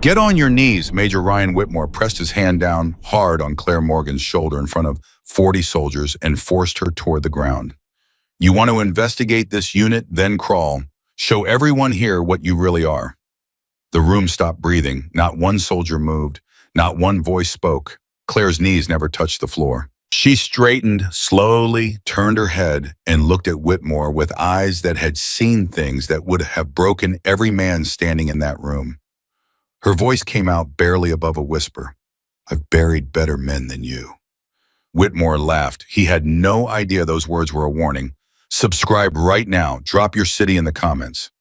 Get on your knees, Major Ryan Whitmore pressed his hand down hard on Claire Morgan's shoulder in front of 40 soldiers and forced her toward the ground. You want to investigate this unit, then crawl. Show everyone here what you really are. The room stopped breathing. Not one soldier moved. Not one voice spoke. Claire's knees never touched the floor. She straightened, slowly turned her head, and looked at Whitmore with eyes that had seen things that would have broken every man standing in that room. Her voice came out barely above a whisper. I've buried better men than you. Whitmore laughed. He had no idea those words were a warning. Subscribe right now. Drop your city in the comments.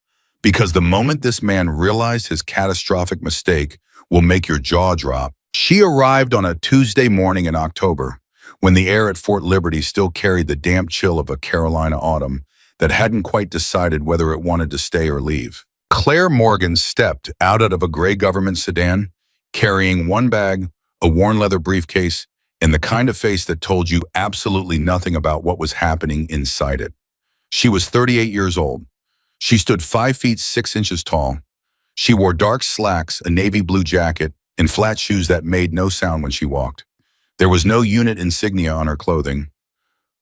Because the moment this man realized his catastrophic mistake will make your jaw drop. She arrived on a Tuesday morning in October, when the air at Fort Liberty still carried the damp chill of a Carolina autumn that hadn't quite decided whether it wanted to stay or leave. Claire Morgan stepped out of a gray government sedan, carrying one bag, a worn leather briefcase, and the kind of face that told you absolutely nothing about what was happening inside it. She was 38 years old. She stood 5 feet 6 inches tall. She wore dark slacks, a navy blue jacket, and flat shoes that made no sound when she walked. There was no unit insignia on her clothing.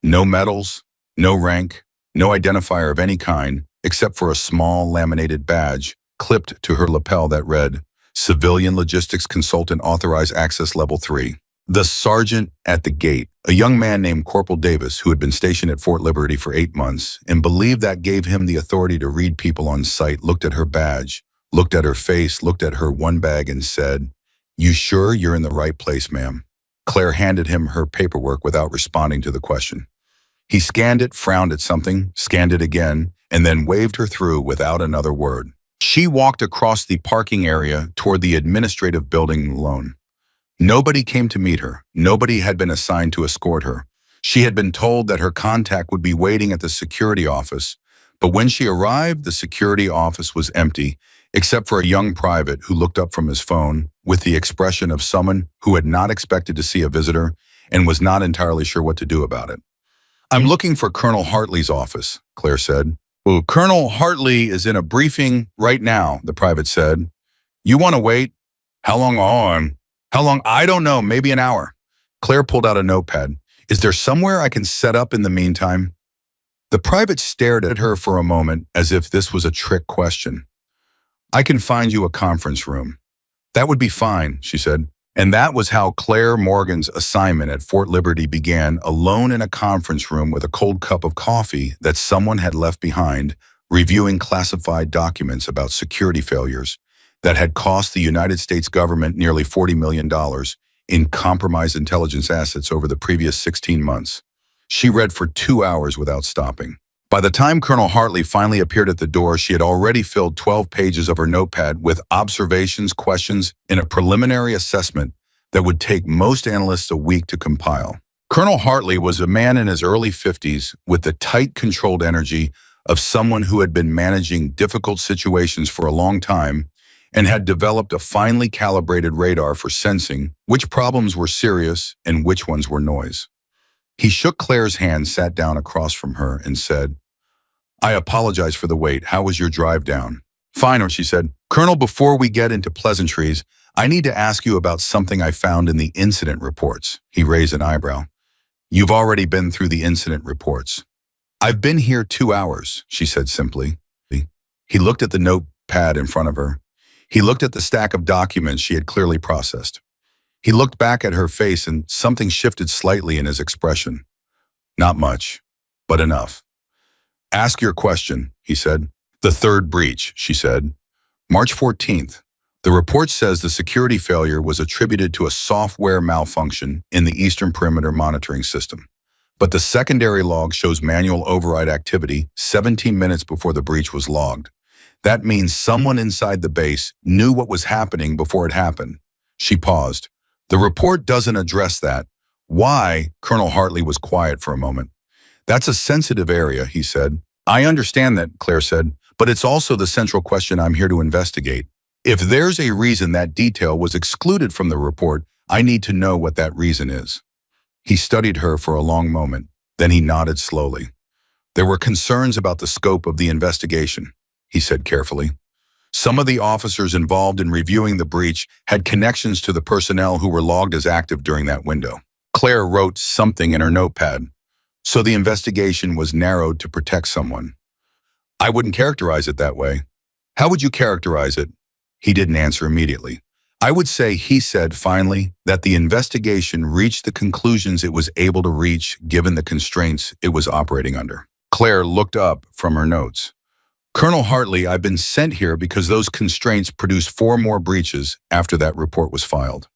No medals, no rank, no identifier of any kind, except for a small laminated badge clipped to her lapel that read, Civilian Logistics Consultant Authorized Access Level 3. The sergeant at the gate, a young man named Corporal Davis who had been stationed at Fort Liberty for 8 months and believed that gave him the authority to read people on sight, looked at her badge, looked at her face, looked at her one bag and said, You sure you're in the right place, ma'am? Claire handed him her paperwork without responding to the question. He scanned it, frowned at something, scanned it again, and then waved her through without another word. She walked across the parking area toward the administrative building alone. Nobody came to meet her. Nobody had been assigned to escort her. She had been told that her contact would be waiting at the security office, but when she arrived, the security office was empty, except for a young private who looked up from his phone with the expression of someone who had not expected to see a visitor and was not entirely sure what to do about it. I'm looking for Colonel Hartley's office, Claire said. Well, Colonel Hartley is in a briefing right now, the private said. You want to wait? How long on? How long? I don't know, maybe an hour. Claire pulled out a notepad. Is there somewhere I can set up in the meantime? The private stared at her for a moment as if this was a trick question. I can find you a conference room. That would be fine, she said. And that was how Claire Morgan's assignment at Fort Liberty began, alone in a conference room with a cold cup of coffee that someone had left behind, reviewing classified documents about security failures that had cost the United States government nearly $40 million in compromised intelligence assets over the previous 16 months. She read for 2 hours without stopping. By the time Colonel Hartley finally appeared at the door, she had already filled 12 pages of her notepad with observations, questions, and a preliminary assessment that would take most analysts a week to compile. Colonel Hartley was a man in his early 50s with the tight, controlled energy of someone who had been managing difficult situations for a long time and had developed a finely calibrated radar for sensing which problems were serious and which ones were noise. He shook Claire's hand, sat down across from her, and said, I apologize for the wait. How was your drive down? Fine, she said. Colonel, before we get into pleasantries, I need to ask you about something I found in the incident reports. He raised an eyebrow. You've already been through the incident reports. I've been here 2 hours, she said simply. He looked at the notepad in front of her. He looked at the stack of documents she had clearly processed. He looked back at her face and something shifted slightly in his expression. Not much, but enough. Ask your question, he said. The third breach, she said. March 14th. The report says the security failure was attributed to a software malfunction in the Eastern Perimeter monitoring system. But the secondary log shows manual override activity 17 minutes before the breach was logged. That means someone inside the base knew what was happening before it happened. She paused. The report doesn't address that. Why? Colonel Hartley was quiet for a moment. That's a sensitive area, he said. I understand that, Claire said, but it's also the central question I'm here to investigate. If there's a reason that detail was excluded from the report, I need to know what that reason is. He studied her for a long moment, then he nodded slowly. There were concerns about the scope of the investigation, he said carefully. Some of the officers involved in reviewing the breach had connections to the personnel who were logged as active during that window. Claire wrote something in her notepad, so the investigation was narrowed to protect someone. I wouldn't characterize it that way. How would you characterize it? He didn't answer immediately. I would say, he said finally, that the investigation reached the conclusions it was able to reach given the constraints it was operating under. Claire looked up from her notes. Colonel Hartley, I've been sent here because those constraints produced 4 more breaches after that report was filed.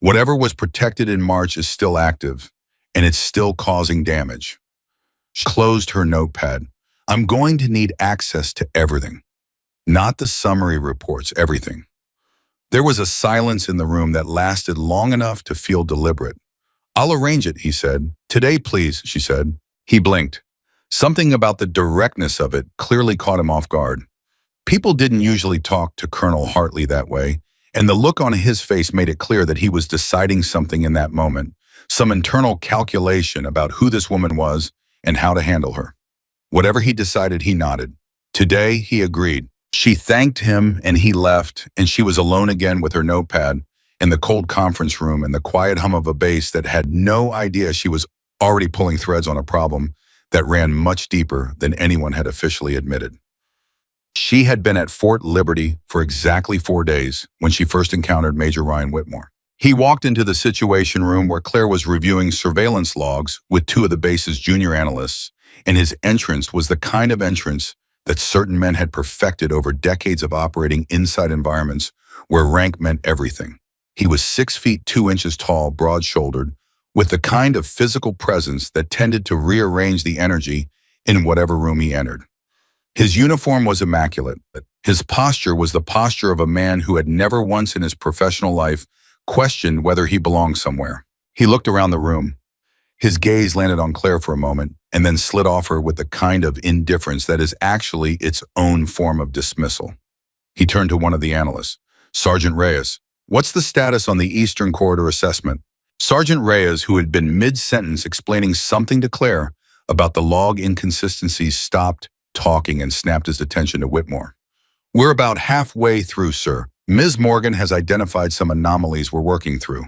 Whatever was protected in March is still active, and it's still causing damage. She closed her notepad. I'm going to need access to everything. Not the summary reports, everything. There was a silence in the room that lasted long enough to feel deliberate. I'll arrange it, he said. Today, please, she said. He blinked. Something about the directness of it clearly caught him off guard. People didn't usually talk to Colonel Hartley that way, and the look on his face made it clear that he was deciding something in that moment, some internal calculation about who this woman was and how to handle her. Whatever he decided, he nodded. Today, he agreed. She thanked him and he left, and she was alone again with her notepad in the cold conference room and the quiet hum of a bass that had no idea she was already pulling threads on a problem that ran much deeper than anyone had officially admitted. She had been at Fort Liberty for exactly 4 days when she first encountered Major Ryan Whitmore. He walked into the Situation Room where Claire was reviewing surveillance logs with 2 of the base's junior analysts, and his entrance was the kind of entrance that certain men had perfected over decades of operating inside environments where rank meant everything. He was 6 feet 2 inches tall, broad-shouldered, with the kind of physical presence that tended to rearrange the energy in whatever room he entered. His uniform was immaculate. His posture was the posture of a man who had never once in his professional life questioned whether he belonged somewhere. He looked around the room. His gaze landed on Claire for a moment and then slid off her with the kind of indifference that is actually its own form of dismissal. He turned to one of the analysts. Sergeant Reyes, what's the status on the Eastern Corridor assessment? Sergeant Reyes, who had been mid-sentence explaining something to Claire about the log inconsistencies, stopped talking and snapped his attention to Whitmore. We're about halfway through, sir. Ms. Morgan has identified some anomalies we're working through.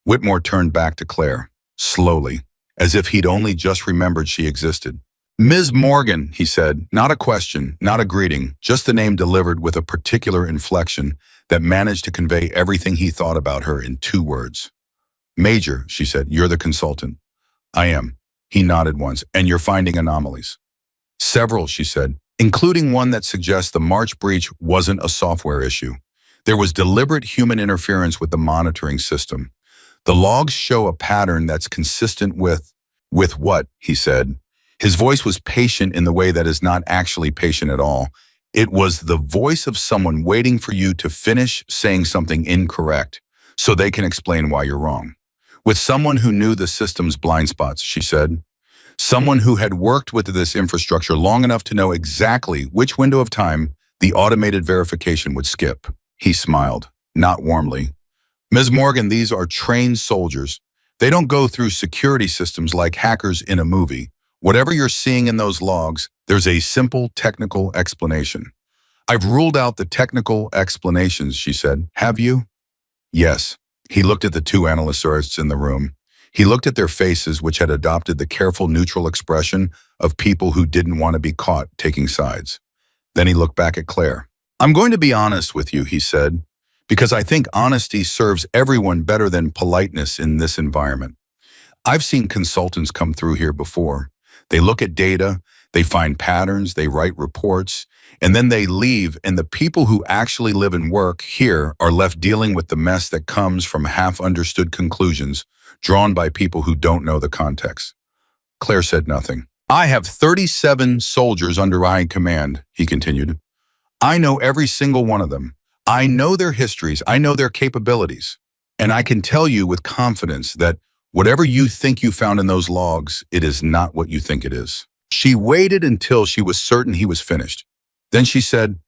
Whitmore turned back to Claire, slowly, as if he'd only just remembered she existed. Ms. Morgan, he said, not a question, not a greeting, just the name delivered with a particular inflection that managed to convey everything he thought about her in 2 words. Major, she said, you're the consultant. I am. He nodded once. And you're finding anomalies. Several, she said, including one that suggests the March breach wasn't a software issue. There was deliberate human interference with the monitoring system. The logs show a pattern that's consistent with what, he said. His voice was patient in the way that is not actually patient at all. It was the voice of someone waiting for you to finish saying something incorrect so they can explain why you're wrong. With someone who knew the system's blind spots, she said. Someone who had worked with this infrastructure long enough to know exactly which window of time the automated verification would skip. He smiled, not warmly. Ms. Morgan, these are trained soldiers. They don't go through security systems like hackers in a movie. Whatever you're seeing in those logs, there's a simple technical explanation. I've ruled out the technical explanations, she said. Have you? Yes. He looked at the 2 analysts in the room. He looked at their faces, which had adopted the careful, neutral expression of people who didn't want to be caught taking sides. Then he looked back at Claire. I'm going to be honest with you, he said, because I think honesty serves everyone better than politeness in this environment. I've seen consultants come through here before. They look at data, they find patterns, they write reports, and then they leave, and the people who actually live and work here are left dealing with the mess that comes from half-understood conclusions drawn by people who don't know the context. Claire said nothing. I have 37 soldiers under my command, he continued. I know every single one of them. I know their histories, I know their capabilities, and I can tell you with confidence that whatever you think you found in those logs, it is not what you think it is. She waited until she was certain he was finished. Then she said,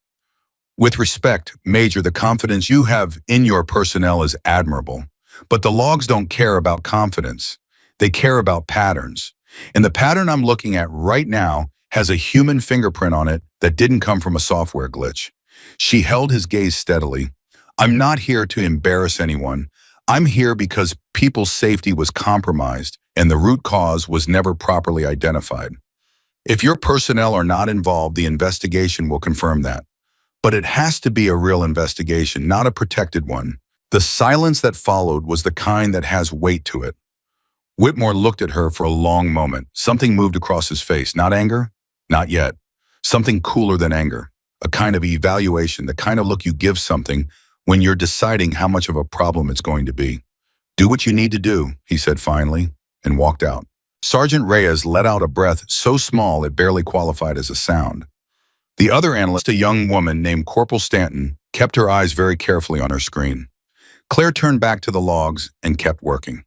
with respect, Major, the confidence you have in your personnel is admirable, but the logs don't care about confidence. They care about patterns. And the pattern I'm looking at right now has a human fingerprint on it that didn't come from a software glitch. She held his gaze steadily. I'm not here to embarrass anyone. I'm here because people's safety was compromised and the root cause was never properly identified. If your personnel are not involved, the investigation will confirm that. But it has to be a real investigation, not a protected one. The silence that followed was the kind that has weight to it. Whitmore looked at her for a long moment. Something moved across his face. Not anger? Not yet. Something cooler than anger. A kind of evaluation, the kind of look you give something when you're deciding how much of a problem it's going to be. Do what you need to do, he said finally, and walked out. Sergeant Reyes let out a breath so small it barely qualified as a sound. The other analyst, a young woman named Corporal Stanton, kept her eyes very carefully on her screen. Claire turned back to the logs and kept working.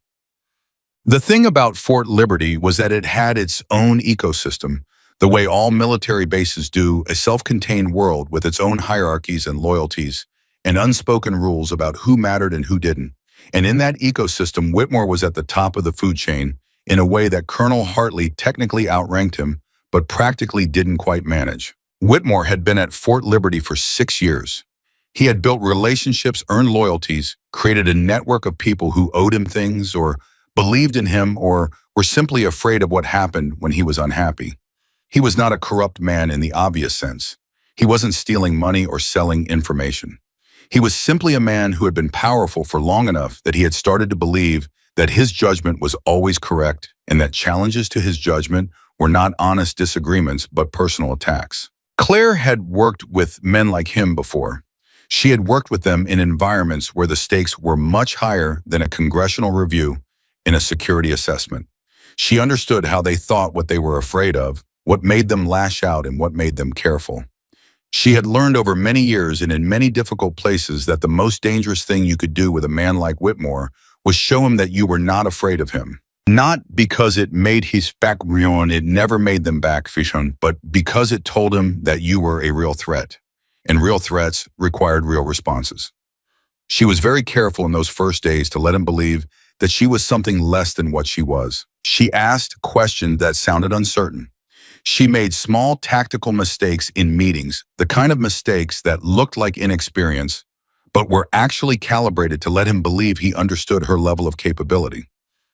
The thing about Fort Liberty was that it had its own ecosystem, the way all military bases do, a self-contained world with its own hierarchies and loyalties, and unspoken rules about who mattered and who didn't. And in that ecosystem, Whitmore was at the top of the food chain in a way that Colonel Hartley technically outranked him, but practically didn't quite manage. Whitmore had been at Fort Liberty for 6 years. He had built relationships, earned loyalties, created a network of people who owed him things or believed in him or were simply afraid of what happened when he was unhappy. He was not a corrupt man in the obvious sense. He wasn't stealing money or selling information. He was simply a man who had been powerful for long enough that he had started to believe that his judgment was always correct and that challenges to his judgment were not honest disagreements but personal attacks. Claire had worked with men like him before. She had worked with them in environments where the stakes were much higher than a congressional review in a security assessment. She understood how they thought, what they were afraid of, what made them lash out, and what made them careful. She had learned over many years and in many difficult places that the most dangerous thing you could do with a man like Whitmore was show him that you were not afraid of him. Not because it made his back rion, it never made them back fichon, but because it told him that you were a real threat. And real threats required real responses. She was very careful in those first days to let him believe that she was something less than what she was. She asked questions that sounded uncertain. She made small tactical mistakes in meetings, the kind of mistakes that looked like inexperience, but were actually calibrated to let him believe he understood her level of capability.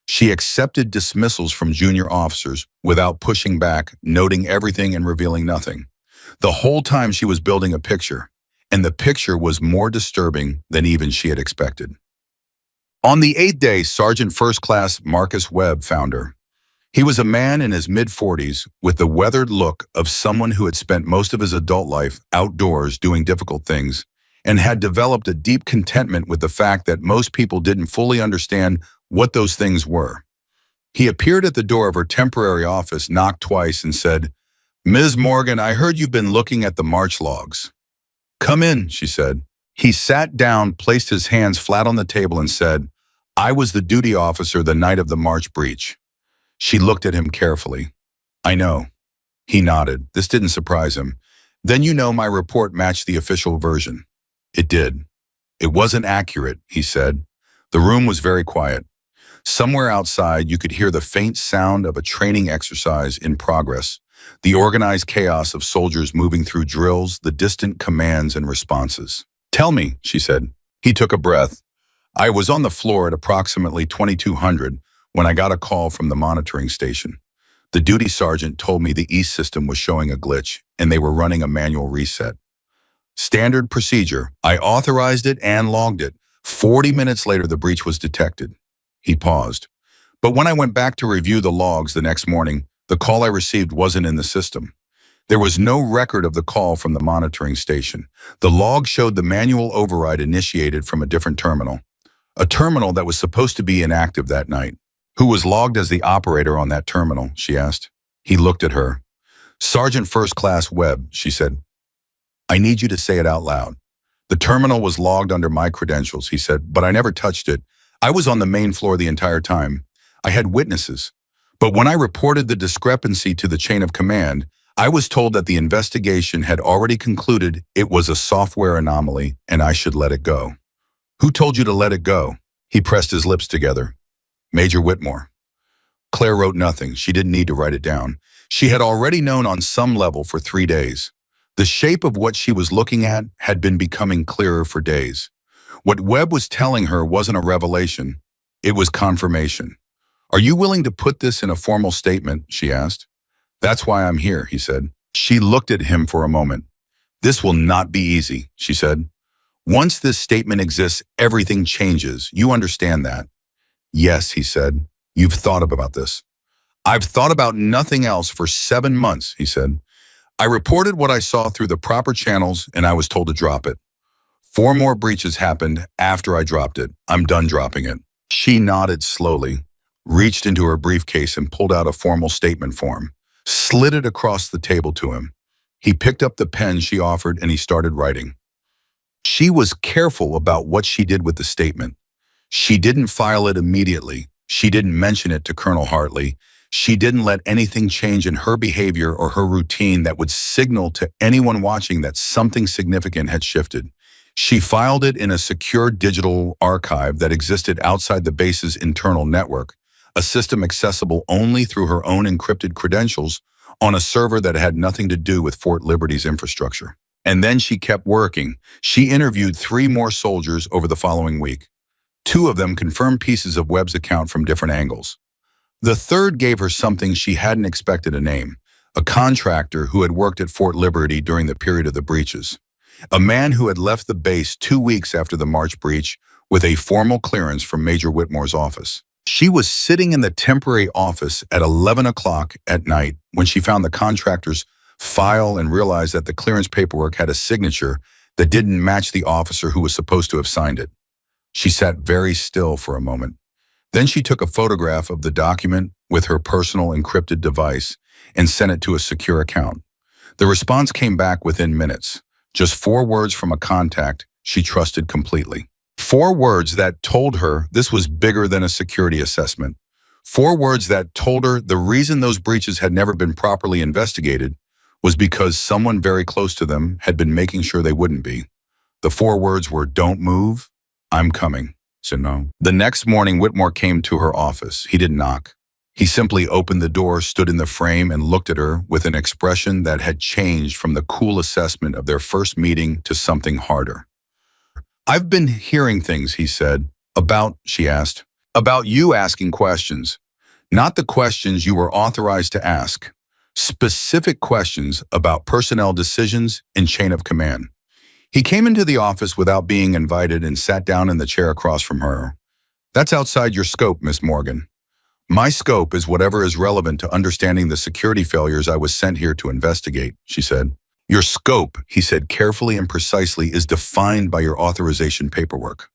She accepted dismissals from junior officers without pushing back, noting everything and revealing nothing. The whole time she was building a picture, and the picture was more disturbing than even she had expected. On the 8th day, Sergeant First Class Marcus Webb found her. He was a man in his mid-40s with the weathered look of someone who had spent most of his adult life outdoors doing difficult things and had developed a deep contentment with the fact that most people didn't fully understand what those things were. He appeared at the door of her temporary office, knocked twice, and said, "Ms. Morgan, I heard you've been looking at the march logs." "Come in," she said. He sat down, placed his hands flat on the table, and said, "I was the duty officer the night of the March breach." She looked at him carefully. "I know." He nodded. This didn't surprise him. "Then you know my report matched the official version." It did. "It wasn't accurate," he said. The room was very quiet. Somewhere outside, you could hear the faint sound of a training exercise in progress, the organized chaos of soldiers moving through drills, the distant commands and responses. "Tell me," she said. He took a breath. "I was on the floor at approximately 2200 when I got a call from the monitoring station. The duty sergeant told me the east system was showing a glitch and they were running a manual reset. Standard procedure. I authorized it and logged it. 40 minutes later, the breach was detected." He paused. "But when I went back to review the logs the next morning, the call I received wasn't in the system. There was no record of the call from the monitoring station. The log showed the manual override initiated from a different terminal, a terminal that was supposed to be inactive that night." "Who was logged as the operator on that terminal?" she asked. He looked at her. "Sergeant First Class Webb," she said. "I need you to say it out loud." "The terminal was logged under my credentials," he said, "but I never touched it. I was on the main floor the entire time. I had witnesses. But when I reported the discrepancy to the chain of command, I was told that the investigation had already concluded it was a software anomaly and I should let it go." "Who told you to let it go?" He pressed his lips together. "Major Whitmore." Claire wrote nothing. She didn't need to write it down. She had already known on some level for 3 days. The shape of what she was looking at had been becoming clearer for days. What Webb was telling her wasn't a revelation, it was confirmation. "Are you willing to put this in a formal statement?" she asked. "That's why I'm here," he said. She looked at him for a moment. "This will not be easy," she said. "Once this statement exists, everything changes. You understand that?" "Yes," he said. "You've thought about this." "I've thought about nothing else for 7 months," he said. "I reported what I saw through the proper channels and I was told to drop it. 4 more breaches happened after I dropped it. I'm done dropping it." She nodded slowly, reached into her briefcase and pulled out a formal statement form, slid it across the table to him. He picked up the pen she offered and he started writing. She was careful about what she did with the statement. She didn't file it immediately. She didn't mention it to Colonel Hartley. She didn't let anything change in her behavior or her routine that would signal to anyone watching that something significant had shifted. She filed it in a secure digital archive that existed outside the base's internal network, a system accessible only through her own encrypted credentials on a server that had nothing to do with Fort Liberty's infrastructure. And then she kept working. She interviewed 3 more soldiers over the following week. 2 of them confirmed pieces of Webb's account from different angles. The third gave her something she hadn't expected: a name, a contractor who had worked at Fort Liberty during the period of the breaches, a man who had left the base 2 weeks after the March breach with a formal clearance from Major Whitmore's office. She was sitting in the temporary office at 11 o'clock at night when she found the contractor's file and realized that the clearance paperwork had a signature that didn't match the officer who was supposed to have signed it. She sat very still for a moment. Then she took a photograph of the document with her personal encrypted device and sent it to a secure account. The response came back within minutes. Just 4 words from a contact she trusted completely. 4 words that told her this was bigger than a security assessment. 4 words that told her the reason those breaches had never been properly investigated was because someone very close to them had been making sure they wouldn't be. The 4 words were, "Don't move, I'm coming." So no. The next morning, Whitmore came to her office. He didn't knock. He simply opened the door, stood in the frame, and looked at her with an expression that had changed from the cool assessment of their first meeting to something harder. "I've been hearing things," he said. "About," she asked, "about you asking questions. Not the questions you were authorized to ask. Specific questions about personnel decisions and chain of command." He came into the office without being invited and sat down in the chair across from her. "That's outside your scope, Miss Morgan. My scope is whatever is relevant to understanding the security failures I was sent here to investigate," she said. "Your scope," he said carefully and precisely, "is defined by your authorization paperwork.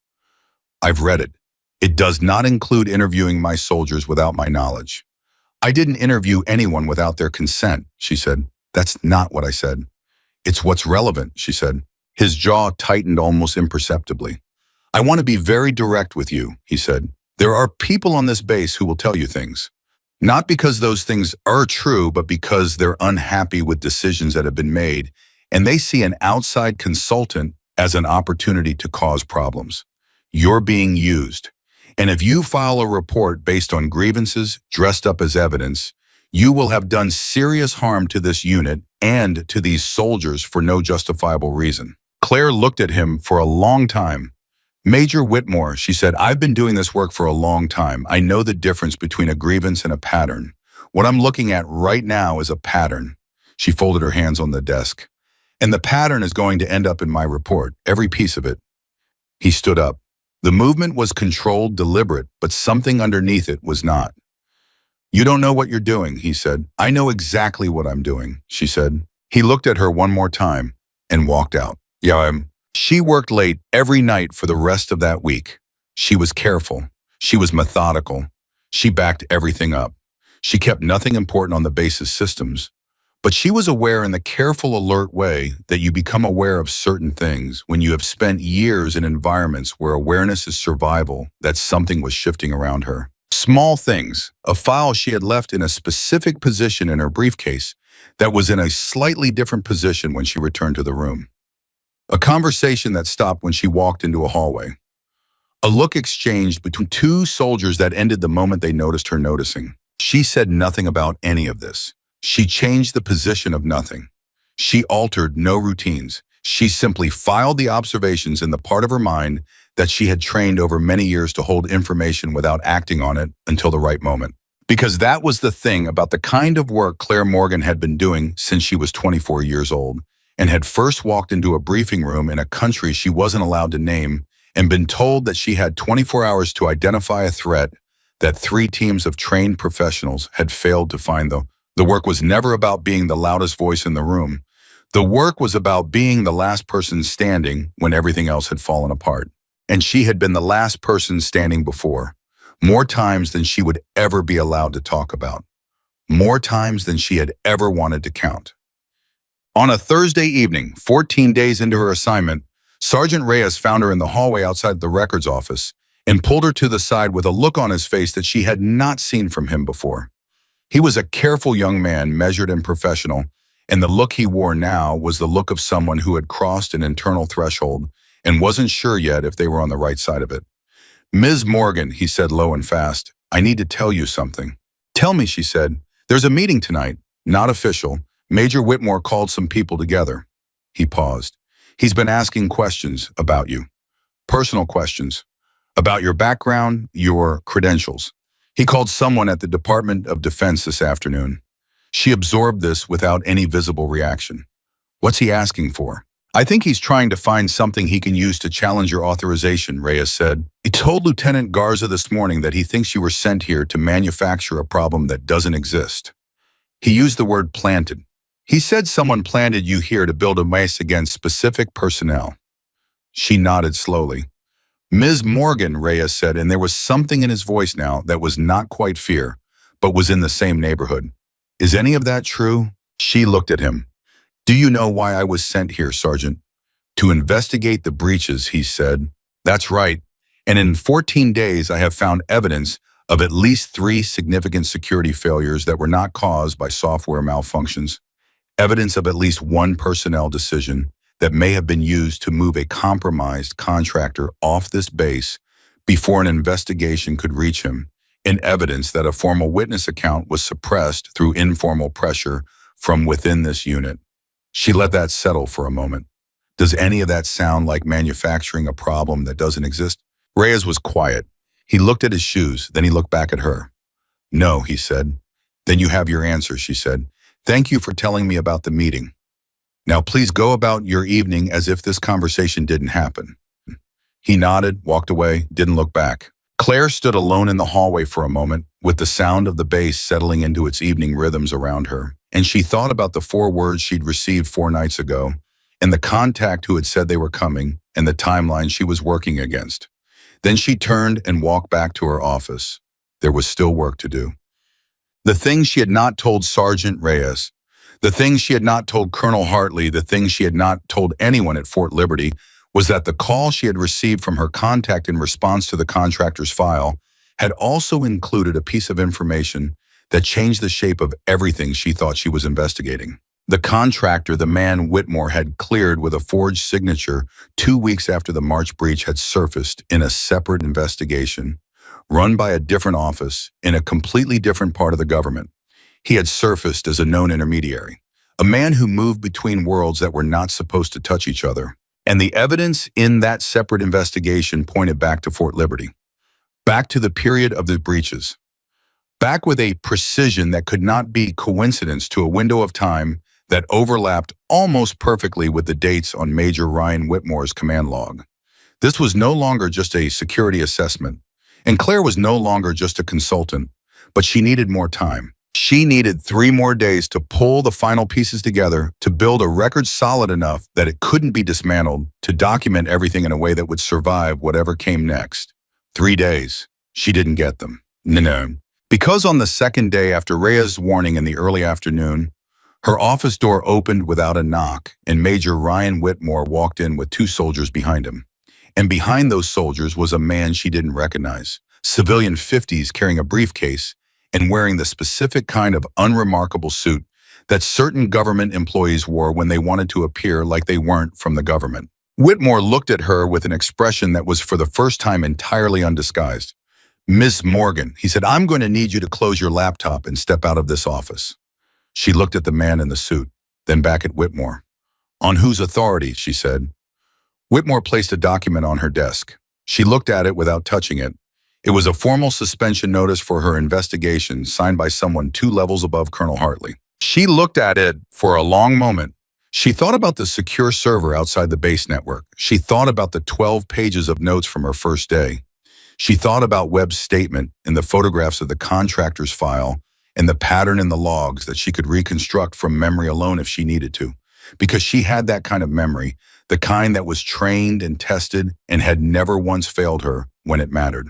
I've read it. It does not include interviewing my soldiers without my knowledge." "I didn't interview anyone without their consent," she said. "That's not what I said." "It's what's relevant," she said. His jaw tightened almost imperceptibly. "I want to be very direct with you," he said. "There are people on this base who will tell you things. Not because those things are true, but because they're unhappy with decisions that have been made, and they see an outside consultant as an opportunity to cause problems. You're being used. And if you file a report based on grievances dressed up as evidence, you will have done serious harm to this unit and to these soldiers for no justifiable reason." Claire looked at him for a long time. "Major Whitmore," she said, "I've been doing this work for a long time. I know the difference between a grievance and a pattern. What I'm looking at right now is a pattern." She folded her hands on the desk. "And the pattern is going to end up in my report, every piece of it." He stood up. The movement was controlled, deliberate, but something underneath it was not. "You don't know what you're doing," he said. "I know exactly what I'm doing," she said. He looked at her one more time and walked out. She worked late every night for the rest of that week. She was careful. She was methodical. She backed everything up. She kept nothing important on the base's systems. But she was aware in the careful, alert way that you become aware of certain things when you have spent years in environments where awareness is survival, that something was shifting around her. Small things, a file she had left in a specific position in her briefcase that was in a slightly different position when she returned to the room. A conversation that stopped when she walked into a hallway. A look exchanged between 2 soldiers that ended the moment they noticed her noticing. She said nothing about any of this. She changed the position of nothing. She altered no routines. She simply filed the observations in the part of her mind that she had trained over many years to hold information without acting on it until the right moment. Because that was the thing about the kind of work Claire Morgan had been doing since she was 24 years old, and had first walked into a briefing room in a country she wasn't allowed to name and been told that she had 24 hours to identify a threat that 3 teams of trained professionals had failed to find. The work was never about being the loudest voice in the room. The work was about being the last person standing when everything else had fallen apart. And she had been the last person standing before, more times than she would ever be allowed to talk about, more times than she had ever wanted to count. On a Thursday evening, 14 days into her assignment, Sergeant Reyes found her in the hallway outside the records office and pulled her to the side with a look on his face that she had not seen from him before. He was a careful young man, measured and professional, and the look he wore now was the look of someone who had crossed an internal threshold and wasn't sure yet if they were on the right side of it. "Ms. Morgan," he said low and fast, "I need to tell you something." "Tell me," she said. "There's a meeting tonight, not official. Major Whitmore called some people together." He paused. "He's been asking questions about you, personal questions, about your background, your credentials. He called someone at the Department of Defense this afternoon." She absorbed this without any visible reaction. "What's he asking for?" "I think he's trying to find something he can use to challenge your authorization," Reyes said. "He told Lieutenant Garza this morning that he thinks you were sent here to manufacture a problem that doesn't exist. He used the word planted. He said someone planted you here to build a mace against specific personnel." She nodded slowly. "Ms. Morgan," Reyes said, and there was something in his voice now that was not quite fear, but was in the same neighborhood. "Is any of that true?" She looked at him. "Do you know why I was sent here, Sergeant?" "To investigate the breaches," he said. "That's right. And in 14 days, I have found evidence of at least 3 significant security failures that were not caused by software malfunctions. Evidence of at least 1 personnel decision that may have been used to move a compromised contractor off this base before an investigation could reach him, and evidence that a formal witness account was suppressed through informal pressure from within this unit." She let that settle for a moment. "Does any of that sound like manufacturing a problem that doesn't exist?" Reyes was quiet. He looked at his shoes, then he looked back at her. "No," he said. "Then you have your answer," she said. "Thank you for telling me about the meeting. Now please go about your evening as if this conversation didn't happen." He nodded, walked away, didn't look back. Claire stood alone in the hallway for a moment, with the sound of the bass settling into its evening rhythms around her, and she thought about the 4 words she'd received 4 nights ago, and the contact who had said they were coming, and the timeline she was working against. Then she turned and walked back to her office. There was still work to do. The things she had not told Sergeant Reyes, the things she had not told Colonel Hartley, the things she had not told anyone at Fort Liberty, was that the call she had received from her contact in response to the contractor's file had also included a piece of information that changed the shape of everything she thought she was investigating. The contractor the man Whitmore had cleared with a forged signature 2 weeks after the March breach had surfaced in a separate investigation, run by a different office in a completely different part of the government. He had surfaced as a known intermediary, a man who moved between worlds that were not supposed to touch each other. And the evidence in that separate investigation pointed back to Fort Liberty, back to the period of the breaches, back with a precision that could not be coincidence to a window of time that overlapped almost perfectly with the dates on Major Ryan Whitmore's command log. This was no longer just a security assessment, and Claire was no longer just a consultant, but she needed more time. She needed 3 more days to pull the final pieces together, to build a record solid enough that it couldn't be dismantled, to document everything in a way that would survive whatever came next. 3 days. She didn't get them. No. Because on the second day after Rhea's warning in the early afternoon, her office door opened without a knock, and Major Ryan Whitmore walked in with 2 soldiers behind him. And behind those soldiers was a man she didn't recognize, civilian 50s carrying a briefcase and wearing the specific kind of unremarkable suit that certain government employees wore when they wanted to appear like they weren't from the government. Whitmore looked at her with an expression that was for the first time entirely undisguised. "Miss Morgan," he said, "I'm going to need you to close your laptop and step out of this office." She looked at the man in the suit. then back at Whitmore. On whose authority, she said. Whitmore placed a document on her desk. She looked at it without touching it. It was a formal suspension notice for her investigation signed by someone 2 levels above Colonel Hartley. She looked at it for a long moment. She thought about the secure server outside the base network. She thought about the 12 pages of notes from her first day. She thought about Webb's statement and the photographs of the contractor's file and the pattern in the logs that she could reconstruct from memory alone if she needed to. Because she had that kind of memory, the kind that was trained and tested and had never once failed her when it mattered.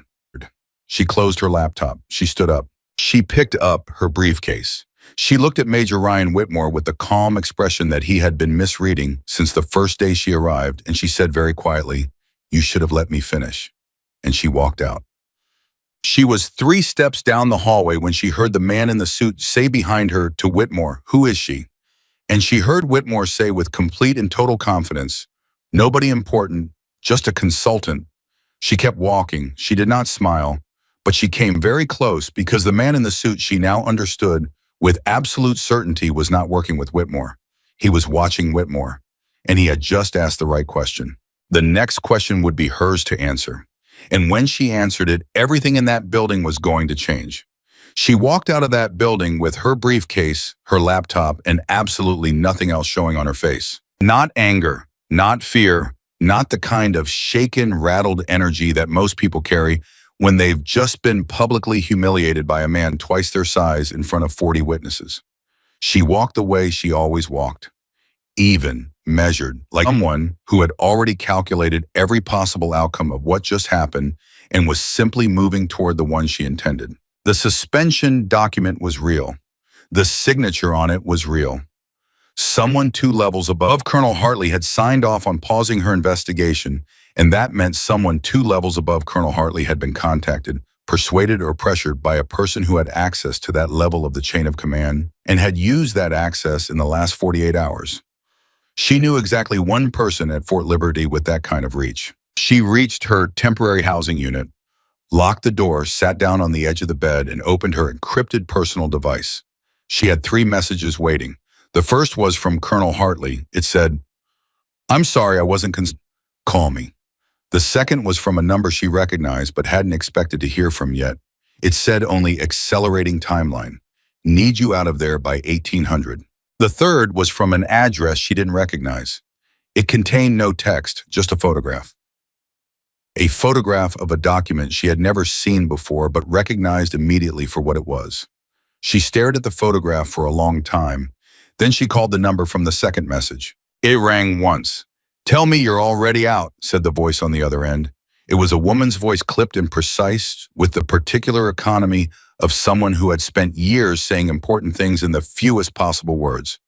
She closed her laptop. She stood up. She picked up her briefcase. She looked at Major Ryan Whitmore with the calm expression that he had been misreading since the first day she arrived, and she said very quietly, "You should have let me finish." And she walked out. She was 3 steps down the hallway when she heard the man in the suit say behind her to Whitmore, "Who is she?" And she heard Whitmore say with complete and total confidence, "Nobody important, just a consultant." She kept walking. She did not smile, but she came very close because the man in the suit, she now understood with absolute certainty, was not working with Whitmore. He was watching Whitmore, and he had just asked the right question. The next question would be hers to answer. And when she answered it, everything in that building was going to change. She walked out of that building with her briefcase, her laptop, and absolutely nothing else showing on her face. Not anger, not fear, not the kind of shaken, rattled energy that most people carry when they've just been publicly humiliated by a man twice their size in front of 40 witnesses. She walked the way she always walked, even, measured, like someone who had already calculated every possible outcome of what just happened and was simply moving toward the one she intended. The suspension document was real. The signature on it was real. Someone 2 levels above Colonel Hartley had signed off on pausing her investigation, and that meant someone 2 levels above Colonel Hartley had been contacted, persuaded or pressured by a person who had access to that level of the chain of command and had used that access in the last 48 hours. She knew exactly one person at Fort Liberty with that kind of reach. She reached her temporary housing unit, locked the door, sat down on the edge of the bed, and opened her encrypted personal device. She had 3 messages waiting. The first was from Colonel Hartley. It said, "I'm sorry I wasn't call me." The second was from a number she recognized but hadn't expected to hear from yet. It said only "accelerating timeline. Need you out of there by 1800. The third was from an address she didn't recognize. It contained no text, just a photograph. A photograph of a document she had never seen before but recognized immediately for what it was. She stared at the photograph for a long time. Then she called the number from the second message. It rang once. "Tell me you're already out," said the voice on the other end. It was a woman's voice, clipped and precise, with the particular economy of someone who had spent years saying important things in the fewest possible words.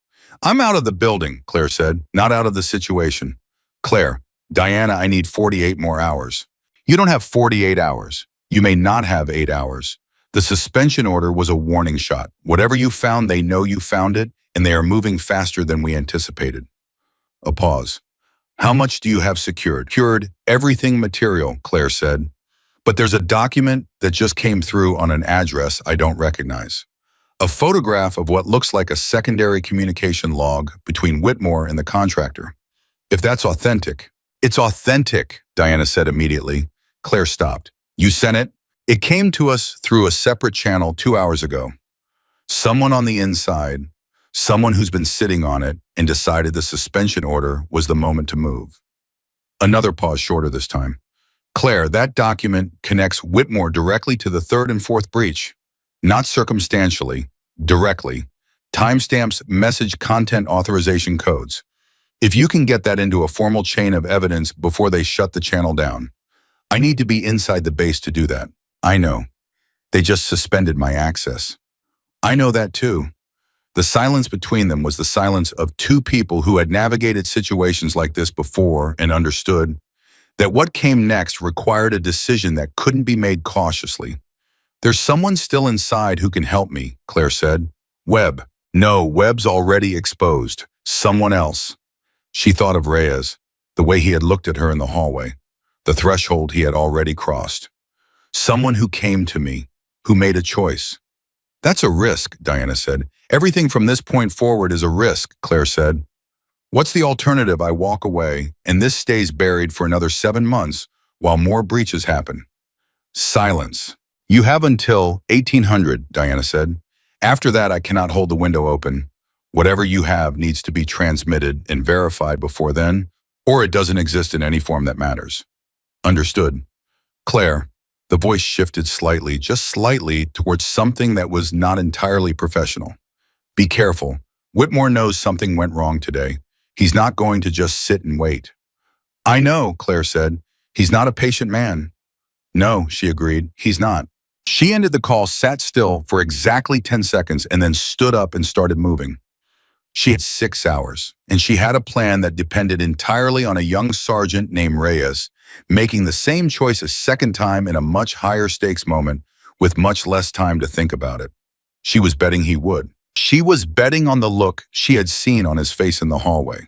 "I'm out of the building," Claire said, "not out of the situation." "Claire, Diana, I need 48 more hours." "You don't have 48 hours. You may not have 8 hours." The suspension order was a warning shot. Whatever you found, they know you found it, and they are moving faster than we anticipated. A pause. "How much do you have secured?" "Secured everything material," Claire said. "But there's a document that just came through on an address I don't recognize. A photograph of what looks like a secondary communication log between Whitmore and the contractor. If that's authentic." "It's authentic," Diana said immediately. Claire stopped. "You sent it?" "It came to us through a separate channel 2 hours ago. Someone on the inside, someone who's been sitting on it and decided the suspension order was the moment to move." Another pause, shorter this time. "Claire, that document connects Whitmore directly to the 3rd and 4th breach. Not circumstantially, directly. Timestamps, message, content, authorization codes. If you can get that into a formal chain of evidence before they shut the channel down. I need to be inside the base to do that." "I know. They just suspended my access." "I know that too." The silence between them was the silence of 2 people who had navigated situations like this before and understood that what came next required a decision that couldn't be made cautiously. "There's someone still inside who can help me," Claire said. "Webb." "No, Webb's already exposed. Someone else." She thought of Reyes, the way he had looked at her in the hallway, the threshold he had already crossed. "Someone who came to me, who made a choice." That's a risk, Diana said. Everything from this point forward is a risk, Claire said. What's the alternative? I walk away, and this stays buried for another 7 months while more breaches happen. Silence. You have until 1800, Diana said. After that, I cannot hold the window open. Whatever you have needs to be transmitted and verified before then, or it doesn't exist in any form that matters. Understood. Claire, the voice shifted slightly, just slightly, towards something that was not entirely professional. Be careful. Whitmore knows something went wrong today. He's not going to just sit and wait. I know, Claire said. He's not a patient man. No, she agreed. He's not. She ended the call, sat still for exactly 10 seconds, and then stood up and started moving. She had 6 hours, and she had a plan that depended entirely on a young sergeant named Reyes making the same choice a second time in a much higher stakes moment with much less time to think about it. She was betting he would. She was betting on the look she had seen on his face in the hallway.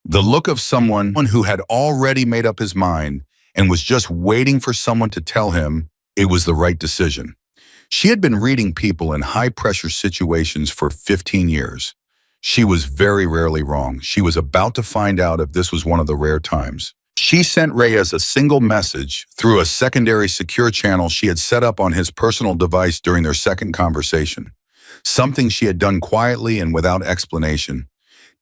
The look of someone who had already made up his mind and was just waiting for someone to tell him it was the right decision. She had been reading people in high-pressure situations for 15 years. She was very rarely wrong. She was about to find out if this was one of the rare times. She sent Reyes a single message through a secondary secure channel she had set up on his personal device during their second conversation. Something she had done quietly and without explanation,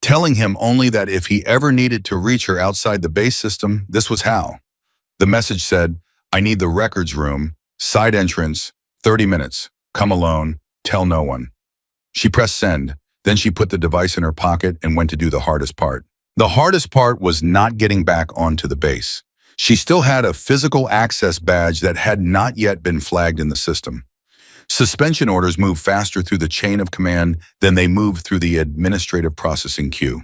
telling him only that if he ever needed to reach her outside the base system, this was how. The message said, I need the records room, side entrance, 30 minutes, come alone, tell no one. She pressed send, then she put the device in her pocket and went to do the hardest part. The hardest part was not getting back onto the base. She still had a physical access badge that had not yet been flagged in the system. Suspension orders move faster through the chain of command than they move through the administrative processing queue.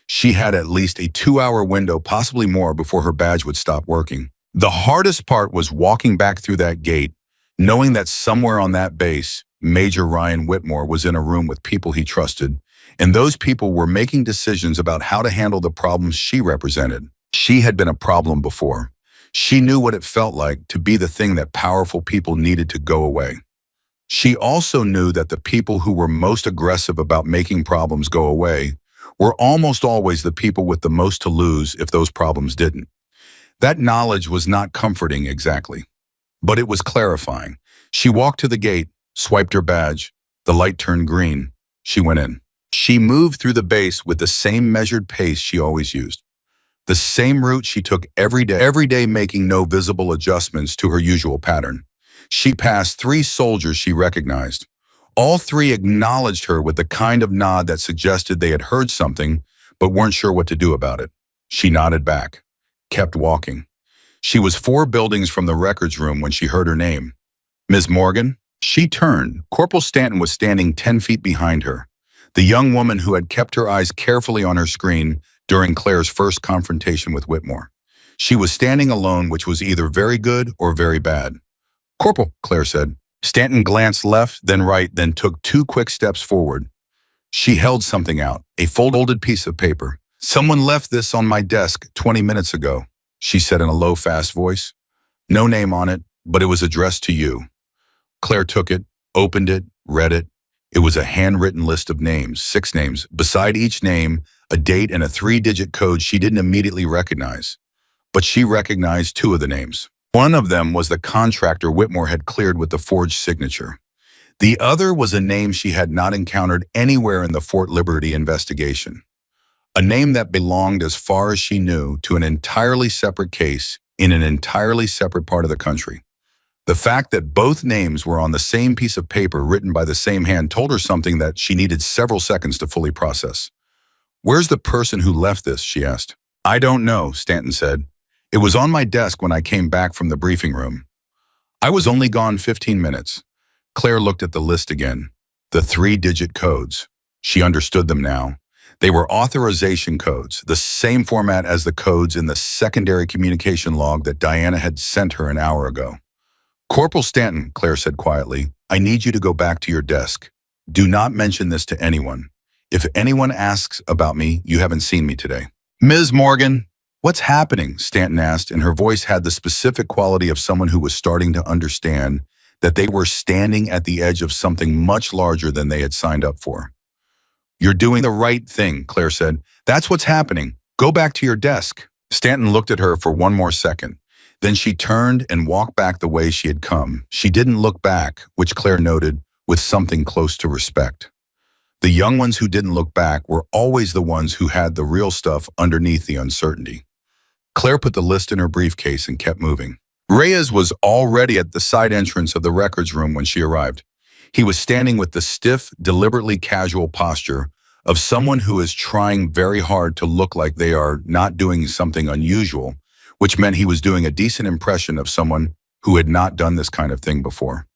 She had at least a 2-hour window, possibly more, before her badge would stop working. The hardest part was walking back through that gate, knowing that somewhere on that base, Major Ryan Whitmore was in a room with people he trusted, and those people were making decisions about how to handle the problems she represented. She had been a problem before. She knew what it felt like to be the thing that powerful people needed to go away. She also knew that the people who were most aggressive about making problems go away were almost always the people with the most to lose if those problems didn't. That knowledge was not comforting exactly, but it was clarifying. She walked to the gate, swiped her badge. The light turned green. She went in. She moved through the base with the same measured pace she always used. The same route she took every day, making no visible adjustments to her usual pattern. She passed 3 soldiers she recognized. All 3 acknowledged her with the kind of nod that suggested they had heard something but weren't sure what to do about it. She nodded back, kept walking. She was 4 buildings from the records room when she heard her name. Ms. Morgan? She turned. Corporal Stanton was standing 10 feet behind her, the young woman who had kept her eyes carefully on her screen during Claire's first confrontation with Whitmore. She was standing alone, which was either very good or very bad. Corporal, Claire said. Stanton glanced left, then right, then took 2 quick steps forward. She held something out, a folded piece of paper. Someone left this on my desk 20 minutes ago, she said in a low, fast voice. No name on it, but it was addressed to you. Claire took it, opened it, read it. It was a handwritten list of names, 6 names. Beside each name, a date and a 3-digit code she didn't immediately recognize. But she recognized 2 of the names. One of them was the contractor Whitmore had cleared with the forged signature. The other was a name she had not encountered anywhere in the Fort Liberty investigation. A name that belonged, as far as she knew, to an entirely separate case in an entirely separate part of the country. The fact that both names were on the same piece of paper written by the same hand told her something that she needed several seconds to fully process. Where's the person who left this, she asked. I don't know, Stanton said. It was on my desk when I came back from the briefing room. I was only gone 15 minutes. Claire looked at the list again. The 3-digit codes. She understood them now. They were authorization codes, the same format as the codes in the secondary communication log that Diana had sent her an hour ago. Corporal Stanton, Claire said quietly, I need you to go back to your desk. Do not mention this to anyone. If anyone asks about me, you haven't seen me today. Ms. Morgan, what's happening? Stanton asked, and her voice had the specific quality of someone who was starting to understand, that they were standing at the edge of something much larger than they had signed up for. "You're doing the right thing," Claire said. "That's what's happening. Go back to your desk." Stanton looked at her for one more second. Then she turned and walked back the way she had come. She didn't look back, which Claire noted with something close to respect. The young ones who didn't look back were always the ones who had the real stuff underneath the uncertainty. Claire put the list in her briefcase and kept moving. Reyes was already at the side entrance of the records room when she arrived. He was standing with the stiff, deliberately casual posture of someone who is trying very hard to look like they are not doing something unusual, which meant he was doing a decent impression of someone who had not done this kind of thing before.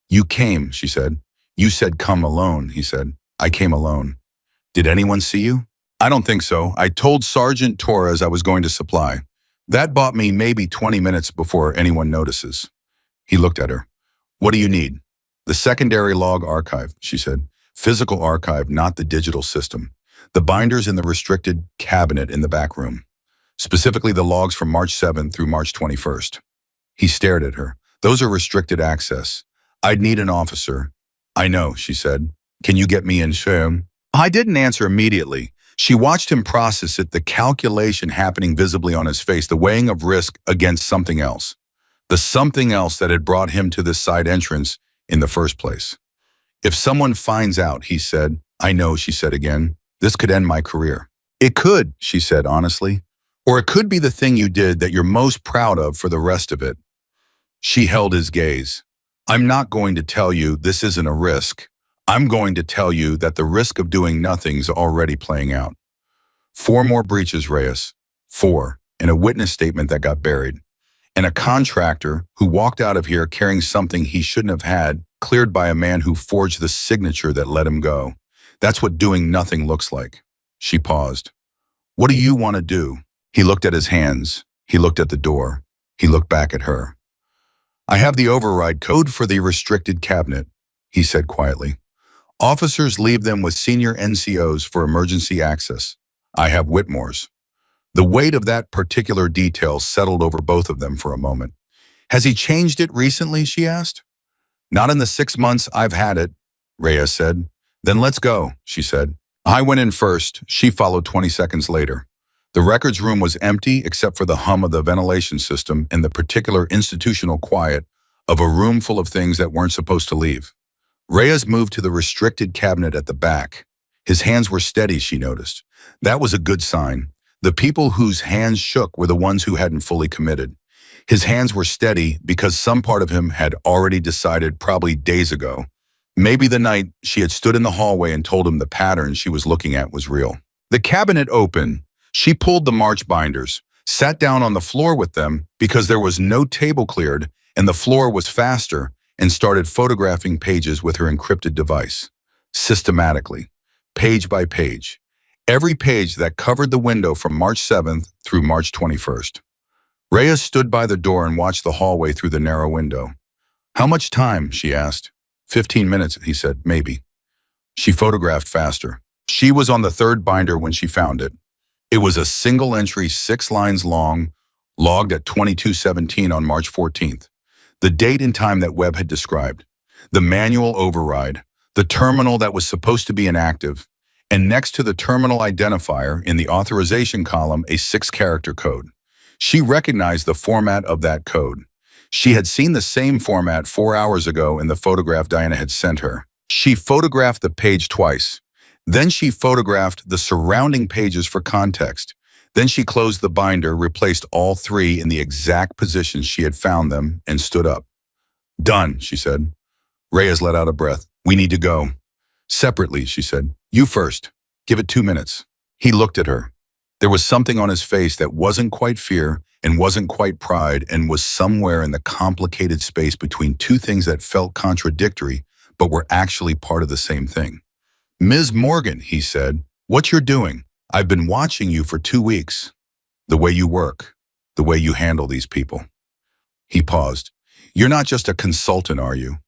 "You came," she said. "You said come alone," he said. "I came alone. Did anyone see you?" "I don't think so. I told Sergeant Torres I was going to supply. That bought me maybe 20 minutes before anyone notices." He looked at her. "What do you need?" "The secondary log archive," she said. "Physical archive, not the digital system. The binders in the restricted cabinet in the back room. Specifically the logs from March 7th through March 21st. He stared at her. "Those are restricted access. I'd need an officer." "I know," she said. "Can you get me in soon?" I didn't answer immediately. She watched him process it, the calculation happening visibly on his face, the weighing of risk against something else. The something else that had brought him to this side entrance in the first place. "If someone finds out," he said. "I know," she said again. "This could end my career." "It could," she said honestly. "Or it could be the thing you did that you're most proud of for the rest of it." She held his gaze. "I'm not going to tell you this isn't a risk. I'm going to tell you that the risk of doing nothing's already playing out. 4 more breaches, Reyes. 4. And a witness statement that got buried. And a contractor who walked out of here carrying something he shouldn't have had, cleared by a man who forged the signature that let him go. That's what doing nothing looks like." She paused. "What do you want to do?" He looked at his hands. He looked at the door. He looked back at her. "I have the override code for the restricted cabinet," he said quietly. "Officers leave them with senior NCOs for emergency access. I have Whitmore's." The weight of that particular detail settled over both of them for a moment. "Has he changed it recently?" she asked. "Not in the 6 months I've had it," Reyes said. "Then let's go," she said. I went in first. She followed 20 seconds later. The records room was empty except for the hum of the ventilation system and the particular institutional quiet of a room full of things that weren't supposed to leave. Reyes moved to the restricted cabinet at the back. His hands were steady, she noticed. That was a good sign. The people whose hands shook were the ones who hadn't fully committed. His hands were steady because some part of him had already decided probably days ago. Maybe the night she had stood in the hallway and told him the pattern she was looking at was real. The cabinet opened. She pulled the March binders, sat down on the floor with them because there was no table cleared and the floor was faster, and started photographing pages with her encrypted device. Systematically, page by page. Every page that covered the window from March 7th through March 21st. Reyes stood by the door and watched the hallway through the narrow window. "How much time?" she asked. 15 minutes, he said, "maybe." She photographed faster. She was on the 3rd binder when she found it. It was a single entry, 6 lines long, logged at 22:17 on March 14th. The date and time that Webb had described. The manual override. The terminal that was supposed to be inactive. And next to the terminal identifier in the authorization column, a 6-character code. She recognized the format of that code. She had seen the same format 4 hours ago in the photograph Diana had sent her. She photographed the page twice. Then she photographed the surrounding pages for context. Then she closed the binder, replaced all 3 in the exact positions she had found them, and stood up. "Done," she said. Reyes let out a breath. "We need to go." "Separately," she said. "You first. Give it 2 minutes." He looked at her. There was something on his face that wasn't quite fear and wasn't quite pride and was somewhere in the complicated space between 2 things that felt contradictory but were actually part of the same thing. "Ms. Morgan," he said, "what you're doing? I've been watching you for 2 weeks. The way you work, the way you handle these people." He paused. "You're not just a consultant, are you?"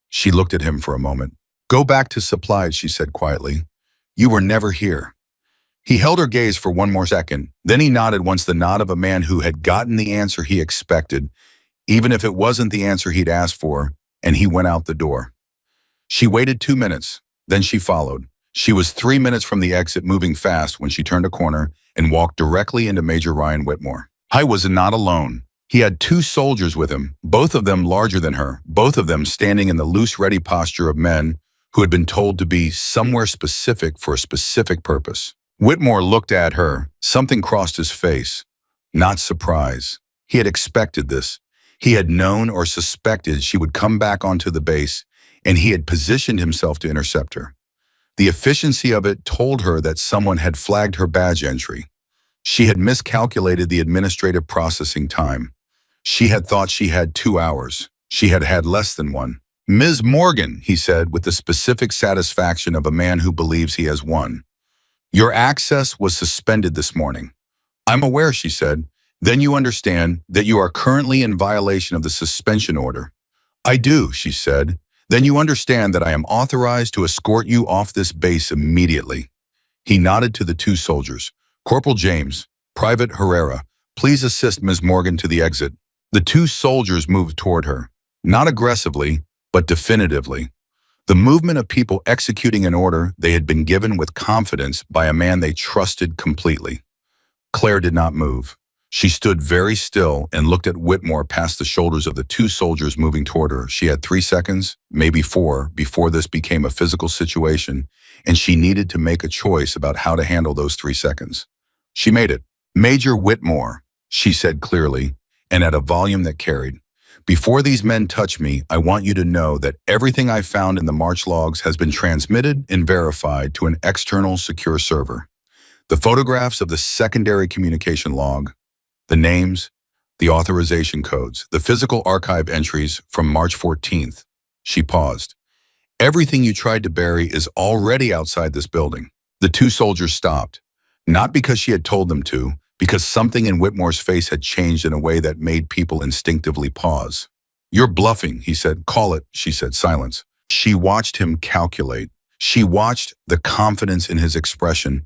She looked at him for a moment. "Go back to supplies," she said quietly. "You were never here." He held her gaze for one more second. Then he nodded once, the nod of a man who had gotten the answer he expected, even if it wasn't the answer he'd asked for. and he went out the door. She waited 2 minutes, then she followed. She was 3 minutes from the exit, moving fast when she turned a corner and walked directly into Major Ryan Whitmore. I was not alone. He had two soldiers with him, both of them larger than her, both of them standing in the loose, ready posture of men who had been told to be somewhere specific for a specific purpose. Whitmore looked at her. Something crossed his face. Not surprise. He had expected this. He had known or suspected she would come back onto the base, and he had positioned himself to intercept her. The efficiency of it told her that someone had flagged her badge entry. She had miscalculated the administrative processing time. She had thought she had 2 hours. She had had less than one. "Ms. Morgan," he said with the specific satisfaction of a man who believes he has won. "Your access was suspended this morning." "I'm aware," she said. "Then you understand that you are currently in violation of the suspension order." "I do," she said. "Then you understand that I am authorized to escort you off this base immediately." He nodded to the two soldiers. "Corporal James, Private Herrera, please assist Ms. Morgan to the exit." The two soldiers moved toward her, not aggressively, but definitively. The movement of people executing an order they had been given with confidence by a man they trusted completely. Claire did not move. She stood very still and looked at Whitmore past the shoulders of the two soldiers moving toward her. She had 3 seconds, maybe 4, before this became a physical situation, and she needed to make a choice about how to handle those 3 seconds. She made it. "Major Whitmore," she said clearly, and at a volume that carried. "Before these men touch me, I want you to know that everything I found in the march logs has been transmitted and verified to an external secure server. The photographs of the secondary communication log, the names, the authorization codes, the physical archive entries from March 14th. She paused. "Everything you tried to bury is already outside this building." The two soldiers stopped, not because she had told them to, because something in Whitmore's face had changed in a way that made people instinctively pause. "You're bluffing," he said. "Call it," she said. Silence. She watched him calculate. She watched the confidence in his expression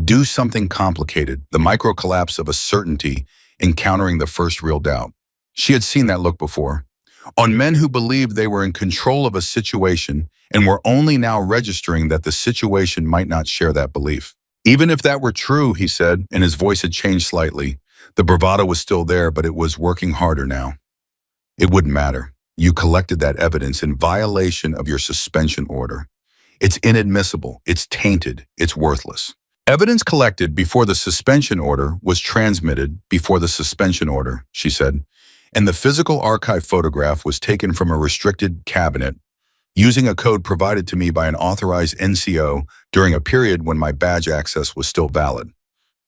do something complicated, the micro-collapse of a certainty encountering the first real doubt. She had seen that look before, on men who believed they were in control of a situation and were only now registering that the situation might not share that belief. "Even if that were true," he said, and his voice had changed slightly. The bravado was still there, but it was working harder now. "It wouldn't matter. You collected that evidence in violation of your suspension order. It's inadmissible, it's tainted, it's worthless." "Evidence collected before the suspension order was transmitted before the suspension order," she said, "and the physical archive photograph was taken from a restricted cabinet using a code provided to me by an authorized NCO during a period when my badge access was still valid."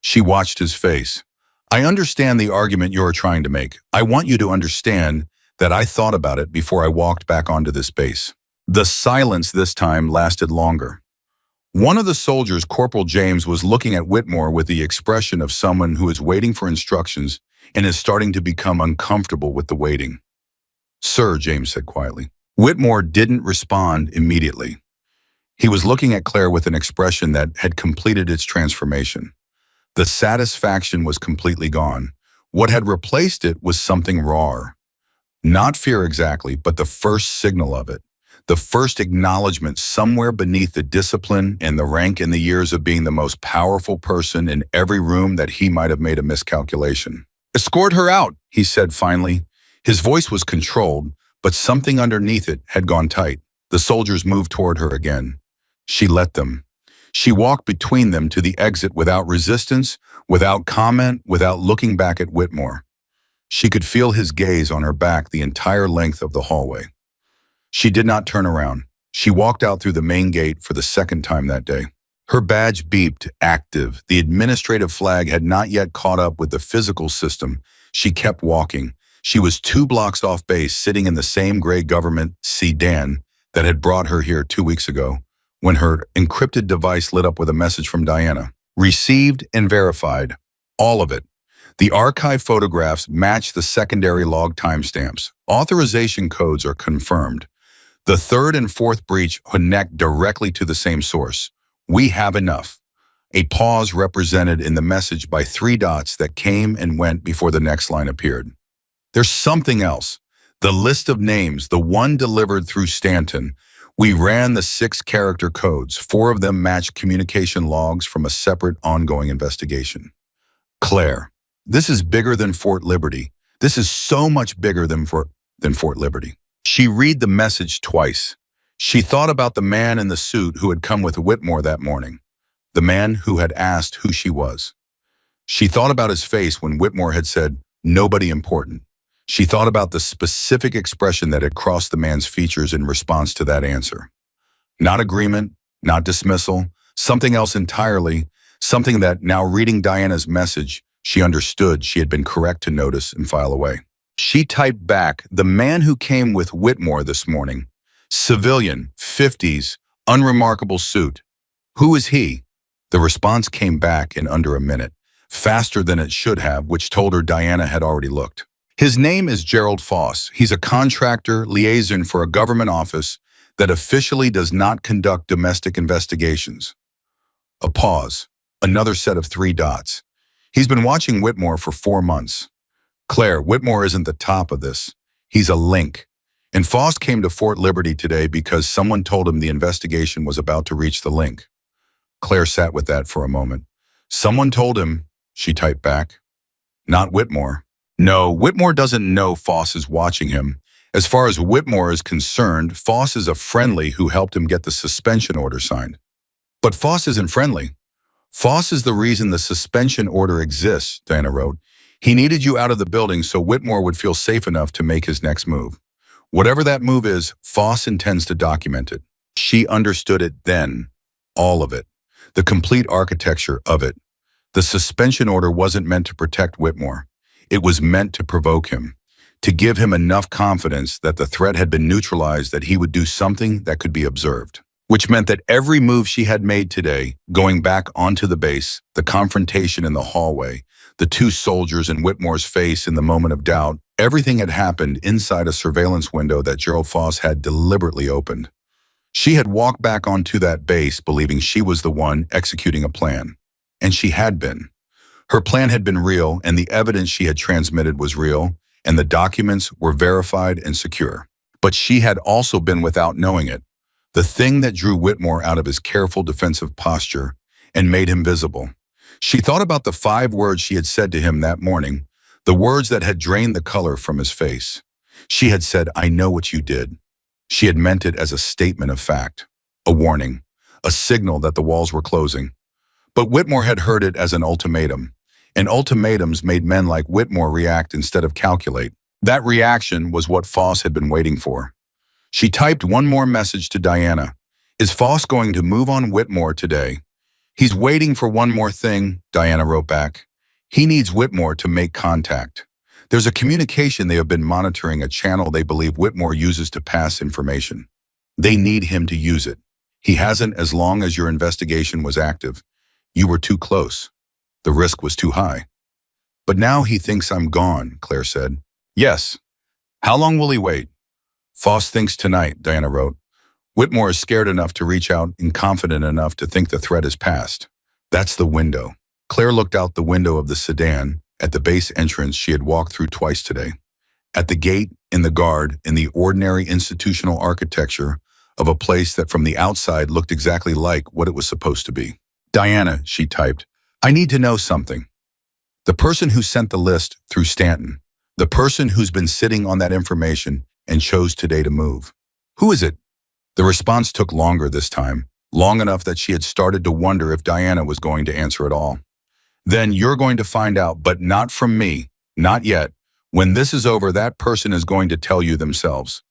She watched his face. "I understand the argument you're trying to make. I want you to understand that I thought about it before I walked back onto this base." The silence this time lasted longer. One of the soldiers, Corporal James, was looking at Whitmore with the expression of someone who is waiting for instructions and is starting to become uncomfortable with the waiting. "Sir," James said quietly. Whitmore didn't respond immediately. He was looking at Claire with an expression that had completed its transformation. The satisfaction was completely gone. What had replaced it was something rawer. Not fear exactly, but the first signal of it. The first acknowledgement somewhere beneath the discipline and the rank and the years of being the most powerful person in every room that he might have made a miscalculation. "Escort her out," he said finally. His voice was controlled, but something underneath it had gone tight. The soldiers moved toward her again. She let them. She walked between them to the exit without resistance, without comment, without looking back at Whitmore. She could feel his gaze on her back the entire length of the hallway. She did not turn around. She walked out through the main gate for the second time that day. Her badge beeped, active. The administrative flag had not yet caught up with the physical system. She kept walking. She was 2 blocks off base, sitting in the same gray government sedan that had brought her here 2 weeks ago, when her encrypted device lit up with a message from Diana. Received and verified. All of it. The archive photographs match the secondary log timestamps. Authorization codes are confirmed. The 3rd and 4th breach connect directly to the same source. "We have enough." A pause represented in the message by 3 dots that came and went before the next line appeared. "There's something else." The list of names, the one delivered through Stanton. We ran the 6 character codes. 4 of them matched communication logs from a separate ongoing investigation. Claire, this is bigger than Fort Liberty. This is so much bigger than Fort Liberty. She read the message twice. She thought about the man in the suit who had come with Whitmore that morning, the man who had asked who she was. She thought about his face when Whitmore had said, "Nobody important." She thought about the specific expression that had crossed the man's features in response to that answer. Not agreement, not dismissal, something else entirely, something that, now reading Diana's message, she understood she had been correct to notice and file away. She typed back, "The man who came with Whitmore this morning. Civilian, 50s, unremarkable suit. Who is he?" The response came back in under a minute, faster than it should have, which told her Diana had already looked. "His name is Gerald Foss. He's a contractor liaison for a government office that officially does not conduct domestic investigations." A pause, another set of 3 dots. "He's been watching Whitmore for 4 months. Claire, Whitmore isn't the top of this. He's a link. And Foss came to Fort Liberty today because someone told him the investigation was about to reach the link." Claire sat with that for a moment. "Someone told him," she typed back. "Not Whitmore." "No, Whitmore doesn't know Foss is watching him. As far as Whitmore is concerned, Foss is a friendly who helped him get the suspension order signed." "But Foss isn't friendly." "Foss is the reason the suspension order exists," Diana wrote. "He needed you out of the building so Whitmore would feel safe enough to make his next move. Whatever that move is, Foss intends to document it." She understood it then, all of it, the complete architecture of it. The suspension order wasn't meant to protect Whitmore. It was meant to provoke him, to give him enough confidence that the threat had been neutralized, that he would do something that could be observed. Which meant that every move she had made today, going back onto the base, the confrontation in the hallway, the 2 soldiers in Whitmore's face in the moment of doubt, everything had happened inside a surveillance window that Gerald Foss had deliberately opened. She had walked back onto that base believing she was the one executing a plan. And she had been. Her plan had been real, and the evidence she had transmitted was real, and the documents were verified and secure. But she had also been, without knowing it, the thing that drew Whitmore out of his careful defensive posture and made him visible. She thought about the 5 words she had said to him that morning, the words that had drained the color from his face. She had said, "I know what you did." She had meant it as a statement of fact, a warning, a signal that the walls were closing. But Whitmore had heard it as an ultimatum, and ultimatums made men like Whitmore react instead of calculate. That reaction was what Foss had been waiting for. She typed one more message to Diana. "Is Foss going to move on Whitmore today?" "He's waiting for one more thing," Diana wrote back. "He needs Whitmore to make contact. There's a communication they have been monitoring, a channel they believe Whitmore uses to pass information. They need him to use it. He hasn't as long as your investigation was active. You were too close. The risk was too high." "But now he thinks I'm gone," Claire said. "Yes. How long will he wait?" "Foss thinks tonight," Diana wrote. "Whitmore is scared enough to reach out and confident enough to think the threat is past. That's the window." Claire looked out the window of the sedan, at the base entrance she had walked through twice today, at the gate, in the guard, in the ordinary institutional architecture of a place that from the outside looked exactly like what it was supposed to be. "Diana," she typed, "I need to know something. The person who sent the list through Stanton, the person who's been sitting on that information and chose today to move. Who is it?" The response took longer this time, long enough that she had started to wonder if Diana was going to answer at all. "Then you're going to find out, but not from me, not yet. When this is over, that person is going to tell you themselves."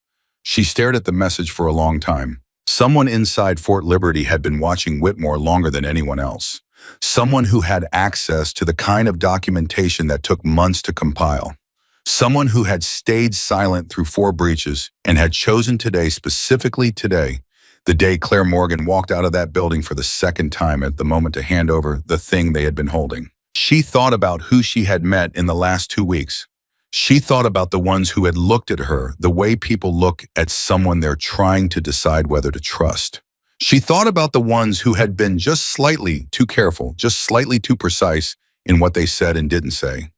She stared at the message for a long time. Someone inside Fort Liberty had been watching Whitmore longer than anyone else. Someone who had access to the kind of documentation that took months to compile. Someone who had stayed silent through 4 breaches and had chosen today, specifically today, the day Claire Morgan walked out of that building for the 2nd time, at the moment to hand over the thing they had been holding. She thought about who she had met in the last 2 weeks. She thought about the ones who had looked at her the way people look at someone they're trying to decide whether to trust. She thought about the ones who had been just slightly too careful, just slightly too precise in what they said and didn't say.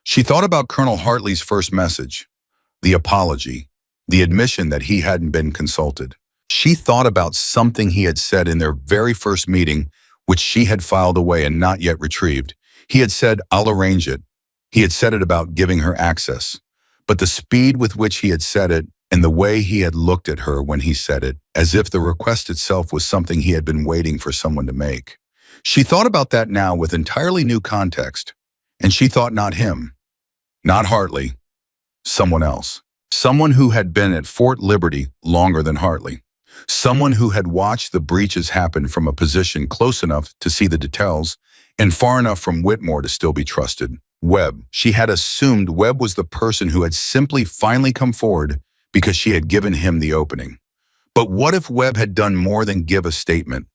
She thought about Colonel Hartley's first message. the apology, the admission that he hadn't been consulted. She thought about something he had said in their very first meeting, which she had filed away and not yet retrieved. He had said, "I'll arrange it." He had said it about giving her access. But the speed with which he had said it and the way he had looked at her when he said it, as if the request itself was something he had been waiting for someone to make. She thought about that now with entirely new context. And she thought not him, not Hartley, someone else. Someone who had been at Fort Liberty longer than Hartley. Someone who had watched the breaches happen from a position close enough to see the details and far enough from Whitmore to still be trusted. Webb. She had assumed Webb was the person who had simply finally come forward because she had given him the opening. But what if Webb had done more than give a statement?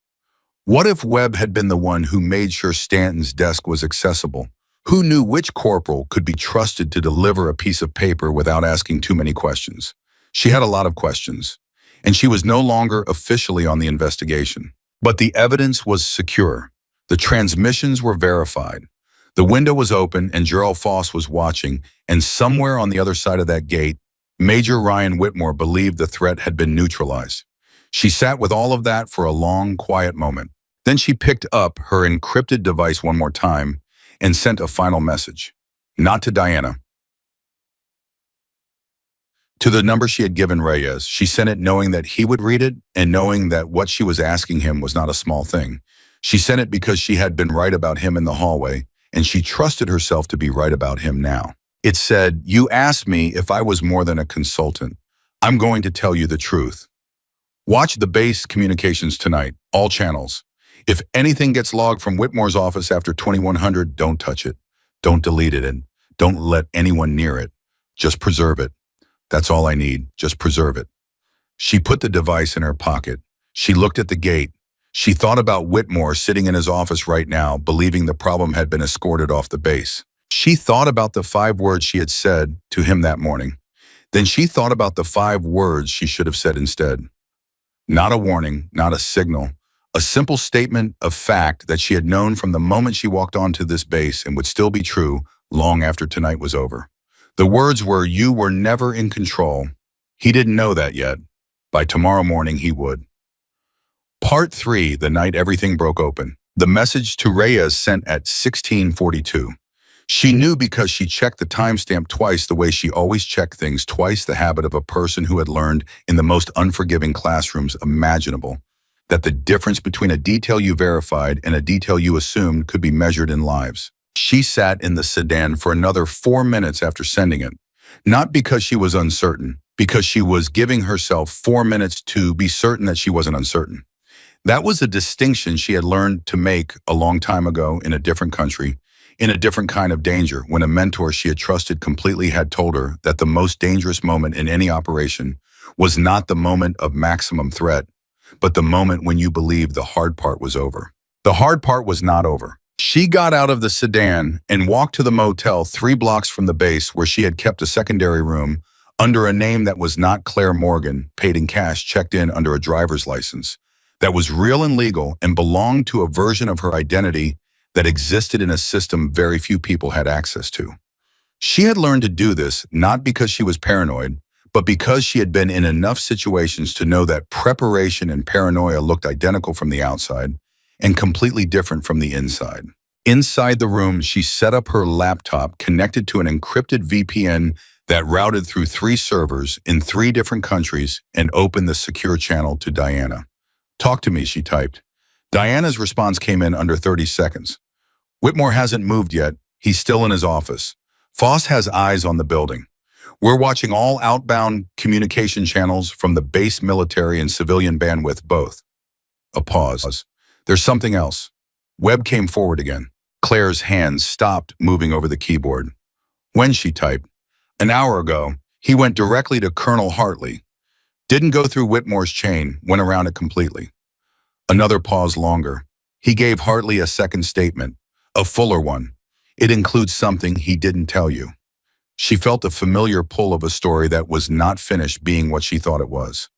What if Webb had been the one who made sure Stanton's desk was accessible? Who knew which corporal could be trusted to deliver a piece of paper without asking too many questions? She had a lot of questions, and she was no longer officially on the investigation. But the evidence was secure. The transmissions were verified. The window was open and Gerald Foss was watching, and somewhere on the other side of that gate, Major Ryan Whitmore believed the threat had been neutralized. She sat with all of that for a long, quiet moment. Then she picked up her encrypted device one more time and sent a final message. Not to Diana. To the number she had given Reyes, she sent it knowing that he would read it and knowing that what she was asking him was not a small thing. She sent it because she had been right about him in the hallway, and she trusted herself to be right about him now. It said, "You asked me if I was more than a consultant. I'm going to tell you the truth. Watch the base communications tonight, all channels. If anything gets logged from Whitmore's office after 2100, don't touch it. Don't delete it, and don't let anyone near it. Just preserve it. That's all I need. Just preserve it." She put the device in her pocket. She looked at the gate. She thought about Whitmore sitting in his office right now, believing the problem had been escorted off the base. She thought about the 5 words she had said to him that morning. Then she thought about the 5 words she should have said instead. Not a warning, not a signal. A simple statement of fact that she had known from the moment she walked onto this base and would still be true long after tonight was over. The words were, "You were never in control." He didn't know that yet. By tomorrow morning, he would. Part 3, the night everything broke open. The message to Reyes sent at 16:42. She knew because she checked the timestamp twice the way she always checked things twice, the habit of a person who had learned in the most unforgiving classrooms imaginable, that the difference between a detail you verified and a detail you assumed could be measured in lives. She sat in the sedan for another 4 minutes after sending it, not because she was uncertain, because she was giving herself 4 minutes to be certain that she wasn't uncertain. That was a distinction she had learned to make a long time ago in a different country, in a different kind of danger, when a mentor she had trusted completely had told her that the most dangerous moment in any operation was not the moment of maximum threat, but the moment when you believed the hard part was over. The hard part was not over. She got out of the sedan and walked to the motel 3 blocks from the base where she had kept a secondary room under a name that was not Claire Morgan, paid in cash, checked in under a driver's license, that was real and legal and belonged to a version of her identity that existed in a system very few people had access to. She had learned to do this not because she was paranoid, but because she had been in enough situations to know that preparation and paranoia looked identical from the outside and completely different from the inside. Inside the room, she set up her laptop connected to an encrypted VPN that routed through 3 servers in 3 different countries and opened the secure channel to Diana. "Talk to me," she typed. Diana's response came in under 30 seconds. "Whitmore hasn't moved yet. He's still in his office. Foss has eyes on the building. We're watching all outbound communication channels from the base, military and civilian bandwidth both." A pause. "There's something else." Webb came forward again. Claire's hands stopped moving over the keyboard. "When?" she typed. "An hour ago. He went directly to Colonel Hartley. Didn't go through Whitmore's chain, went around it completely." Another pause longer. "He gave Hartley a second statement, a fuller one. It includes something he didn't tell you." She felt a familiar pull of a story that was not finished being what she thought it was.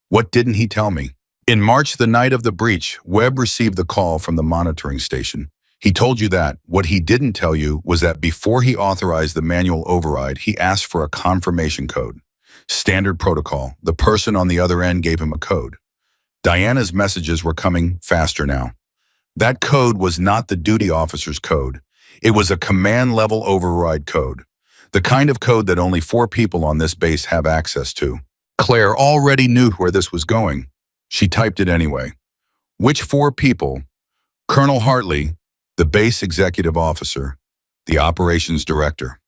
What didn't he tell me? In March, the night of the breach, Webb received the call from the monitoring station. He told you that. What he didn't tell you was that before he authorized the manual override, he asked for a confirmation code. Standard protocol. The person on the other end gave him a code. Diana's messages were coming faster now. That code was not the duty officer's code. It was a command-level override code. The kind of code that only 4 people on this base have access to. Claire already knew where this was going. She typed it anyway. Which 4 people? Colonel Hartley, the base executive officer, the operations director.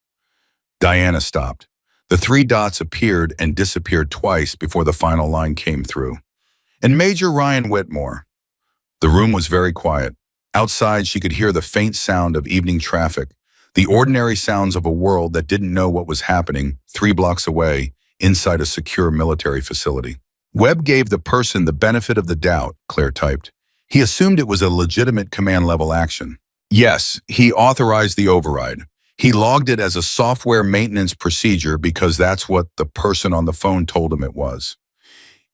Diana stopped. The 3 dots appeared and disappeared twice before the final line came through. And Major Ryan Whitmore. The room was very quiet. Outside, she could hear the faint sound of evening traffic, the ordinary sounds of a world that didn't know what was happening 3 blocks away inside a secure military facility. Webb gave the person the benefit of the doubt, Claire typed. He assumed it was a legitimate command-level action. Yes, he authorized the override. He logged it as a software maintenance procedure because that's what the person on the phone told him it was.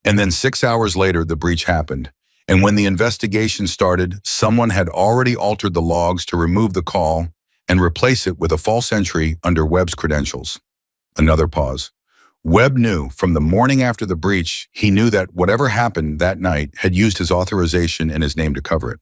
And then 6 hours later, the breach happened. And when the investigation started, someone had already altered the logs to remove the call and replace it with a false entry under Webb's credentials. Another pause. Webb knew from the morning after the breach, he knew that whatever happened that night had used his authorization and his name to cover it.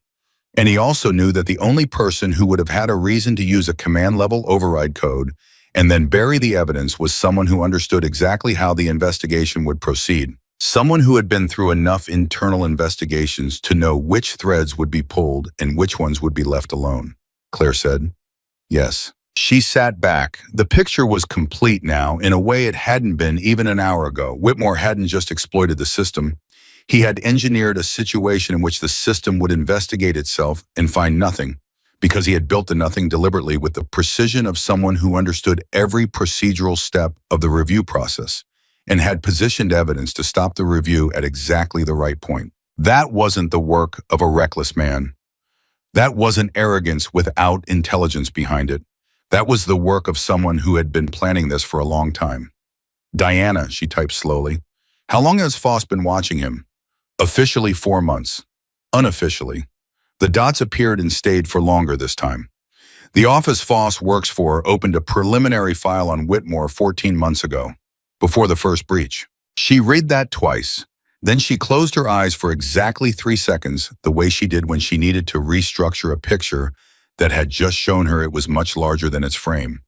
And he also knew that the only person who would have had a reason to use a command-level override code and then bury the evidence was someone who understood exactly how the investigation would proceed. Someone who had been through enough internal investigations to know which threads would be pulled and which ones would be left alone. Claire said, yes. She sat back. The picture was complete now in a way it hadn't been even an hour ago. Whitmore hadn't just exploited the system. He had engineered a situation in which the system would investigate itself and find nothing, because he had built the nothing deliberately with the precision of someone who understood every procedural step of the review process and had positioned evidence to stop the review at exactly the right point. That wasn't the work of a reckless man. That wasn't arrogance without intelligence behind it. That was the work of someone who had been planning this for a long time. Diana, she typed slowly. How long has Foss been watching him? Officially 4 months. Unofficially. The dots appeared and stayed for longer this time. The office Foss works for opened a preliminary file on Whitmore 14 months ago, before the first breach. She read that twice. Then she closed her eyes for exactly 3 seconds, the way she did when she needed to restructure a picture that had just shown her it was much larger than its frame.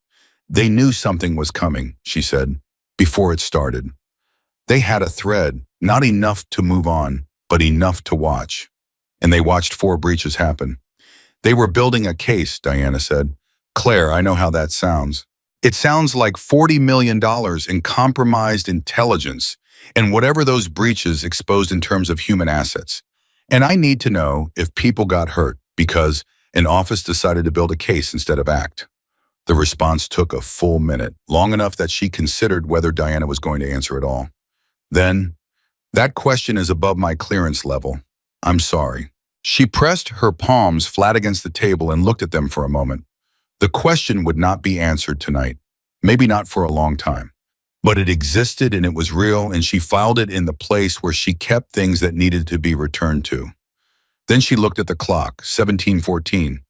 They knew something was coming, she said, before it started. They had a thread, not enough to move on, but enough to watch. And they watched 4 breaches happen. They were building a case, Diana said. Claire, I know how that sounds. It sounds like $40 million in compromised intelligence and whatever those breaches exposed in terms of human assets. And I need to know if people got hurt because an office decided to build a case instead of act. The response took a full minute, long enough that she considered whether Diana was going to answer at all. Then, that question is above my clearance level. I'm sorry. She pressed her palms flat against the table and looked at them for a moment. The question would not be answered tonight. Maybe not for a long time. But it existed and it was real, and she filed it in the place where she kept things that needed to be returned to. Then she looked at the clock, 17:14.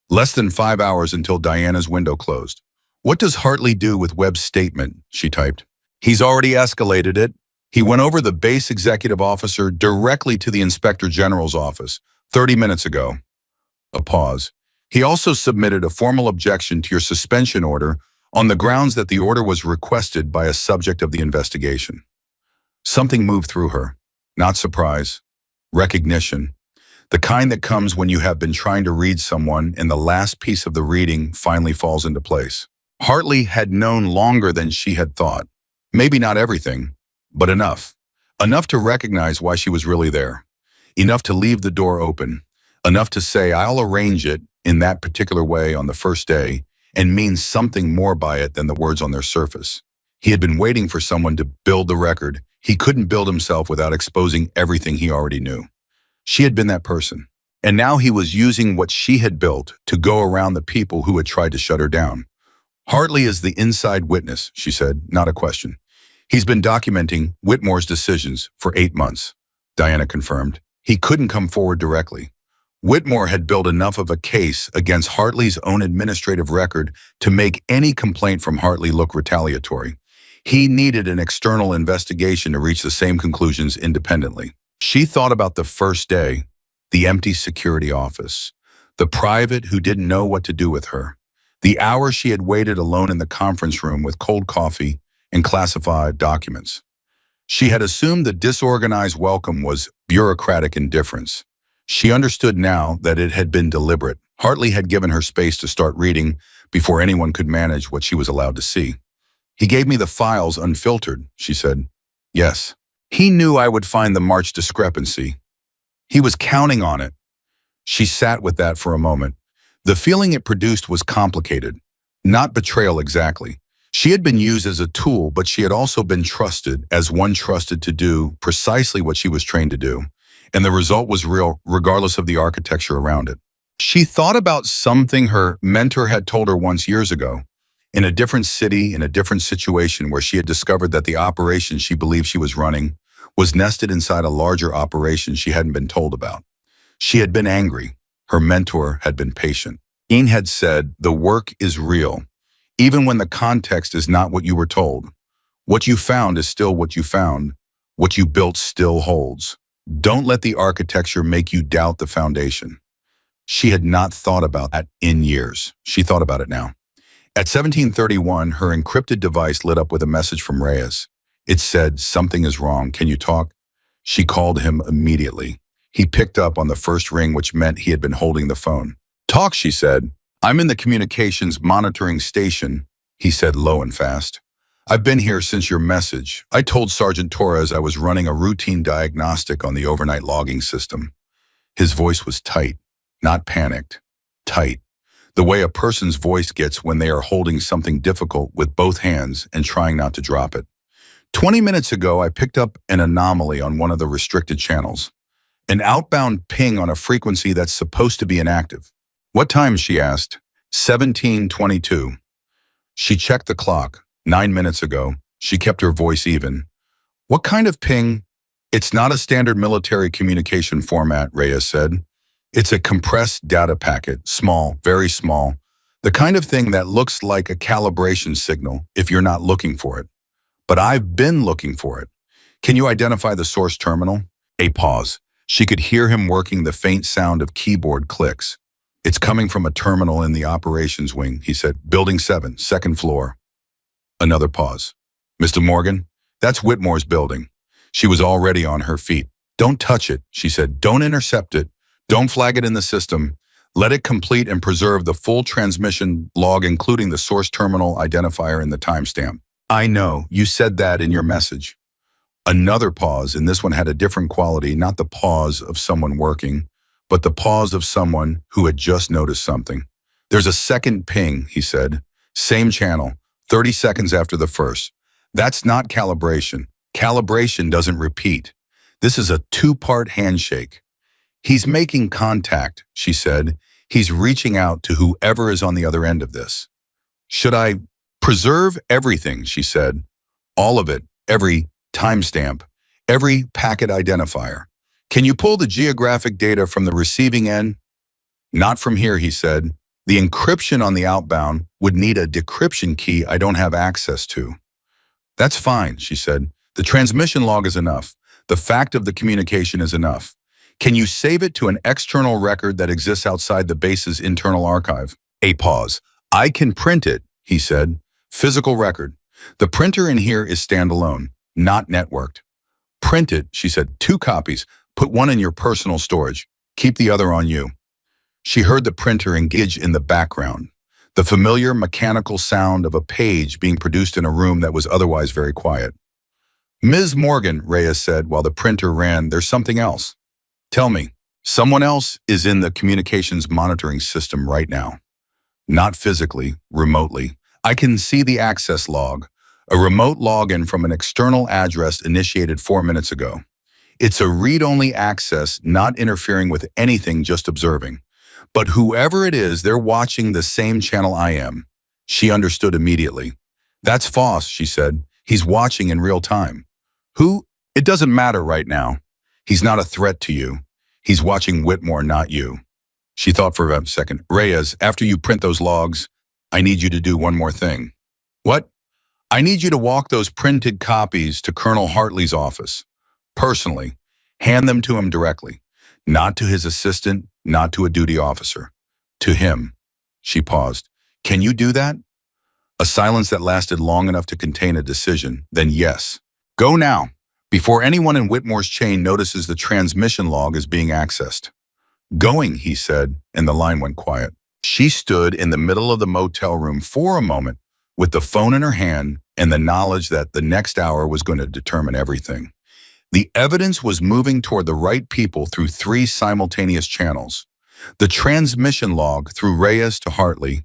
Less than 5 hours until Diana's window closed. What does Hartley do with Webb's statement? She typed. He's already escalated it. He went over the base executive officer directly to the inspector general's office 30 minutes ago. A pause. He also submitted a formal objection to your suspension order on the grounds that the order was requested by a subject of the investigation. Something moved through her. Not surprise. Recognition. The kind that comes when you have been trying to read someone and the last piece of the reading finally falls into place. Hartley had known longer than she had thought. Maybe not everything, but enough. Enough to recognize why she was really there. Enough to leave the door open. Enough to say, I'll arrange it in that particular way on the first day and mean something more by it than the words on their surface. He had been waiting for someone to build the record. He couldn't build himself without exposing everything he already knew. She had been that person. And now he was using what she had built to go around the people who had tried to shut her down. Hartley is the inside witness, she said, not a question. He's been documenting Whitmore's decisions for 8 months, Diana confirmed. He couldn't come forward directly. Whitmore had built enough of a case against Hartley's own administrative record to make any complaint from Hartley look retaliatory. He needed an external investigation to reach the same conclusions independently. She thought about the first day, the empty security office, the private who didn't know what to do with her, the hours she had waited alone in the conference room with cold coffee and classified documents. She had assumed the disorganized welcome was bureaucratic indifference. She understood now that it had been deliberate. Hartley had given her space to start reading before anyone could manage what she was allowed to see. He gave me the files unfiltered, she said. Yes. He knew I would find the March discrepancy. He was counting on it. She sat with that for a moment. The feeling it produced was complicated, not betrayal exactly. She had been used as a tool, but she had also been trusted as one trusted to do precisely what she was trained to do. And the result was real, regardless of the architecture around it. She thought about something her mentor had told her once years ago, in a different city, in a different situation, where she had discovered that the operation she believed she was running was nested inside a larger operation she hadn't been told about. She had been angry. Her mentor had been patient. Ian had said, the work is real, even when the context is not what you were told. What you found is still what you found. What you built still holds. Don't let the architecture make you doubt the foundation. She had not thought about that in years. She thought about it now. At 17:31, her encrypted device lit up with a message from Reyes. It said, something is wrong. Can you talk? She called him immediately. He picked up on the first ring, which meant he had been holding the phone. Talk, she said. I'm in the communications monitoring station, he said low and fast. I've been here since your message. I told Sergeant Torres I was running a routine diagnostic on the overnight logging system. His voice was tight, not panicked. Tight. The way a person's voice gets when they are holding something difficult with both hands and trying not to drop it. 20 minutes ago, I picked up an anomaly on one of the restricted channels. An outbound ping on a frequency that's supposed to be inactive. What time? She asked. 17:22. She checked the clock. 9 minutes ago. She kept her voice even. What kind of ping? It's not a standard military communication format, Reyes said. It's a compressed data packet, small, very small. The kind of thing that looks like a calibration signal if you're not looking for it. But I've been looking for it. Can you identify the source terminal? A pause. She could hear him working the faint sound of keyboard clicks. It's coming from a terminal in the operations wing, he said. Building 7, second floor. Another pause. Mr. Morgan, that's Whitmore's building. She was already on her feet. Don't touch it, she said. Don't intercept it. Don't flag it in the system. Let it complete and preserve the full transmission log, including the source terminal identifier and the timestamp. I know, you said that in your message. Another pause, and this one had a different quality, not the pause of someone working, but the pause of someone who had just noticed something. There's a second ping, he said. Same channel, 30 seconds after the first. That's not calibration. Calibration doesn't repeat. This is a two-part handshake. He's making contact, she said. He's reaching out to whoever is on the other end of this. Should I preserve everything, she said. All of it, every timestamp, every packet identifier. Can you pull the geographic data from the receiving end? Not from here, he said. The encryption on the outbound would need a decryption key I don't have access to. That's fine, she said. The transmission log is enough. The fact of the communication is enough. Can you save it to an external record that exists outside the base's internal archive? A pause. I can print it, he said. Physical record. The printer in here is standalone, not networked. Print it, she said. 2 copies. Put one in your personal storage. Keep the other on you. She heard the printer engage in the background, the familiar mechanical sound of a page being produced in a room that was otherwise very quiet. Ms. Morgan, Reyes said while the printer ran, there's something else. Tell me. Someone else is in the communications monitoring system right now. Not physically, remotely. I can see the access log, a remote login from an external address initiated 4 minutes ago. It's a read-only access, not interfering with anything, just observing. But whoever it is, they're watching the same channel I am. She understood immediately. That's Foss, she said. He's watching in real time. Who? It doesn't matter right now. He's not a threat to you. He's watching Whitmore, not you. She thought for a second. Reyes, after you print those logs, I need you to do one more thing. What? I need you to walk those printed copies to Colonel Hartley's office. Personally. Hand them to him directly. Not to his assistant, not to a duty officer. To him. She paused. Can you do that? A silence that lasted long enough to contain a decision. Then yes. Go now, before anyone in Whitmore's chain notices the transmission log is being accessed. Going, he said, and the line went quiet. She stood in the middle of the motel room for a moment, with the phone in her hand and the knowledge that the next hour was going to determine everything. The evidence was moving toward the right people through three simultaneous channels. The transmission log through Reyes to Hartley,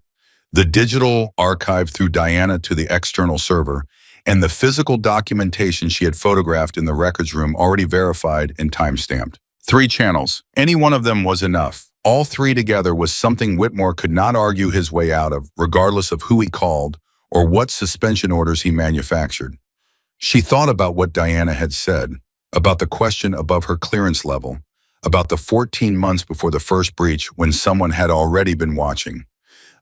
the digital archive through Diana to the external server, and the physical documentation she had photographed in the records room already verified and timestamped. Three channels. Any one of them was enough. All three together was something Whitmore could not argue his way out of, regardless of who he called or what suspension orders he manufactured. She thought about what Diana had said, about the question above her clearance level, about the 14 months before the first breach when someone had already been watching,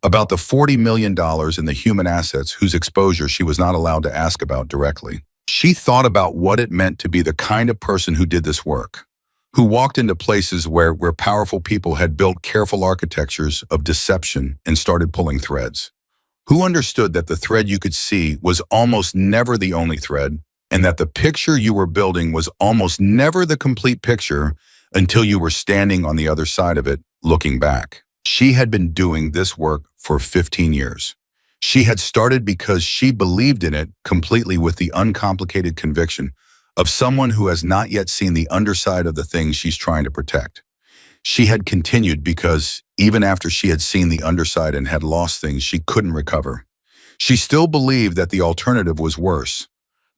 about the $40 million in the human assets whose exposure she was not allowed to ask about directly. She thought about what it meant to be the kind of person who did this work, who walked into places where powerful people had built careful architectures of deception and started pulling threads, who understood that the thread you could see was almost never the only thread, and that the picture you were building was almost never the complete picture until you were standing on the other side of it, looking back. She had been doing this work for 15 years. She had started because she believed in it completely, with the uncomplicated conviction of someone who has not yet seen the underside of the things she's trying to protect. She had continued because, even after she had seen the underside and had lost things she couldn't recover, she still believed that the alternative was worse,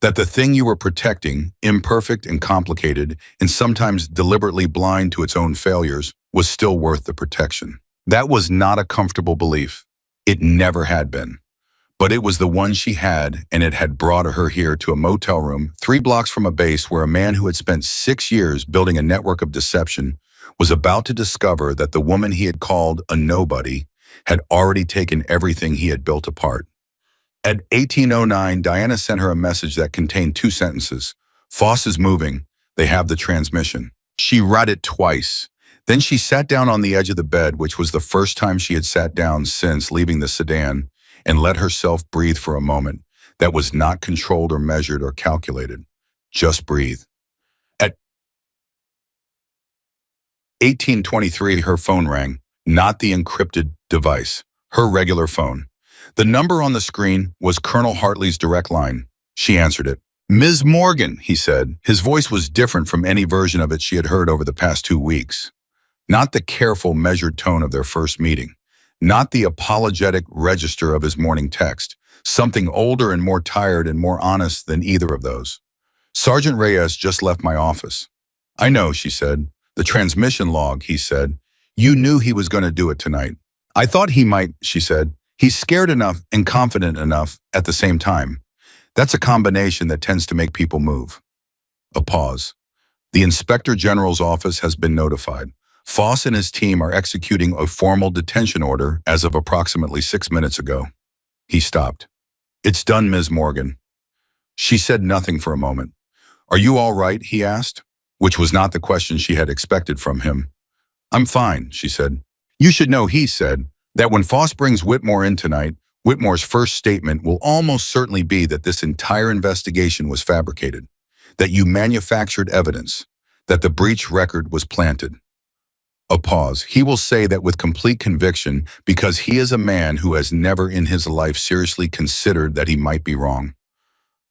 that the thing you were protecting, imperfect and complicated, and sometimes deliberately blind to its own failures, was still worth the protection. That was not a comfortable belief. It never had been. But it was the one she had, and it had brought her here to a motel room 3 blocks from a base where a man who had spent 6 years building a network of deception was about to discover that the woman he had called a nobody had already taken everything he had built apart. At 1809, Diana sent her a message that contained 2 sentences. Foss is moving. They have the transmission. She read it twice. Then she sat down on the edge of the bed, which was the first time she had sat down since leaving the sedan, and let herself breathe for a moment that was not controlled or measured or calculated. Just breathe. At 1823, her phone rang, not the encrypted device, her regular phone. The number on the screen was Colonel Hartley's direct line. She answered it. "Ms. Morgan," he said. His voice was different from any version of it she had heard over the past 2 weeks. Not the careful, measured tone of their first meeting. Not the apologetic register of his morning text. Something older and more tired and more honest than either of those. "Sergeant Reyes just left my office." "I know," she said. "The transmission log," he said. "You knew he was going to do it tonight." "I thought he might," she said. "He's scared enough and confident enough at the same time. That's a combination that tends to make people move." A pause. "The Inspector General's office has been notified. Foss and his team are executing a formal detention order as of approximately 6 minutes ago." He stopped. "It's done, Ms. Morgan." She said nothing for a moment. "Are you all right?" he asked, which was not the question she had expected from him. "I'm fine," she said. "You should know," he said, "that when Foss brings Whitmore in tonight, Whitmore's first statement will almost certainly be that this entire investigation was fabricated, that you manufactured evidence, that the breach record was planted." A pause. "He will say that with complete conviction because he is a man who has never in his life seriously considered that he might be wrong."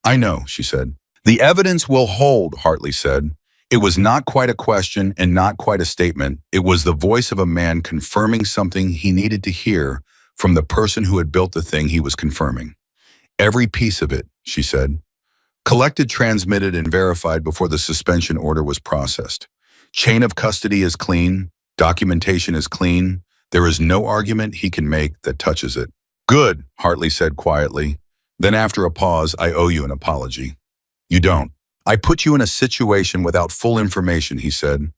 "I know," she said. "The evidence will hold," Hartley said. It was not quite a question and not quite a statement. It was the voice of a man confirming something he needed to hear from the person who had built the thing he was confirming. "Every piece of it," she said. "Collected, transmitted, and verified before the suspension order was processed. Chain of custody is clean. Documentation is clean. There is no argument he can make that touches it." "Good," Hartley said quietly. Then after a pause, "I owe you an apology." "You don't. I put you in a situation without full information," he said.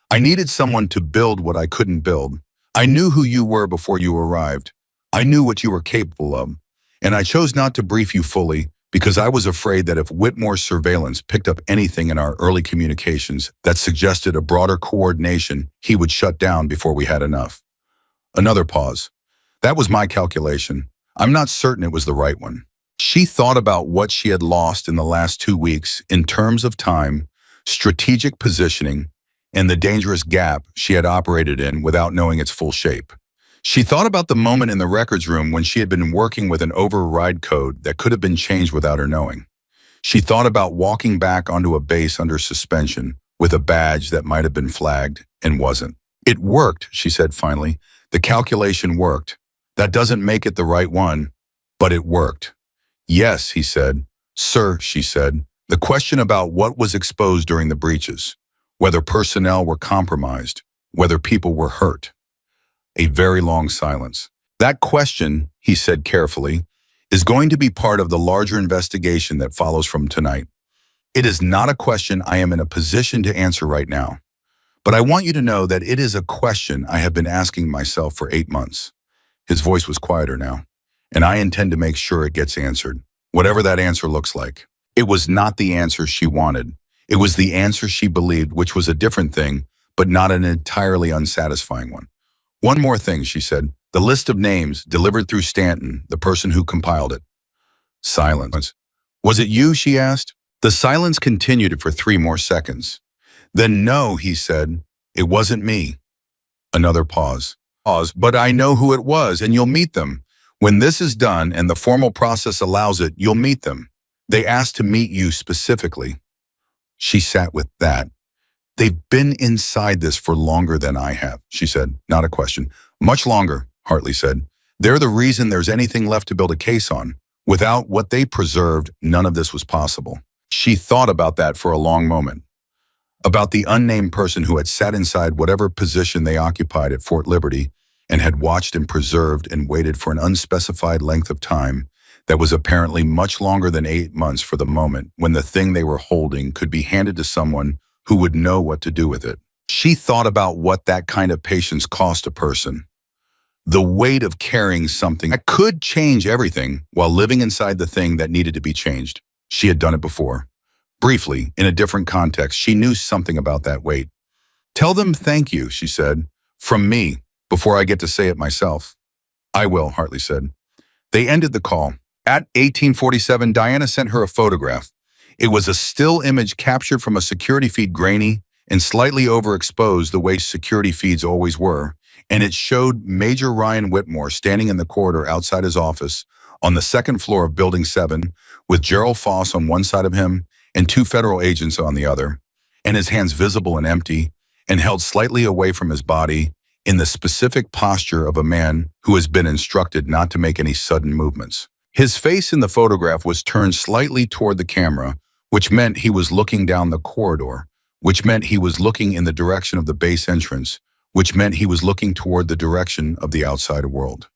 "I needed someone to build what I couldn't build. I knew who you were before you arrived. I knew what you were capable of. And I chose not to brief you fully because I was afraid that if Whitmore's surveillance picked up anything in our early communications that suggested a broader coordination, he would shut down before we had enough. Another pause. That was my calculation. I'm not certain it was the right one. She thought about what she had lost in the last 2 weeks in terms of time, strategic positioning, and the dangerous gap she had operated in without knowing its full shape. She thought about the moment in the records room when she had been working with an override code that could have been changed without her knowing. She thought about walking back onto a base under suspension with a badge that might have been flagged and wasn't. It worked, she said finally. The calculation worked. That doesn't make it the right one, but it worked. Yes, he said. Sir, she said. The question about what was exposed during the breaches, whether personnel were compromised, whether people were hurt. A very long silence. That question, he said carefully, is going to be part of the larger investigation that follows from tonight. It is not a question I am in a position to answer right now, but I want you to know that it is a question I have been asking myself for 8 months. His voice was quieter now, and I intend to make sure it gets answered, whatever that answer looks like. It was not the answer she wanted. It was the answer she believed, which was a different thing, but not an entirely unsatisfying one. One more thing, she said. The list of names delivered through Stanton, the person who compiled it. Silence. Was it you, she asked. The silence continued for 3 more seconds. Then no, he said. It wasn't me. Another pause. But I know who it was, and you'll meet them. When this is done and the formal process allows it, you'll meet them. They asked to meet you specifically. She sat with that. They've been inside this for longer than I have, she said, not a question. Much longer, Hartley said. They're the reason there's anything left to build a case on. Without what they preserved, none of this was possible. She thought about that for a long moment. About the unnamed person who had sat inside whatever position they occupied at Fort Liberty and had watched and preserved and waited for an unspecified length of time that was apparently much longer than 8 months for the moment when the thing they were holding could be handed to someone who would know what to do with it. She thought about what that kind of patience cost a person. The weight of carrying something that could change everything while living inside the thing that needed to be changed. She had done it before. Briefly, in a different context, she knew something about that weight. Tell them thank you, she said, from me, before I get to say it myself. I will, Hartley said. They ended the call. At 1847, Diana sent her a photograph. It was a still image captured from a security feed, grainy and slightly overexposed the way security feeds always were, and it showed Major Ryan Whitmore standing in the corridor outside his office on the 2nd floor of Building 7 with Gerald Foss on one side of him and 2 federal agents on the other, and his hands visible and empty and held slightly away from his body in the specific posture of a man who has been instructed not to make any sudden movements. His face in the photograph was turned slightly toward the camera, which meant he was looking down the corridor, which meant he was looking in the direction of the base entrance, which meant he was looking toward the direction of the outside world.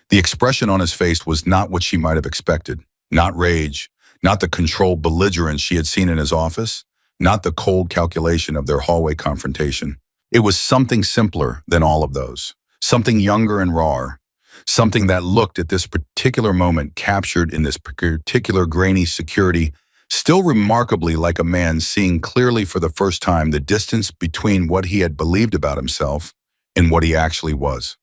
The expression on his face was not what she might have expected. Not rage, not the controlled belligerence she had seen in his office, not the cold calculation of their hallway confrontation. It was something simpler than all of those, something younger and rawer, something that looked at this particular moment captured in this particular grainy security still remarkably like a man seeing clearly for the first time the distance between what he had believed about himself and what he actually was.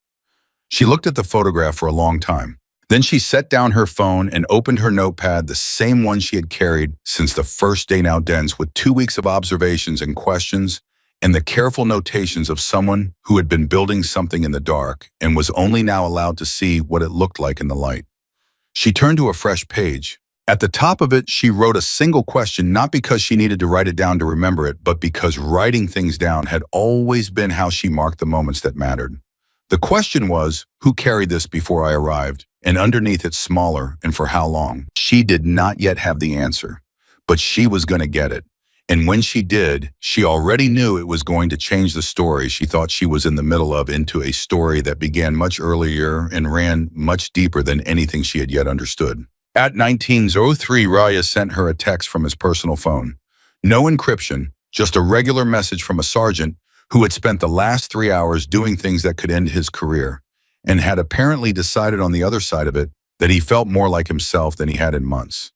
She looked at the photograph for a long time. Then she set down her phone and opened her notepad, the same one she had carried since the first day, now dense with 2 weeks of observations and questions and the careful notations of someone who had been building something in the dark and was only now allowed to see what it looked like in the light. She turned to a fresh page. At the top of it, she wrote a single question, not because she needed to write it down to remember it, but because writing things down had always been how she marked the moments that mattered. The question was, who carried this before I arrived? And underneath it, smaller, and for how long? She did not yet have the answer, but she was going to get it. And when she did, she already knew it was going to change the story she thought she was in the middle of into a story that began much earlier and ran much deeper than anything she had yet understood. At 19:03, Raya sent her a text from his personal phone. No encryption, just a regular message from a sergeant who had spent the last 3 hours doing things that could end his career, and had apparently decided on the other side of it that he felt more like himself than he had in months.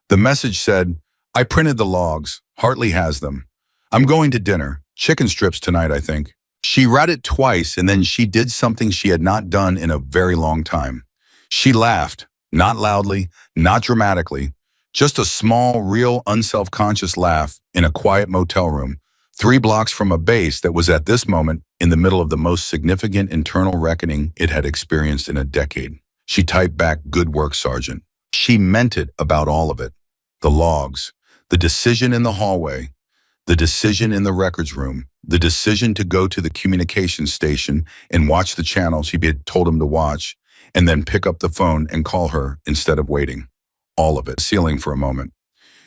The message said, "I printed the logs. Hartley has them. I'm going to dinner. Chicken strips tonight, I think." She read it twice, and then she did something she had not done in a very long time. She laughed, not loudly, not dramatically, just a small, real, unself-conscious laugh in a quiet motel room, 3 blocks from a base that was at this moment in the middle of the most significant internal reckoning it had experienced in a decade. She typed back, "Good work, Sergeant." She meant it about all of it. The logs, the decision in the hallway, the decision in the records room, the decision to go to the communications station and watch the channels he had told him to watch, and then pick up the phone and call her instead of waiting. All of it. Ceiling for a moment.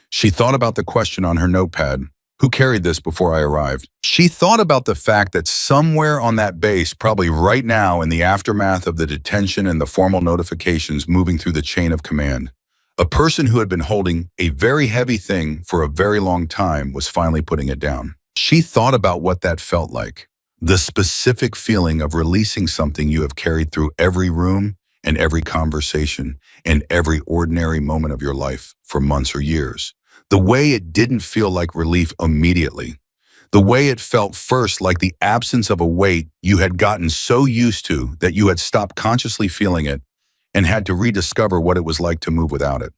She thought about the question on her notepad. Who carried this before I arrived? She thought about the fact that somewhere on that base, probably right now in the aftermath of the detention and the formal notifications moving through the chain of command, a person who had been holding a very heavy thing for a very long time was finally putting it down. She thought about what that felt like. The specific feeling of releasing something you have carried through every room and every conversation and every ordinary moment of your life for months or years. The way it didn't feel like relief immediately. The way it felt first like the absence of a weight you had gotten so used to that you had stopped consciously feeling it and had to rediscover what it was like to move without it.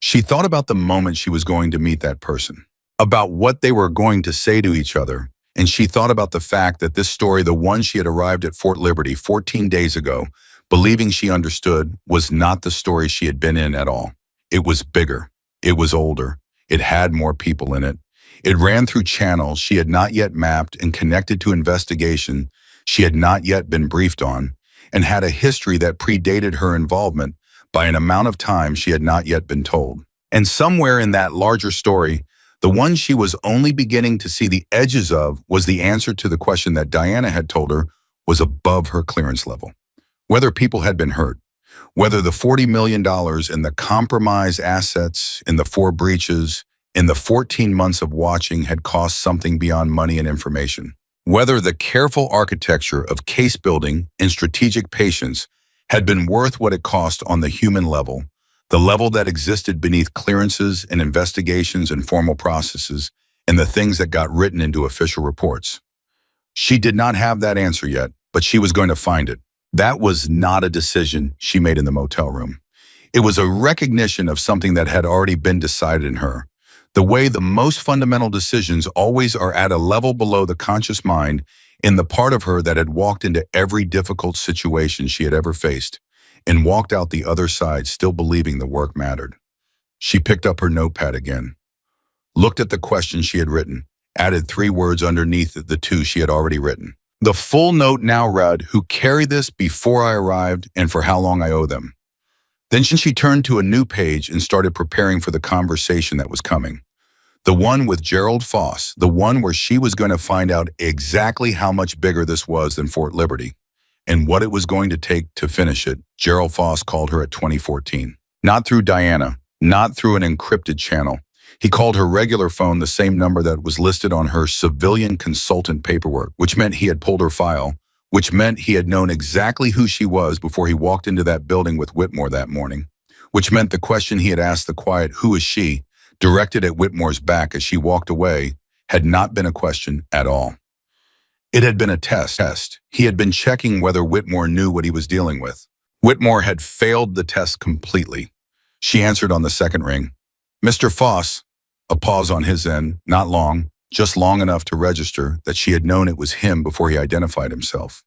She thought about the moment she was going to meet that person, about what they were going to say to each other, and she thought about the fact that this story, the one she had arrived at Fort Liberty 14 days ago, believing she understood, was not the story she had been in at all. It was bigger. It was older. It had more people in it. It ran through channels she had not yet mapped and connected to investigation she had not yet been briefed on, and had a history that predated her involvement by an amount of time she had not yet been told. And somewhere in that larger story, the one she was only beginning to see the edges of was the answer to the question that Diana had told her was above her clearance level. Whether people had been hurt, whether the $40 million in the compromised assets, in the 4 breaches, in the 14 months of watching had cost something beyond money and information. Whether the careful architecture of case building and strategic patience had been worth what it cost on the human level, the level that existed beneath clearances and investigations and formal processes, and the things that got written into official reports. She did not have that answer yet, but she was going to find it. That was not a decision she made in the motel room. It was a recognition of something that had already been decided in her. The way the most fundamental decisions always are at a level below the conscious mind, in the part of her that had walked into every difficult situation she had ever faced and walked out the other side still believing the work mattered. She picked up her notepad again, looked at the question she had written, added 3 words underneath the 2 she had already written. The full note now read, "Who carried this before I arrived and for how long I owe them." Then she turned to a new page and started preparing for the conversation that was coming. The one with Gerald Foss, the one where she was going to find out exactly how much bigger this was than Fort Liberty and what it was going to take to finish it. Gerald Foss called her at 2014. Not through Diana, not through an encrypted channel. He called her regular phone, the same number that was listed on her civilian consultant paperwork, which meant he had pulled her file, which meant he had known exactly who she was before he walked into that building with Whitmore that morning, which meant the question he had asked the quiet, "Who is she?" directed at Whitmore's back as she walked away, had not been a question at all. It had been a test. He had been checking whether Whitmore knew what he was dealing with. Whitmore had failed the test completely. She answered on the second ring. "Mr. Foss," a pause on his end, not long, just long enough to register that she had known it was him before he identified himself.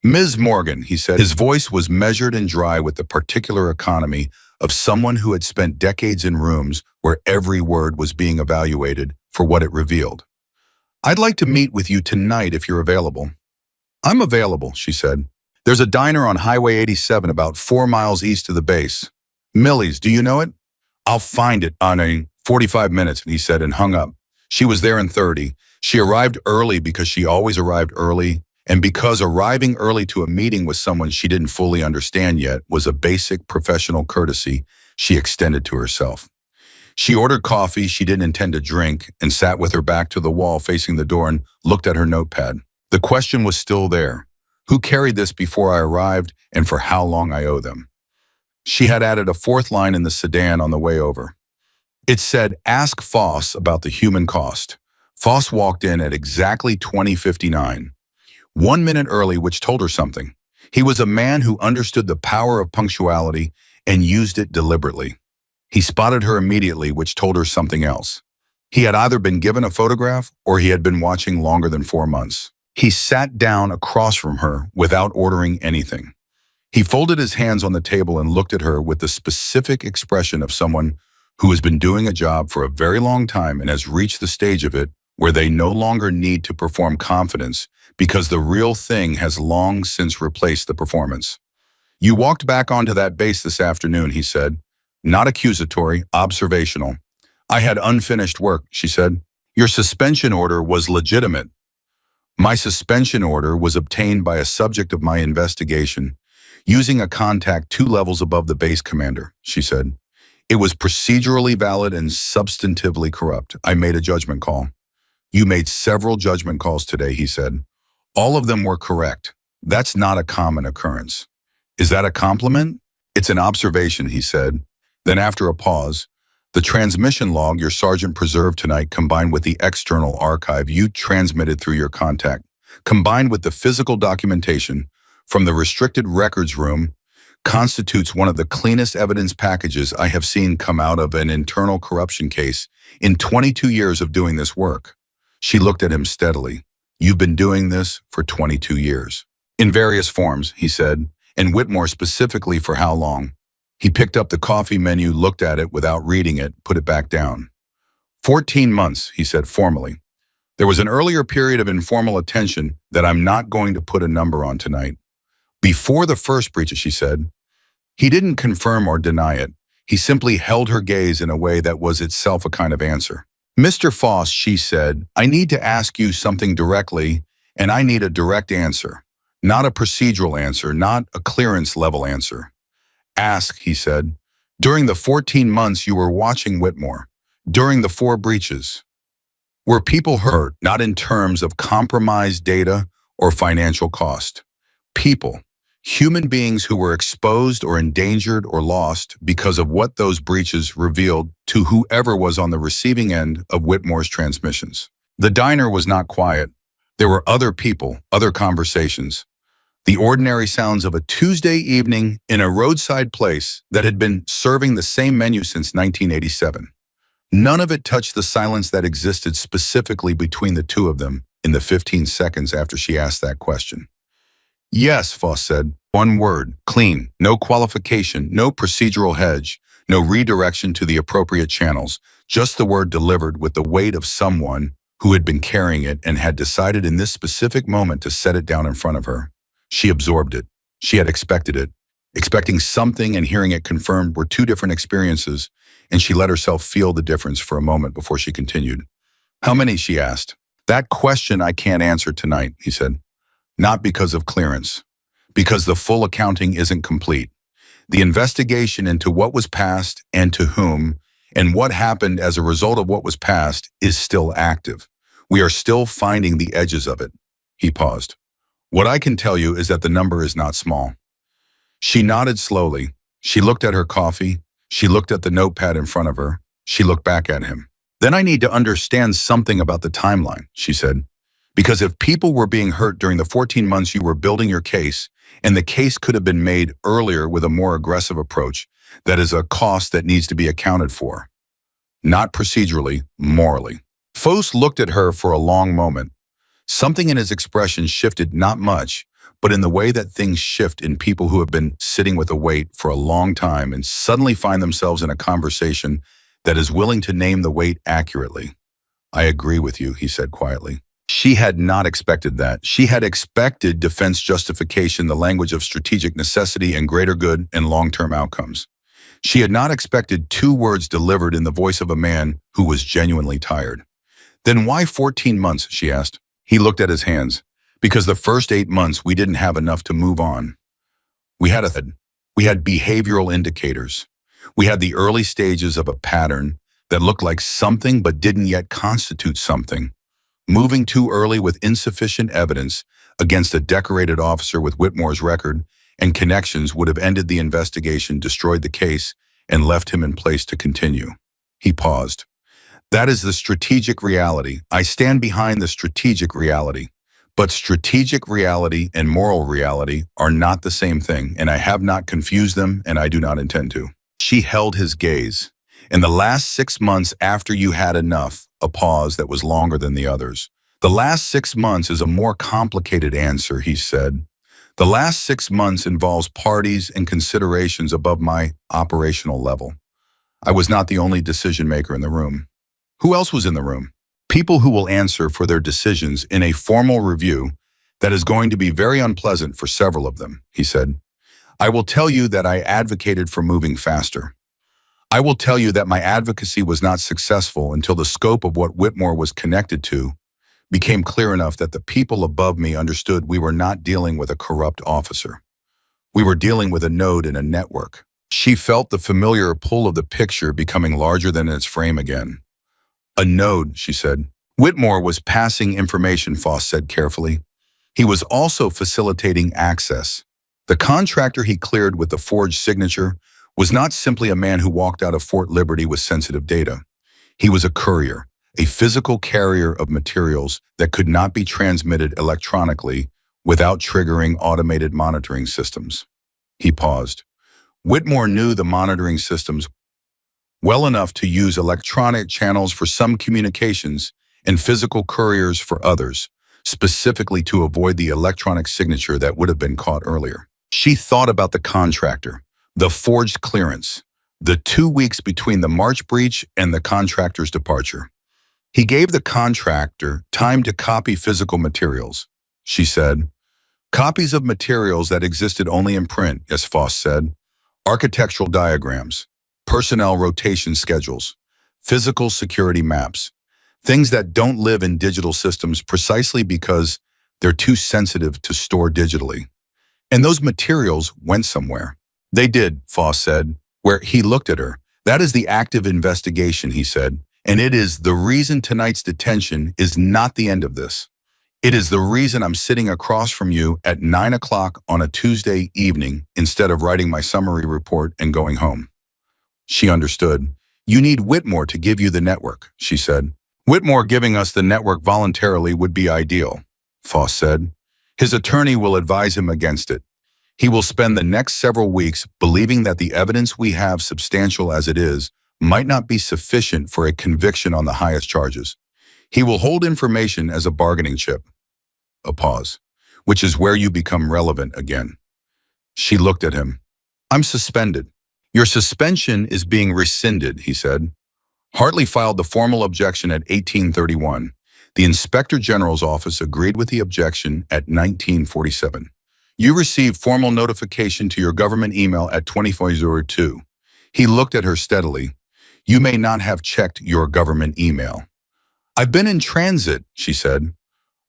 "Ms. Morgan," he said. His voice was measured and dry with the particular economy of someone who had spent decades in rooms where every word was being evaluated for what it revealed. "I'd like to meet with you tonight if you're available." "I'm available," she said. "There's a diner on Highway 87 about 4 miles east of the base. Millie's, do you know it?" "I'll find it in 45 minutes, he said and hung up. She was there in 30. She arrived early because she always arrived early, and because arriving early to a meeting with someone she didn't fully understand yet was a basic professional courtesy she extended to herself. She ordered coffee she didn't intend to drink and sat with her back to the wall facing the door and looked at her notepad. The question was still there. Who carried this before I arrived and for how long I owe them? She had added a fourth line in the sedan on the way over. It said, ask Foss about the human cost. Foss walked in at exactly 20:59, 1 minute early, which told her something. He was a man who understood the power of punctuality and used it deliberately. He spotted her immediately, which told her something else. He had either been given a photograph or he had been watching longer than 4 months. He sat down across from her without ordering anything. He folded his hands on the table and looked at her with the specific expression of someone who has been doing a job for a very long time and has reached the stage of it where they no longer need to perform confidence because the real thing has long since replaced the performance. You walked back onto that base this afternoon, he said. Not accusatory, observational. I had unfinished work, she said. Your suspension order was legitimate. My suspension order was obtained by a subject of my investigation using a contact 2 levels above the base commander, she said. It was procedurally valid and substantively corrupt. I made a judgment call. You made several judgment calls today, he said. All of them were correct. That's not a common occurrence. Is that a compliment? It's an observation, he said. Then after a pause, the transmission log your sergeant preserved tonight combined with the external archive you transmitted through your contact, combined with the physical documentation from the restricted records room, constitutes one of the cleanest evidence packages I have seen come out of an internal corruption case in 22 years of doing this work. She looked at him steadily. You've been doing this for 22 years. In various forms, he said, and Whitmore specifically for how long? He picked up the coffee menu, looked at it without reading it, put it back down. 14 months, he said formally. There was an earlier period of informal attention that I'm not going to put a number on tonight. Before the first breach, she said. He didn't confirm or deny it. He simply held her gaze in a way that was itself a kind of answer. Mr. Foss, she said, I need to ask you something directly, and I need a direct answer. Not a procedural answer, not a clearance level answer. Ask, he said. During the 14 months you were watching Whitmore, during the 4 breaches, were people hurt, not in terms of compromised data or financial cost? People, human beings who were exposed or endangered or lost because of what those breaches revealed to whoever was on the receiving end of Whitmore's transmissions. The diner was not quiet. There were other people, other conversations. The ordinary sounds of a Tuesday evening in a roadside place that had been serving the same menu since 1987. None of it touched the silence that existed specifically between the two of them in the 15 seconds after she asked that question. Yes, Foss said. One word, clean, no qualification, no procedural hedge, no redirection to the appropriate channels, just the word delivered with the weight of someone who had been carrying it and had decided in this specific moment to set it down in front of her. She absorbed it. She had expected it. Expecting something and hearing it confirmed were 2 different experiences, and she let herself feel the difference for a moment before she continued. How many, she asked. That question I can't answer tonight, he said. Not because of clearance. Because the full accounting isn't complete. The investigation into what was passed and to whom, and what happened as a result of what was passed is still active. We are still finding the edges of it. He paused. What I can tell you is that the number is not small. She nodded slowly. She looked at her coffee. She looked at the notepad in front of her. She looked back at him. Then I need to understand something about the timeline, she said. Because if people were being hurt during the 14 months you were building your case, and the case could have been made earlier with a more aggressive approach, that is a cost that needs to be accounted for. Not procedurally, morally. Foss looked at her for a long moment. Something in his expression shifted not much, but in the way that things shift in people who have been sitting with a weight for a long time and suddenly find themselves in a conversation that is willing to name the weight accurately. I agree with you, he said quietly. She had not expected that. She had expected defense justification, the language of strategic necessity and greater good and long-term outcomes. She had not expected 2 words delivered in the voice of a man who was genuinely tired. Then why 14 months, she asked. He looked at his hands. Because the first 8 months we didn't have enough to move on. We had behavioral indicators. We had the early stages of a pattern, that looked like something but didn't yet constitute something. Moving too early with insufficient evidence against a decorated officer with Whitmore's record and connections would have ended the investigation, destroyed the case, and left him in place to continue. He paused. That is the strategic reality. I stand behind the strategic reality. But strategic reality and moral reality are not the same thing, and I have not confused them, and I do not intend to. She held his gaze. In the last 6 months after you had enough, a pause that was longer than the others. The last 6 months is a more complicated answer, he said. The last 6 months involves parties and considerations above my operational level. I was not the only decision maker in the room. Who else was in the room? People who will answer for their decisions in a formal review that is going to be very unpleasant for several of them, he said. I will tell you that I advocated for moving faster. I will tell you that my advocacy was not successful until the scope of what Whitmore was connected to became clear enough that the people above me understood we were not dealing with a corrupt officer. We were dealing with a node in a network. She felt the familiar pull of the picture becoming larger than its frame again. A node, she said. Whitmore was passing information, Foss said carefully. He was also facilitating access. The contractor he cleared with the forged signature was not simply a man who walked out of Fort Liberty with sensitive data. He was a courier, a physical carrier of materials that could not be transmitted electronically without triggering automated monitoring systems. He paused. Whitmore knew the monitoring systems well enough to use electronic channels for some communications and physical couriers for others, specifically to avoid the electronic signature that would have been caught earlier. She thought about the contractor, the forged clearance, the 2 weeks between the March breach and the contractor's departure. He gave the contractor time to copy physical materials, she said. Copies of materials that existed only in print, as Foss said. Architectural diagrams, personnel rotation schedules, physical security maps, things that don't live in digital systems precisely because they're too sensitive to store digitally. And those materials went somewhere. They did, Foss said, where he looked at her. That is the active investigation, he said, and it is the reason tonight's detention is not the end of this. It is the reason I'm sitting across from you at 9 o'clock on a Tuesday evening instead of writing my summary report and going home. She understood. You need Whitmore to give you the network, she said. Whitmore giving us the network voluntarily would be ideal, Foss said. His attorney will advise him against it. He will spend the next several weeks believing that the evidence we have, substantial as it is, might not be sufficient for a conviction on the highest charges. He will hold information as a bargaining chip. A pause, which is where you become relevant again. She looked at him. I'm suspended. Your suspension is being rescinded, he said. Hartley filed the formal objection at 1831. The Inspector General's office agreed with the objection at 1947. You received formal notification to your government email at 2402. He looked at her steadily. You may not have checked your government email. I've been in transit, she said.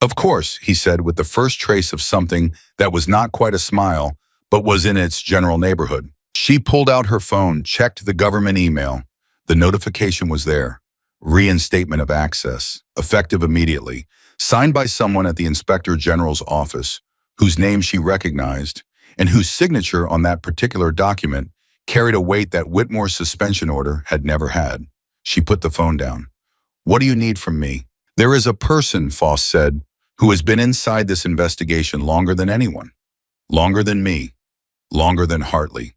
Of course, he said with the first trace of something that was not quite a smile, but was in its general neighborhood. She pulled out her phone, checked the government email. The notification was there. Reinstatement of access, effective immediately, signed by someone at the Inspector General's office, whose name she recognized, and whose signature on that particular document carried a weight that Whitmore's suspension order had never had. She put the phone down. What do you need from me? There is a person, Foss said, who has been inside this investigation longer than anyone. Longer than me. Longer than Hartley.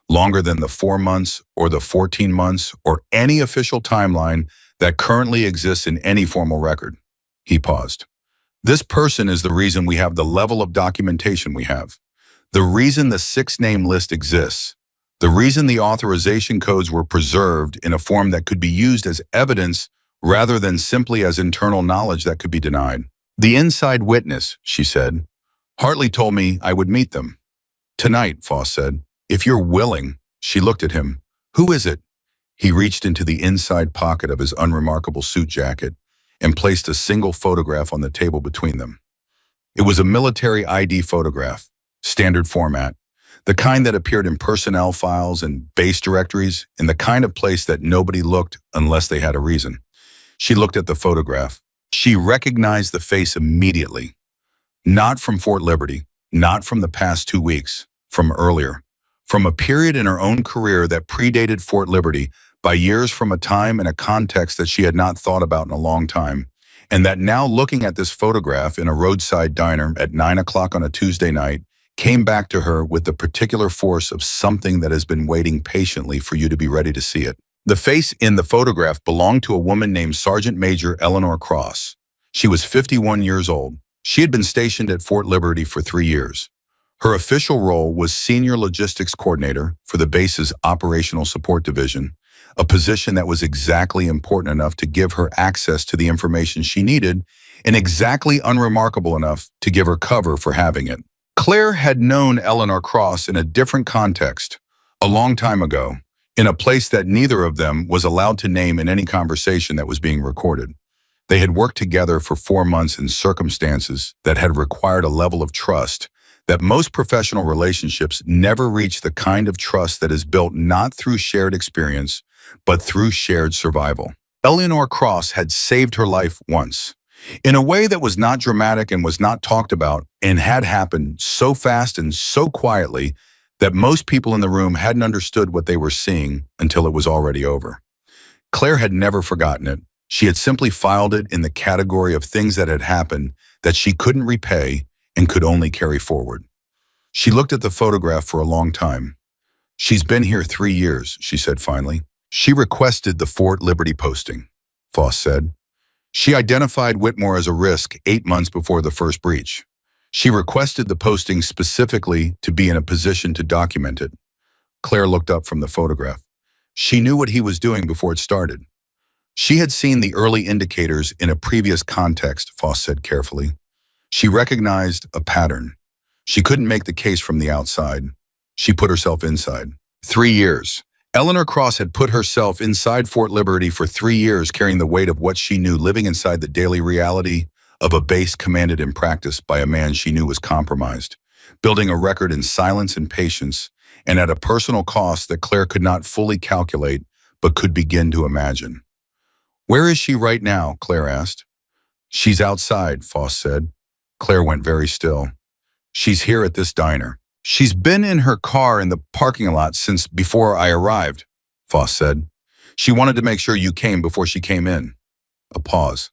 Longer than the 4 months or the 14 months or any official timeline that currently exists in any formal record. He paused. This person is the reason we have the level of documentation we have. The reason the 6-name list exists. The reason the authorization codes were preserved in a form that could be used as evidence rather than simply as internal knowledge that could be denied. The inside witness, she said. Hartley told me I would meet them. Tonight, Foss said. If you're willing, she looked at him. Who is it? He reached into the inside pocket of his unremarkable suit jacket and placed a single photograph on the table between them. It was a military ID photograph, standard format. The kind that appeared in personnel files and base directories, in the kind of place that nobody looked unless they had a reason. She looked at the photograph. She recognized the face immediately. Not from Fort Liberty, not from the past 2 weeks, from earlier. From a period in her own career that predated Fort Liberty by years, from a time and a context that she had not thought about in a long time. And that now, looking at this photograph in a roadside diner at 9 o'clock on a Tuesday night, came back to her with the particular force of something that has been waiting patiently for you to be ready to see it. The face in the photograph belonged to a woman named Sergeant Major Eleanor Cross. She was 51 years old. She had been stationed at Fort Liberty for 3 years. Her official role was Senior Logistics Coordinator for the base's Operational Support Division, a position that was exactly important enough to give her access to the information she needed and exactly unremarkable enough to give her cover for having it. Claire had known Eleanor Cross in a different context, a long time ago, in a place that neither of them was allowed to name in any conversation that was being recorded. They had worked together for 4 months in circumstances that had required a level of trust that most professional relationships never reach, the kind of trust that is built not through shared experience, but through shared survival. Eleanor Cross had saved her life once, in a way that was not dramatic and was not talked about, and had happened so fast and so quietly that most people in the room hadn't understood what they were seeing until it was already over. Claire had never forgotten it. She had simply filed it in the category of things that had happened that she couldn't repay and could only carry forward. She looked at the photograph for a long time. "She's been here 3 years," she said finally. "She requested the Fort Liberty posting," Foss said. "She identified Whitmore as a risk 8 months before the first breach. She requested the posting specifically to be in a position to document it." Claire looked up from the photograph. She knew what he was doing before it started. She had seen the early indicators in a previous context, Foss said carefully. She recognized a pattern. She couldn't make the case from the outside. She put herself inside. 3 years. Eleanor Cross had put herself inside Fort Liberty for 3 years, carrying the weight of what she knew, living inside the daily reality of a base commanded in practice by a man she knew was compromised, building a record in silence and patience, and at a personal cost that Claire could not fully calculate, but could begin to imagine. "Where is she right now?" Claire asked. "She's outside," Foss said. Claire went very still. "She's here at this diner. She's been in her car in the parking lot since before I arrived," Foss said. "She wanted to make sure you came before she came in." A pause.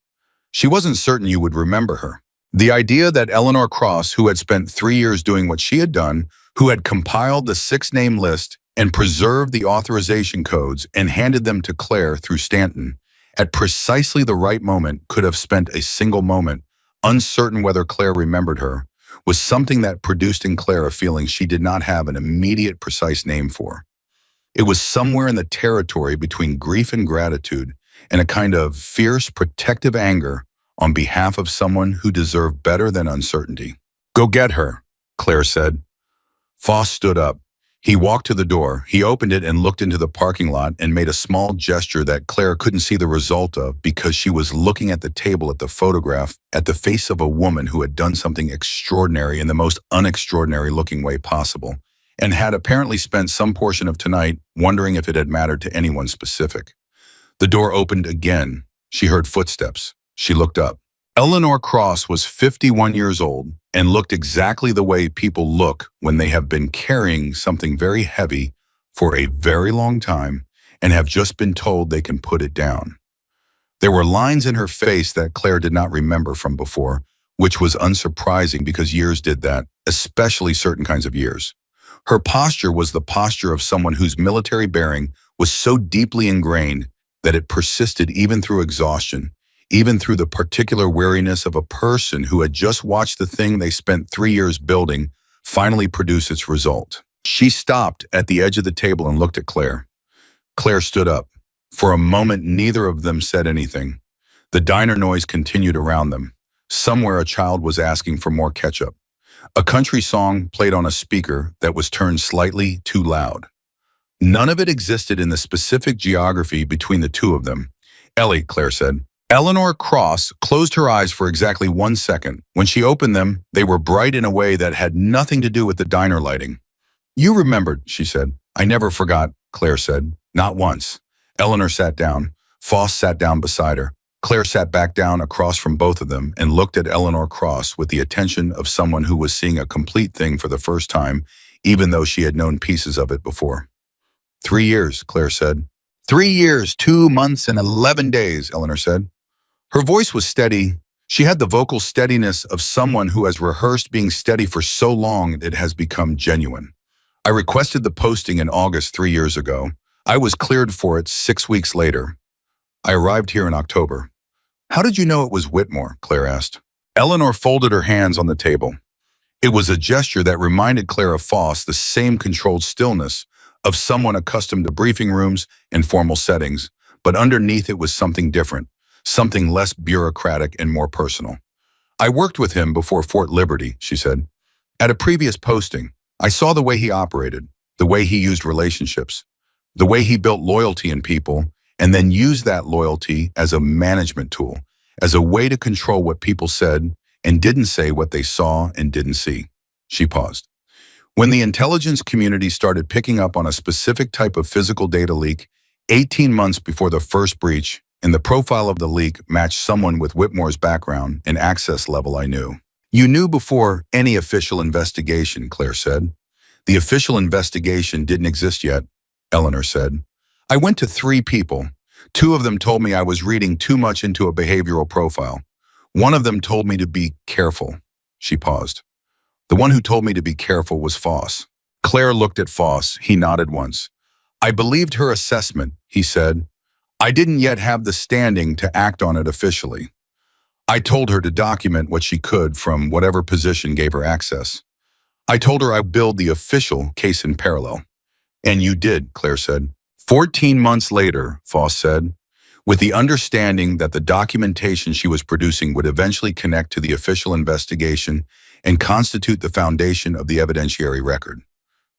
"She wasn't certain you would remember her." The idea that Eleanor Cross, who had spent 3 years doing what she had done, who had compiled the 6-name list and preserved the authorization codes and handed them to Claire through Stanton, at precisely the right moment could have spent a single moment, uncertain whether Claire remembered her, was something that produced in Claire a feeling she did not have an immediate precise name for. It was somewhere in the territory between grief and gratitude, and a kind of fierce, protective anger on behalf of someone who deserved better than uncertainty. "Go get her," Claire said. Foss stood up. He walked to the door. He opened it and looked into the parking lot and made a small gesture that Claire couldn't see the result of because she was looking at the table, at the photograph, at the face of a woman who had done something extraordinary in the most unextraordinary looking way possible, and had apparently spent some portion of tonight wondering if it had mattered to anyone specific. The door opened again. She heard footsteps. She looked up. Eleanor Cross was 51 years old and looked exactly the way people look when they have been carrying something very heavy for a very long time and have just been told they can put it down. There were lines in her face that Claire did not remember from before, which was unsurprising because years did that, especially certain kinds of years. Her posture was the posture of someone whose military bearing was so deeply ingrained that it persisted even through exhaustion, even through the particular weariness of a person who had just watched the thing they spent 3 years building finally produce its result. She stopped at the edge of the table and looked at Claire. Claire stood up. For a moment, neither of them said anything. The diner noise continued around them. Somewhere a child was asking for more ketchup. A country song played on a speaker that was turned slightly too loud. None of it existed in the specific geography between the two of them. "Ellie," Claire said. Eleanor Cross closed her eyes for exactly 1 second. When she opened them, they were bright in a way that had nothing to do with the diner lighting. You remembered, she said. I never forgot, Claire said. Not once. Eleanor sat down. Foss sat down beside her. Claire sat back down across from both of them and looked at Eleanor Cross with the attention of someone who was seeing a complete thing for the first time, even though she had known pieces of it before. 3 years, Claire said. 3 years, 2 months, and 11 days, Eleanor said. Her voice was steady. She had the vocal steadiness of someone who has rehearsed being steady for so long it has become genuine. I requested the posting in August 3 years ago. I was cleared for it 6 weeks later. I arrived here in October. How did you know it was Whitmore? Claire asked. Eleanor folded her hands on the table. It was a gesture that reminded Claire of Foss, the same controlled stillness of someone accustomed to briefing rooms and formal settings, but underneath it was something different, something less bureaucratic and more personal. I worked with him before Fort Liberty, she said. At a previous posting, I saw the way he operated, the way he used relationships, the way he built loyalty in people, and then used that loyalty as a management tool, as a way to control what people said and didn't say, what they saw and didn't see. She paused. When the intelligence community started picking up on a specific type of physical data leak, 18 months before the first breach, and the profile of the leak matched someone with Whitmore's background and access level, I knew. You knew before any official investigation, Claire said. The official investigation didn't exist yet, Eleanor said. I went to 3 people. 2 of them told me I was reading too much into a behavioral profile. One of them told me to be careful. She paused. The one who told me to be careful was Foss. Claire looked at Foss. He nodded once. I believed her assessment, he said. I didn't yet have the standing to act on it officially. I told her to document what she could from whatever position gave her access. I told her I'd build the official case in parallel. And you did, Claire said. 14 months later, Foss said, with the understanding that the documentation she was producing would eventually connect to the official investigation and constitute the foundation of the evidentiary record.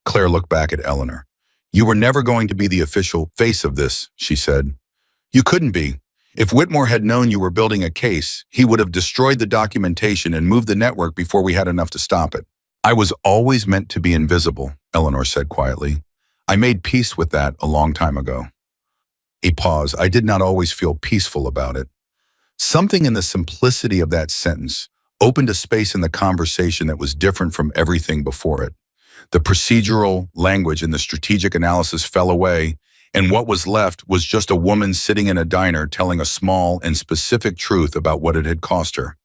Claire looked back at Eleanor. You were never going to be the official face of this, she said. You couldn't be. If Whitmore had known you were building a case, he would have destroyed the documentation and moved the network before we had enough to stop it. I was always meant to be invisible, Eleanor said quietly. I made peace with that a long time ago. A pause. I did not always feel peaceful about it. Something in the simplicity of that sentence opened a space in the conversation that was different from everything before it. The procedural language and the strategic analysis fell away, and what was left was just a woman sitting in a diner telling a small and specific truth about what it had cost her.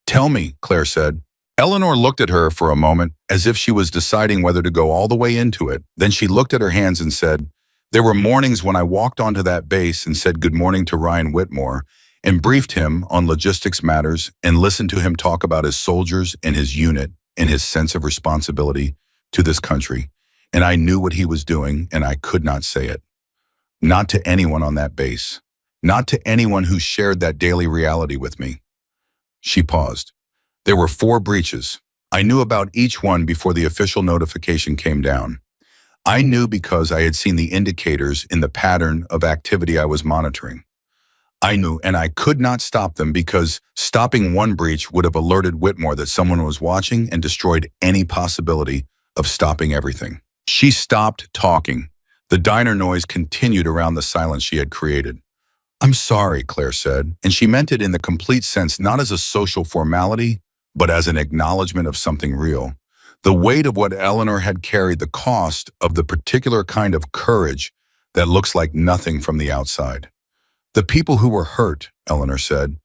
Tell me, Claire said. Eleanor looked at her for a moment as if she was deciding whether to go all the way into it. Then she looked at her hands and said, there were mornings when I walked onto that base and said good morning to Ryan Whitmore and briefed him on logistics matters and listened to him talk about his soldiers and his unit and his sense of responsibility to this country. And I knew what he was doing, and I could not say it. Not to anyone on that base. Not to anyone who shared that daily reality with me. She paused. There were 4 breaches. I knew about each one before the official notification came down. I knew because I had seen the indicators in the pattern of activity I was monitoring. I knew, and I could not stop them because stopping one breach would have alerted Whitmore that someone was watching and destroyed any possibility of stopping everything. She stopped talking. The diner noise continued around the silence she had created. I'm sorry, Claire said, and she meant it in the complete sense, not as a social formality, but as an acknowledgement of something real. The weight of what Eleanor had carried, the cost of the particular kind of courage that looks like nothing from the outside. The people who were hurt, Eleanor said.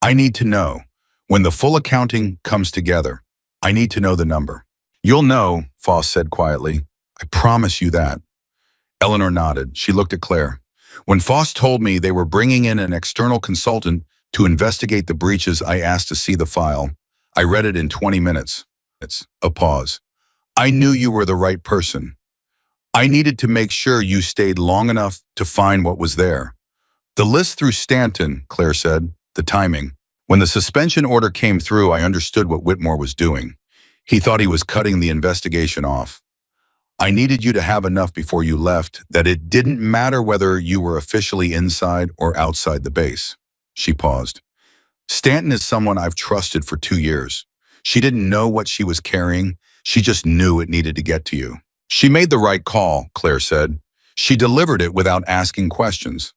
I need to know. When the full accounting comes together, I need to know the number. You'll know, Foss said quietly. I promise you that. Eleanor nodded. She looked at Claire. When Foss told me they were bringing in an external consultant to investigate the breaches, I asked to see the file. I read it in 20 minutes. It's a pause. I knew you were the right person. I needed to make sure you stayed long enough to find what was there. The list through Stanton, Claire said, the timing. When the suspension order came through, I understood what Whitmore was doing. He thought he was cutting the investigation off. I needed you to have enough before you left that it didn't matter whether you were officially inside or outside the base. She paused. Stanton is someone I've trusted for 2 years. She didn't know what she was carrying, She just knew it needed to get to you. She made the right call, Claire said. She delivered it without asking questions.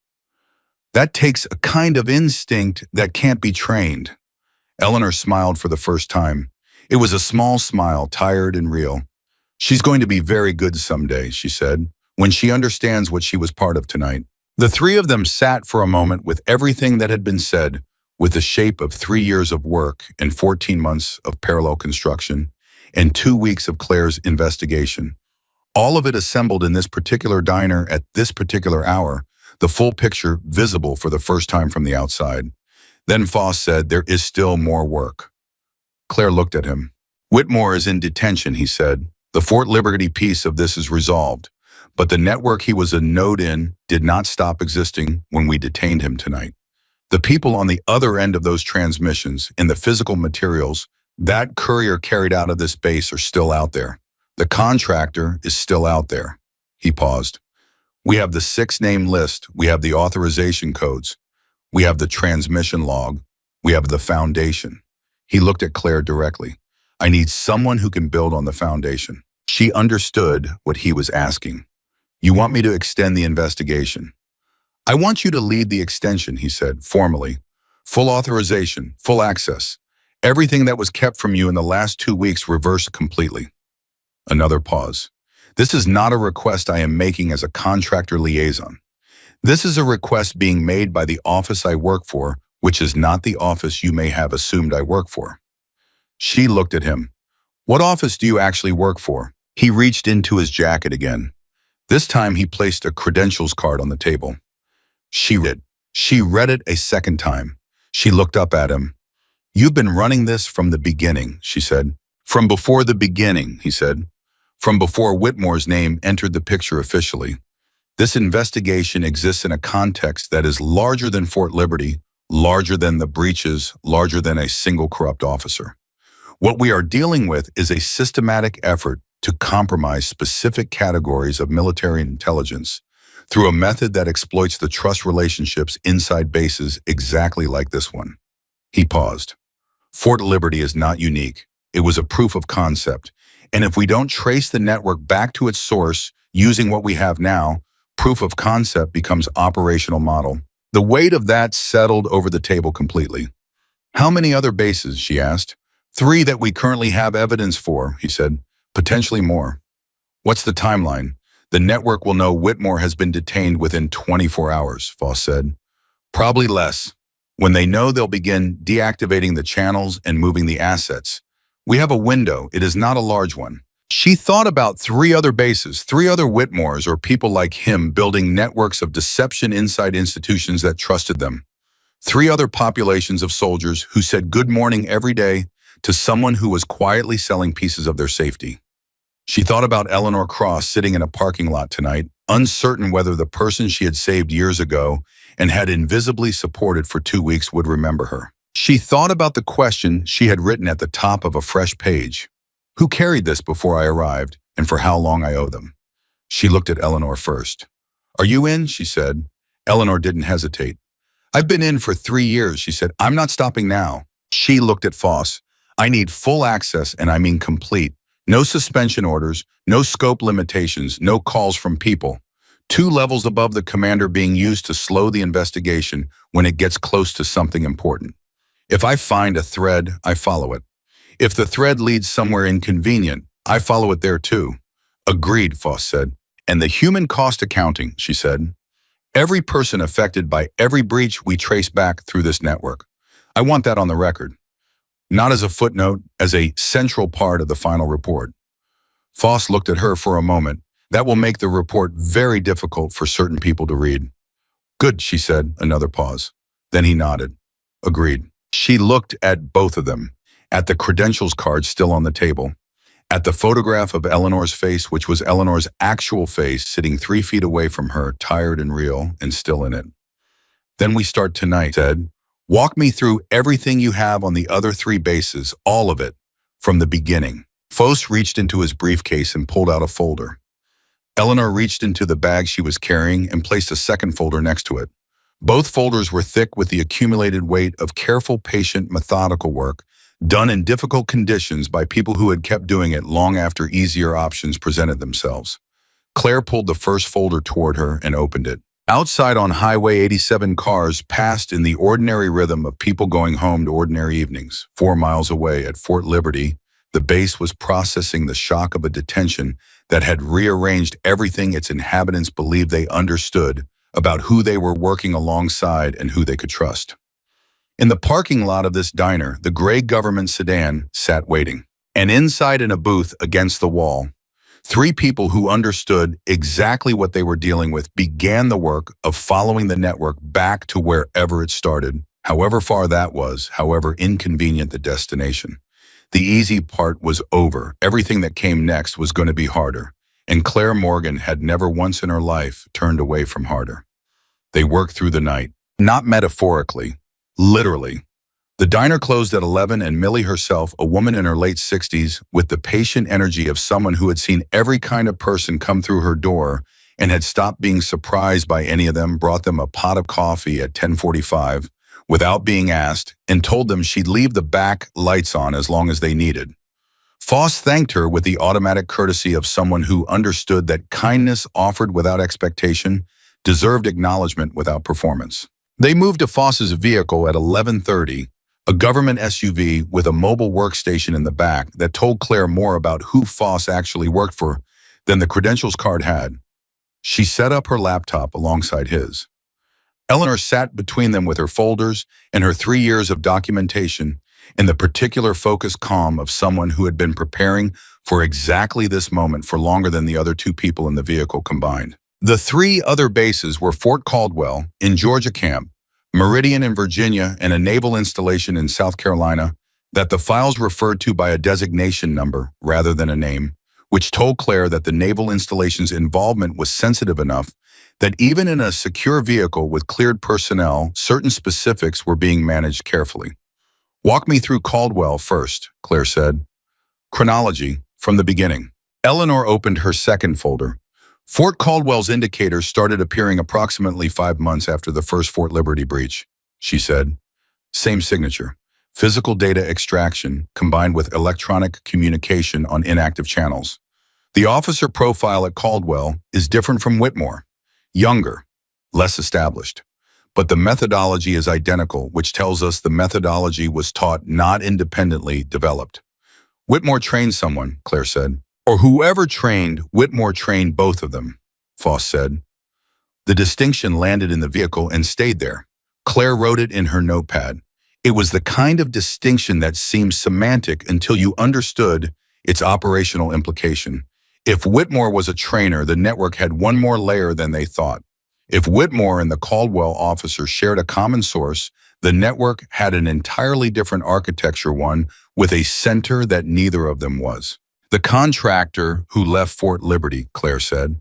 That takes a kind of instinct that can't be trained. Eleanor smiled for the first time. It was a small smile, tired and real. She's going to be very good someday, she said, when she understands what she was part of tonight. The three of them sat for a moment with everything that had been said, with the shape of 3 years of work and 14 months of parallel construction and 2 weeks of Claire's investigation. All of it assembled in this particular diner at this particular hour, the full picture visible for the first time from the outside. Then Foss said, "There is still more work." Claire looked at him. "Whitmore is in detention," he said. "The Fort Liberty piece of this is resolved, but the network he was a node in did not stop existing when we detained him tonight. The people on the other end of those transmissions, in the physical materials that courier carried out of this base, are still out there. The contractor is still out there." He paused. "We have the 6-name list. We have the authorization codes. We have the transmission log. We have the foundation." He looked at Claire directly. "I need someone who can build on the foundation." She understood what he was asking. "You want me to extend the investigation?" "I want you to lead the extension," he said, formally. "Full authorization, full access. Everything that was kept from you in the last 2 weeks reversed completely." Another pause. "This is not a request I am making as a contractor liaison. This is a request being made by the office I work for, which is not the office you may have assumed I work for." She looked at him. "What office do you actually work for?" He reached into his jacket again. This time he placed a credentials card on the table. She read it a second time. She looked up at him. "You've been running this from the beginning," she said. "From before the beginning," he said. "From before Whitmore's name entered the picture officially. This investigation exists in a context that is larger than Fort Liberty, larger than the breaches, larger than a single corrupt officer. What we are dealing with is a systematic effort to compromise specific categories of military intelligence through a method that exploits the trust relationships inside bases exactly like this one." He paused. "Fort Liberty is not unique. It was a proof of concept. And if we don't trace the network back to its source using what we have now, proof of concept becomes operational model." The weight of that settled over the table completely. "How many other bases?" she asked. "3 that we currently have evidence for," he said. "Potentially more." "What's the timeline?" "The network will know Whitmore has been detained within 24 hours, Foss said. "Probably less. When they know, they'll begin deactivating the channels and moving the assets. We have a window. It is not a large one." She thought about 3 other bases, 3 other Whitmores or people like him building networks of deception inside institutions that trusted them. 3 other populations of soldiers who said good morning every day to someone who was quietly selling pieces of their safety. She thought about Eleanor Cross sitting in a parking lot tonight, uncertain whether the person she had saved years ago and had invisibly supported for 2 weeks would remember her. She thought about the question she had written at the top of a fresh page. "Who carried this before I arrived, and for how long I owe them?" She looked at Eleanor first. "Are you in?" she said. Eleanor didn't hesitate. "I've been in for 3 years," she said. "I'm not stopping now." She looked at Foss. "I need full access, and I mean complete. No suspension orders, no scope limitations, no calls from people. 2 levels above the commander being used to slow the investigation when it gets close to something important. If I find a thread, I follow it. If the thread leads somewhere inconvenient, I follow it there too." "Agreed," Foss said. "And the human cost accounting," she said. "Every person affected by every breach we trace back through this network. I want that on the record. Not as a footnote, as a central part of the final report." Foss looked at her for a moment. "That will make the report very difficult for certain people to read." "Good," she said, another pause. Then he nodded. "Agreed." She looked at both of them, at the credentials card still on the table, at the photograph of Eleanor's face, which was Eleanor's actual face, sitting 3 feet away from her, tired and real, and still in it. "Then we start tonight," he said. "Walk me through everything you have on the other 3 bases, all of it, from the beginning." Foss reached into his briefcase and pulled out a folder. Eleanor reached into the bag she was carrying and placed a second folder next to it. Both folders were thick with the accumulated weight of careful, patient, methodical work done in difficult conditions by people who had kept doing it long after easier options presented themselves. Claire pulled the first folder toward her and opened it. Outside on Highway 87, cars passed in the ordinary rhythm of people going home to ordinary evenings. 4 miles away at Fort Liberty, the base was processing the shock of a detention that had rearranged everything its inhabitants believed they understood about who they were working alongside and who they could trust. In the parking lot of this diner, the gray government sedan sat waiting. And inside in a booth against the wall, three people who understood exactly what they were dealing with began the work of following the network back to wherever it started, however far that was, however inconvenient the destination. The easy part was over. Everything that came next was going to be harder, and Claire Morgan had never once in her life turned away from harder. They worked through the night, not metaphorically, literally. The diner closed at 11 and Millie herself, a woman in her late 60s, with the patient energy of someone who had seen every kind of person come through her door and had stopped being surprised by any of them, brought them a pot of coffee at 10:45 without being asked and told them she'd leave the back lights on as long as they needed. Foss thanked her with the automatic courtesy of someone who understood that kindness offered without expectation deserved acknowledgement without performance. They moved to Foss's vehicle at 11:30, a government SUV with a mobile workstation in the back that told Claire more about who Foss actually worked for than the credentials card had. She set up her laptop alongside his. Eleanor sat between them with her folders and her 3 years of documentation in the particular focused calm of someone who had been preparing for exactly this moment for longer than the other two people in the vehicle combined. The three other bases were Fort Caldwell in Georgia Camp, Meridian in Virginia, and a naval installation in South Carolina that the files referred to by a designation number rather than a name, which told Claire that the naval installation's involvement was sensitive enough that even in a secure vehicle with cleared personnel, certain specifics were being managed carefully. "Walk me through Caldwell first," Claire said. "Chronology, from the beginning." Eleanor opened her second folder. Fort Caldwell's indicators started appearing approximately 5 months after the first Fort Liberty breach, she said. Same signature. Physical data extraction combined with electronic communication on inactive channels. The officer profile at Caldwell is different from Whitmore. Younger, less established. But the methodology is identical, which tells us the methodology was taught, not independently developed. Whitmore trained someone, Claire said. Or whoever trained, Whitmore trained both of them, Foss said. The distinction landed in the vehicle and stayed there. Claire wrote it in her notepad. It was the kind of distinction that seemed semantic until you understood its operational implication. If Whitmore was a trainer, the network had one more layer than they thought. If Whitmore and the Caldwell officer shared a common source, the network had an entirely different architecture, one with a center that neither of them was. The contractor who left Fort Liberty, Claire said.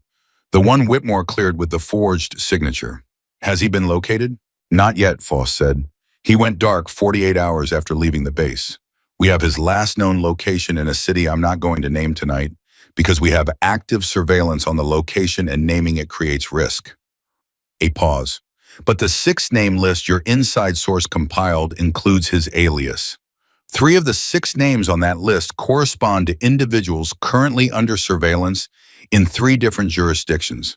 The one Whitmore cleared with the forged signature. Has he been located? Not yet, Foss said. He went dark 48 hours after leaving the base. We have his last known location in a city I'm not going to name tonight because we have active surveillance on the location and naming it creates risk. A pause. But the 6-name list your inside source compiled includes his alias. 3 of the 6 names on that list correspond to individuals currently under surveillance in 3 different jurisdictions.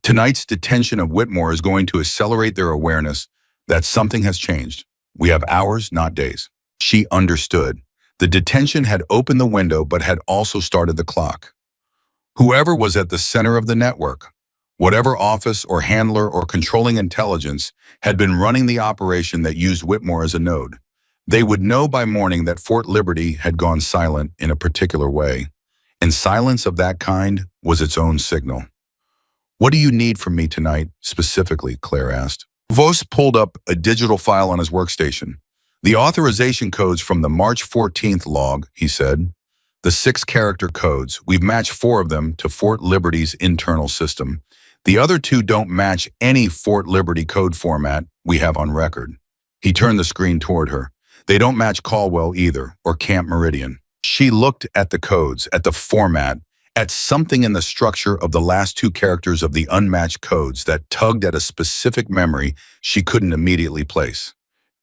Tonight's detention of Whitmore is going to accelerate their awareness that something has changed. We have hours, not days. She understood. The detention had opened the window but had also started the clock. Whoever was at the center of the network, whatever office or handler or controlling intelligence had been running the operation that used Whitmore as a node, they would know by morning that Fort Liberty had gone silent in a particular way, and silence of that kind was its own signal. What do you need from me tonight, specifically? Claire asked. Voss pulled up a digital file on his workstation. The authorization codes from the March 14th log, he said. The 6-character codes. We've matched 4 of them to Fort Liberty's internal system. The other 2 don't match any Fort Liberty code format we have on record. He turned the screen toward her. They don't match Caldwell either, or Camp Meridian. She looked at the codes, at the format, at something in the structure of the last 2 characters of the unmatched codes that tugged at a specific memory she couldn't immediately place.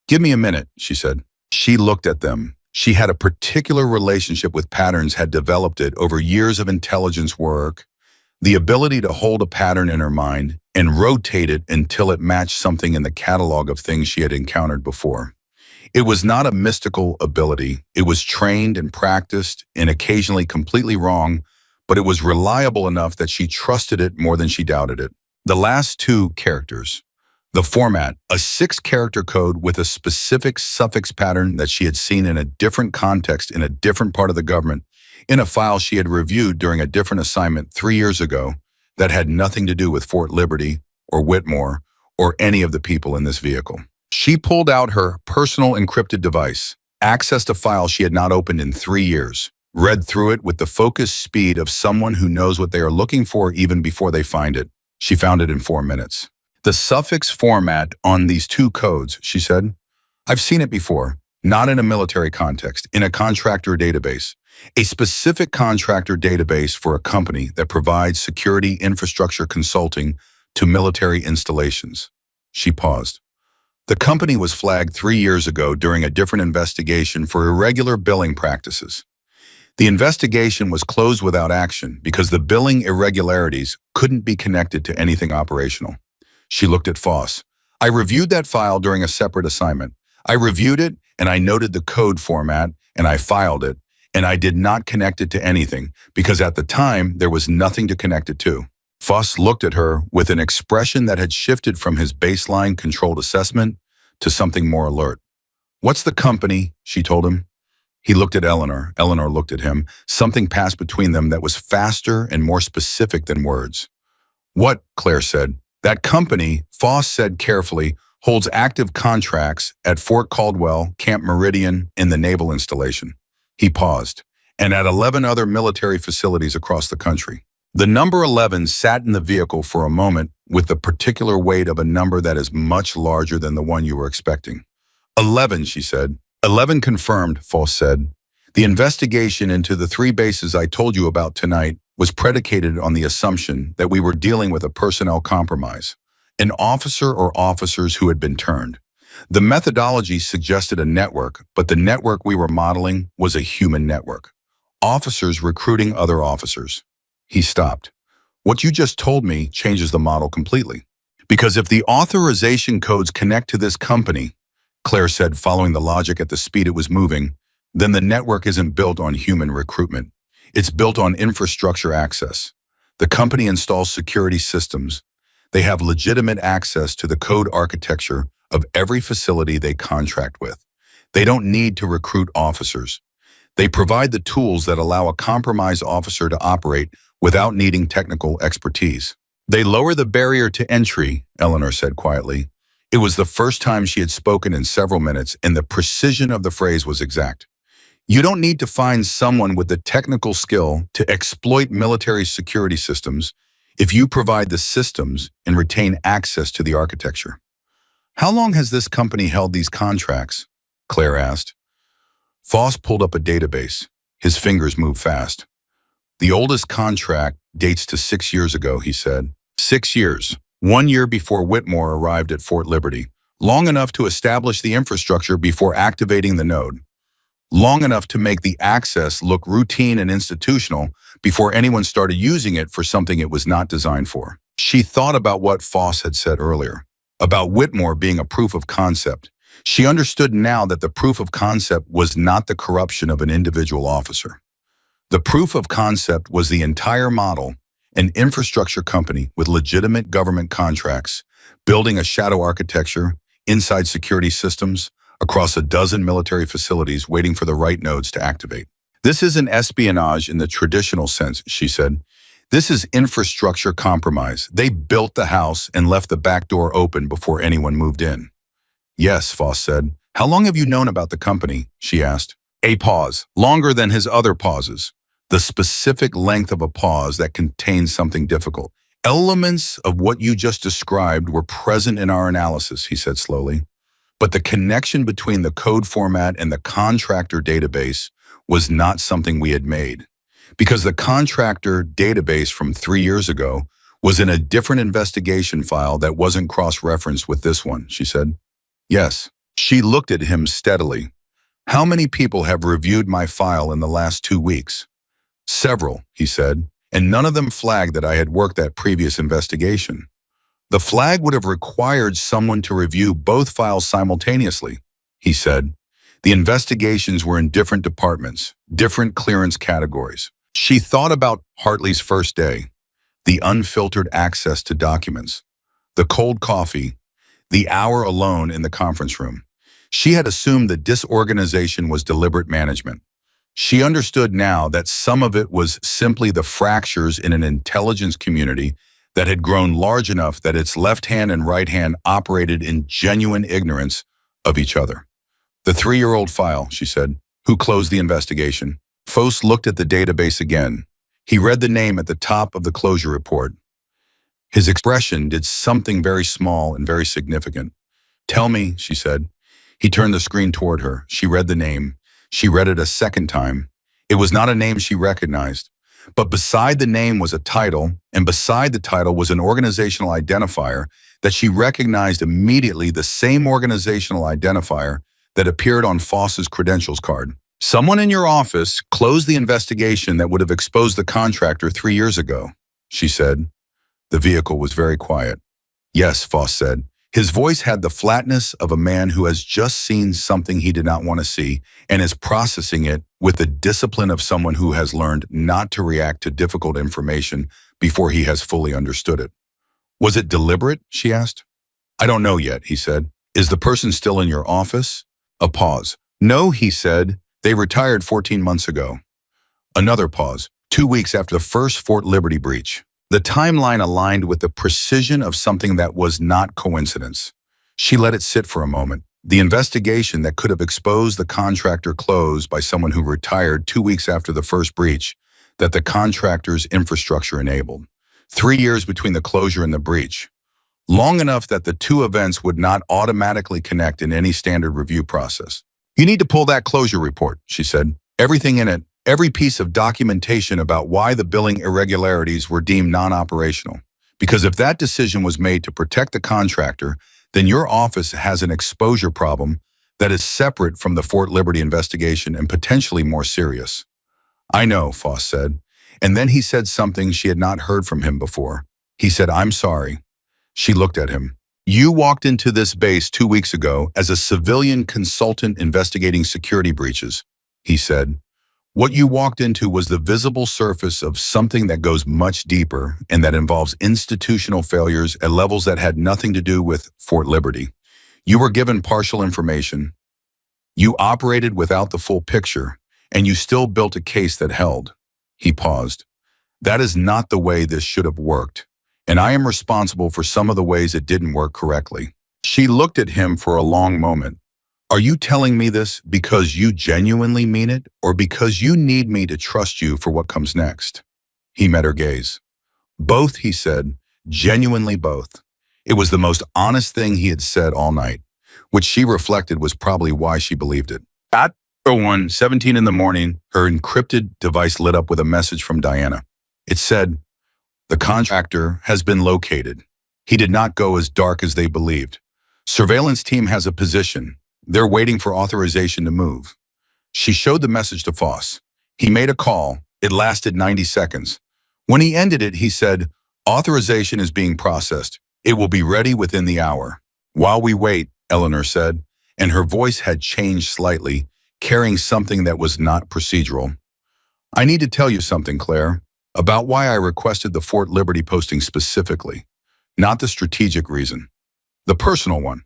Give me a minute, she said. She looked at them, She had a particular relationship with patterns, had developed it over years of intelligence work, the ability to hold a pattern in her mind and rotate it until it matched something in the catalog of things she had encountered before. It was not a mystical ability. It was trained and practiced and occasionally completely wrong, but it was reliable enough that she trusted it more than she doubted it. The last two characters. The format, a 6-character code with a specific suffix pattern that she had seen in a different context in a different part of the government, in a file she had reviewed during a different assignment 3 years ago that had nothing to do with Fort Liberty or Whitmore or any of the people in this vehicle. She pulled out her personal encrypted device, accessed a file she had not opened in 3 years, read through it with the focused speed of someone who knows what they are looking for even before they find it. She found it in 4 minutes. The suffix format on these two codes, she said, I've seen it before, not in a military context, in a contractor database, a specific contractor database for a company that provides security infrastructure consulting to military installations. She paused. The company was flagged 3 years ago during a different investigation for irregular billing practices. The investigation was closed without action because the billing irregularities couldn't be connected to anything operational. She looked at Foss. I reviewed that file during a separate assignment. I reviewed it and I noted the code format and I filed it, and I did not connect it to anything because at the time there was nothing to connect it to. Foss looked at her with an expression that had shifted from his baseline controlled assessment to something more alert. What's the company? She told him. He looked at Eleanor. Eleanor looked at him. Something passed between them that was faster and more specific than words. What? Claire said. That company, Foss said carefully, holds active contracts at Fort Caldwell, Camp Meridian, in the naval installation. He paused. And at 11 other military facilities across the country. The number 11 sat in the vehicle for a moment with the particular weight of a number that is much larger than the one you were expecting. 11, she said. 11 confirmed, Foss said. The investigation into the 3 bases I told you about tonight was predicated on the assumption that we were dealing with a personnel compromise, an officer or officers who had been turned. The methodology suggested a network, but the network we were modeling was a human network. Officers recruiting other officers. He stopped. What you just told me changes the model completely. Because if the authorization codes connect to this company, Claire said, following the logic at the speed it was moving, then the network isn't built on human recruitment. It's built on infrastructure access. The company installs security systems. They have legitimate access to the code architecture of every facility they contract with. They don't need to recruit officers. They provide the tools that allow a compromised officer to operate without needing technical expertise. They lower the barrier to entry, Eleanor said quietly. It was the first time she had spoken in several minutes, and the precision of the phrase was exact. You don't need to find someone with the technical skill to exploit military security systems if you provide the systems and retain access to the architecture. How long has this company held these contracts? Claire asked. Foss pulled up a database. His fingers moved fast. The oldest contract dates to 6 years ago, he said. 6 years. 1 year before Whitmore arrived at Fort Liberty. Long enough to establish the infrastructure before activating the node. Long enough to make the access look routine and institutional before anyone started using it for something it was not designed for. She thought about what Foss had said earlier, about Whitmore being a proof of concept. She understood now that the proof of concept was not the corruption of an individual officer. The proof of concept was the entire model, an infrastructure company with legitimate government contracts, building a shadow architecture, inside security systems, across a dozen military facilities waiting for the right nodes to activate. This isn't espionage in the traditional sense, she said. This is infrastructure compromise. They built the house and left the back door open before anyone moved in. Yes, Foss said. How long have you known about the company? She asked. A pause, longer than his other pauses. The specific length of a pause that contains something difficult. Elements of what you just described were present in our analysis, he said slowly. But the connection between the code format and the contractor database was not something we had made. Because the contractor database from 3 years ago was in a different investigation file that wasn't cross-referenced with this one, she said. Yes. She looked at him steadily. How many people have reviewed my file in the last 2 weeks? Several, he said, and none of them flagged that I had worked that previous investigation. The flag would have required someone to review both files simultaneously, he said. The investigations were in different departments, different clearance categories. She thought about Hartley's first day, the unfiltered access to documents, the cold coffee, the hour alone in the conference room. She had assumed that disorganization was deliberate management. She understood now that some of it was simply the fractures in an intelligence community that had grown large enough that its left hand and right hand operated in genuine ignorance of each other. The 3-year-old file, she said. Who closed the investigation? Foss looked at the database again. He read the name at the top of the closure report. His expression did something very small and very significant. Tell me, she said. He turned the screen toward her. She read the name. She read it a second time. It was not a name she recognized. But beside the name was a title, and beside the title was an organizational identifier that she recognized immediately, the same organizational identifier that appeared on Foss's credentials card. Someone in your office closed the investigation that would have exposed the contractor 3 years ago, she said. The vehicle was very quiet. Yes, Foss said. His voice had the flatness of a man who has just seen something he did not want to see and is processing it with the discipline of someone who has learned not to react to difficult information before he has fully understood it. Was it deliberate? She asked. I don't know yet, he said. Is the person still in your office? A pause. No, he said. They retired 14 months ago. Another pause. 2 weeks after the first Fort Liberty breach. The timeline aligned with the precision of something that was not coincidence. She let it sit for a moment. The investigation that could have exposed the contractor closed by someone who retired 2 weeks after the first breach that the contractor's infrastructure enabled. 3 years between the closure and the breach. Long enough that the two events would not automatically connect in any standard review process. You need to pull that closure report, she said. Everything in it. Every piece of documentation about why the billing irregularities were deemed non-operational. Because if that decision was made to protect the contractor, then your office has an exposure problem that is separate from the Fort Liberty investigation and potentially more serious. I know, Foss said. And then he said something she had not heard from him before. He said, I'm sorry. She looked at him. You walked into this base 2 weeks ago as a civilian consultant investigating security breaches, he said. What you walked into was the visible surface of something that goes much deeper and that involves institutional failures at levels that had nothing to do with Fort Liberty. You were given partial information. You operated without the full picture, and you still built a case that held. He paused. That is not the way this should have worked, and I am responsible for some of the ways it didn't work correctly. She looked at him for a long moment. Are you telling me this because you genuinely mean it, or because you need me to trust you for what comes next? He met her gaze. Both, he said, genuinely both. It was the most honest thing he had said all night, which she reflected was probably why she believed it. At 1:17 in the morning, her encrypted device lit up with a message from Diana. It said, the contractor has been located. He did not go as dark as they believed. Surveillance team has a position. They're waiting for authorization to move. She showed the message to Foss. He made a call. It lasted 90 seconds. When he ended it, he said, authorization is being processed. It will be ready within the hour. While we wait, Eleanor said, and her voice had changed slightly, carrying something that was not procedural. I need to tell you something, Claire, about why I requested the Fort Liberty posting specifically. Not the strategic reason. The personal one.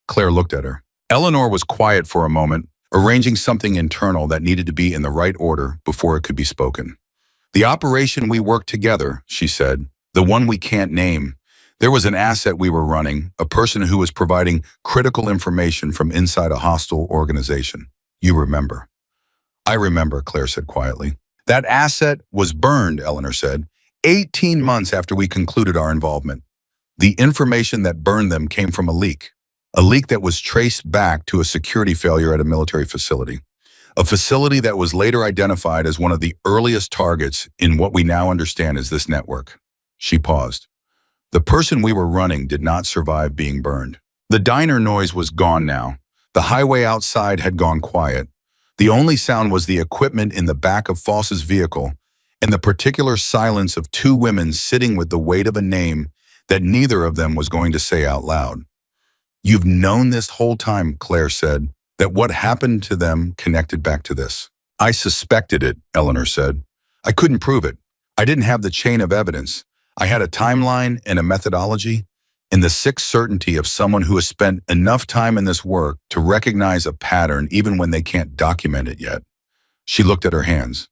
Claire looked at her. Eleanor was quiet for a moment, arranging something internal that needed to be in the right order before it could be spoken. The operation we worked together, she said, the one we can't name. There was an asset we were running, a person who was providing critical information from inside a hostile organization. You remember. I remember, Claire said quietly. That asset was burned, Eleanor said, 18 months after we concluded our involvement. The information that burned them came from a leak that was traced back to a security failure at a military facility, a facility that was later identified as one of the earliest targets in what we now understand as this network. She paused. The person we were running did not survive being burned. The diner noise was gone now. The highway outside had gone quiet. The only sound was the equipment in the back of Foss's vehicle and the particular silence of two women sitting with the weight of a name that neither of them was going to say out loud. "You've known this whole time," Claire said, "that what happened to them connected back to this." "I suspected it," Eleanor said. "I couldn't prove it. I didn't have the chain of evidence. I had a timeline and a methodology, and the sick certainty of someone who has spent enough time in this work to recognize a pattern even when they can't document it yet." She looked at her hands.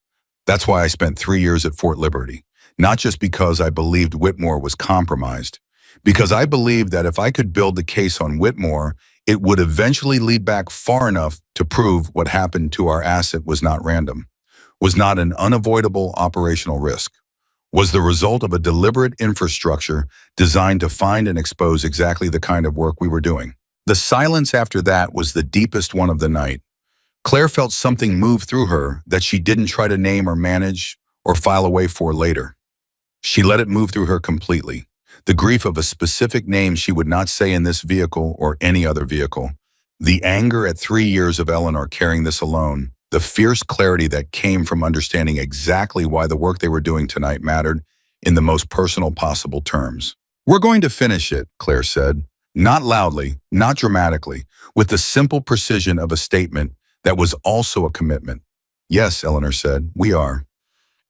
"That's why I spent 3 years at Fort Liberty. Not just because I believed Whitmore was compromised, because I believed that if I could build the case on Whitmore, it would eventually lead back far enough to prove what happened to our asset was not random, was not an unavoidable operational risk, was the result of a deliberate infrastructure designed to find and expose exactly the kind of work we were doing." The silence after that was the deepest one of the night. Claire felt something move through her that she didn't try to name or manage or file away for later. She let it move through her completely. The grief of a specific name she would not say in this vehicle or any other vehicle. The anger at 3 years of Eleanor carrying this alone. The fierce clarity that came from understanding exactly why the work they were doing tonight mattered in the most personal possible terms. "We're going to finish it," Claire said. Not loudly, not dramatically, with the simple precision of a statement that was also a commitment. "Yes," Eleanor said, "we are."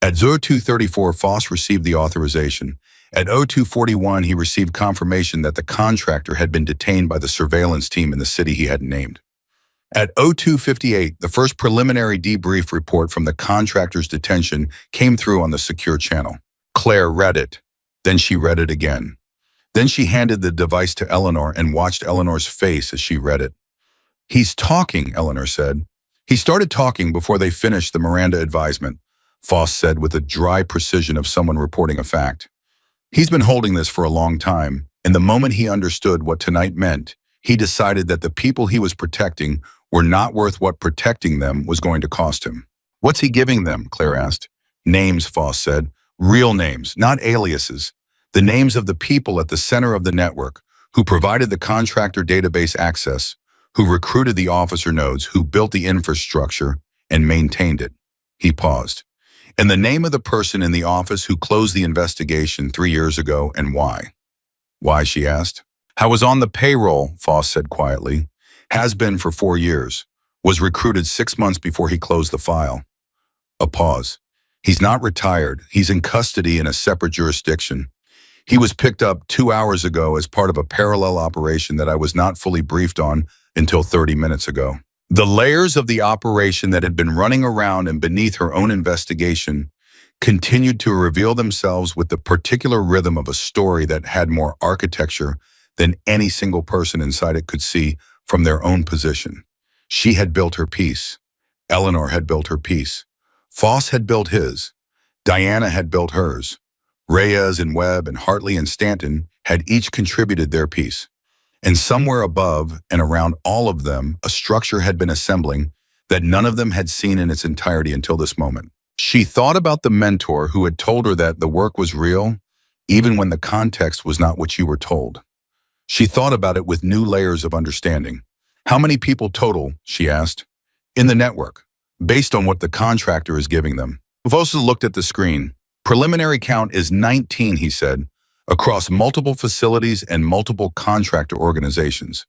At 0234, Foss received the authorization. At 0241, he received confirmation that the contractor had been detained by the surveillance team in the city he hadn't named. At 0258, the first preliminary debrief report from the contractor's detention came through on the secure channel. Claire read it. Then she read it again. Then she handed the device to Eleanor and watched Eleanor's face as she read it. "He's talking," Eleanor said. "He started talking before they finished the Miranda advisement," Foss said with the dry precision of someone reporting a fact. "He's been holding this for a long time, and the moment he understood what tonight meant, he decided that the people he was protecting were not worth what protecting them was going to cost him." "What's he giving them?" Claire asked. "Names," Foss said. "Real names, not aliases. The names of the people at the center of the network, who provided the contractor database access, who recruited the officer nodes, who built the infrastructure and maintained it." He paused. "And the name of the person in the office who closed the investigation 3 years ago, and why?" "Why?" she asked. "I was on the payroll," Foss said quietly. "Has been for 4 years. Was recruited 6 months before he closed the file." A pause. "He's not retired. He's in custody in a separate jurisdiction. He was picked up 2 hours ago as part of a parallel operation that I was not fully briefed on until 30 minutes ago." The layers of the operation that had been running around and beneath her own investigation continued to reveal themselves with the particular rhythm of a story that had more architecture than any single person inside it could see from their own position. She had built her piece. Eleanor had built her piece. Foss had built his. Diana had built hers. Reyes and Webb and Hartley and Stanton had each contributed their piece. And somewhere above and around all of them, a structure had been assembling that none of them had seen in its entirety until this moment. She thought about the mentor who had told her that the work was real, even when the context was not what you were told. She thought about it with new layers of understanding. "How many people total," she asked, "in the network, based on what the contractor is giving them?" Vosa looked at the screen. "Preliminary count is 19, he said, across multiple facilities and multiple contractor organizations.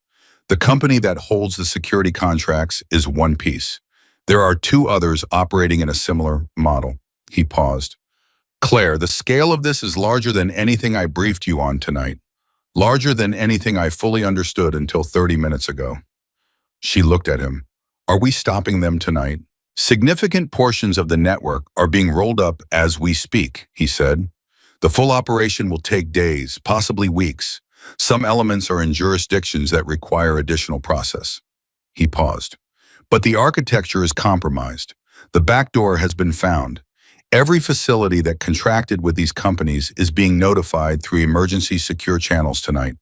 The company that holds the security contracts is one piece. There are 2 others operating in a similar model." He paused. "Claire, the scale of this is larger than anything I briefed you on tonight. Larger than anything I fully understood until 30 minutes ago." She looked at him. "Are we stopping them tonight?" "Significant portions of the network are being rolled up as we speak," he said. "The full operation will take days, possibly weeks. Some elements are in jurisdictions that require additional process." He paused. "But the architecture is compromised. The back door has been found. Every facility that contracted with these companies is being notified through emergency secure channels tonight.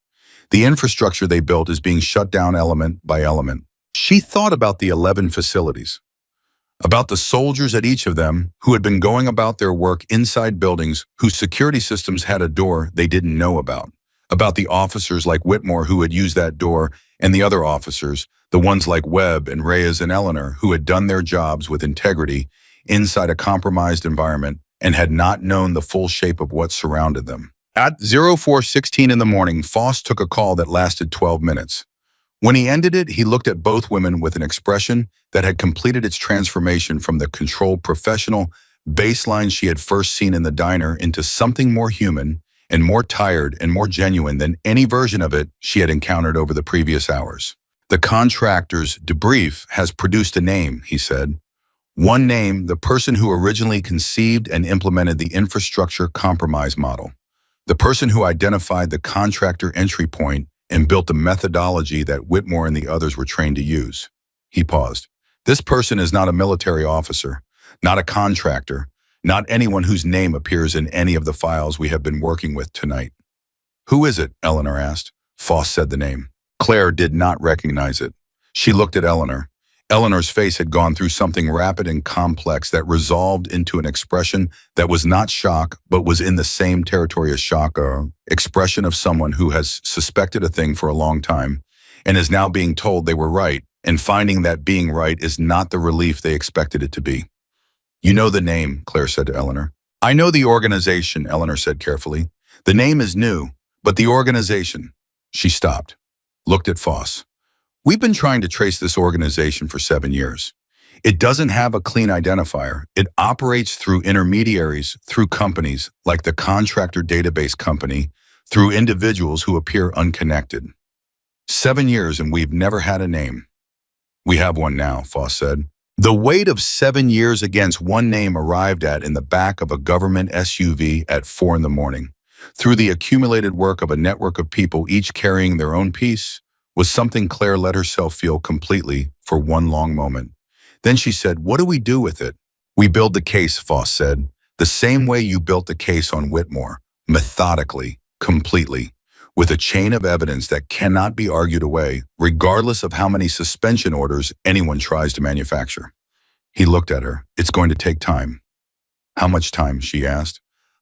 The infrastructure they built is being shut down element by element." She thought about the 11 facilities, about the soldiers at each of them who had been going about their work inside buildings whose security systems had a door they didn't know about, about the officers like Whitmore who had used that door, and the other officers, the ones like Webb and Reyes and Eleanor, who had done their jobs with integrity inside a compromised environment and had not known the full shape of what surrounded them. At 04:16 in the morning, Foss took a call that lasted 12 minutes. When he ended it, he looked at both women with an expression that had completed its transformation from the controlled professional baseline she had first seen in the diner into something more human and more tired and more genuine than any version of it she had encountered over the previous hours. The contractor's debrief has produced a name, he said. One name, the person who originally conceived and implemented the infrastructure compromise model. The person who identified the contractor entry point and built the methodology that Whitmore and the others were trained to use. He paused. This person is not a military officer, not a contractor, not anyone whose name appears in any of the files we have been working with tonight. Who is it? Eleanor asked. Foss said the name. Claire did not recognize it. She looked at Eleanor. Eleanor's face had gone through something rapid and complex that resolved into an expression that was not shock, but was in the same territory as shock, expression of someone who has suspected a thing for a long time and is now being told they were right, and finding that being right is not the relief they expected it to be. You know the name, Claire said to Eleanor. I know the organization, Eleanor said carefully. The name is new, but the organization. She stopped, looked at Foss. We've been trying to trace this organization for 7 years. It doesn't have a clean identifier. It operates through intermediaries, through companies like the contractor database company, through individuals who appear unconnected. 7 years and we've never had a name. We have one now, Foss said. The weight of 7 years against one name arrived at in the back of a government SUV at 4 in the morning. Through the accumulated work of a network of people each carrying their own piece, was something Claire let herself feel completely for one long moment. Then she said, what do we do with it? We build the case, Foss said, the same way you built the case on Whitmore, methodically, completely, with a chain of evidence that cannot be argued away, regardless of how many suspension orders anyone tries to manufacture. He looked at her. It's going to take time. How much time? She asked.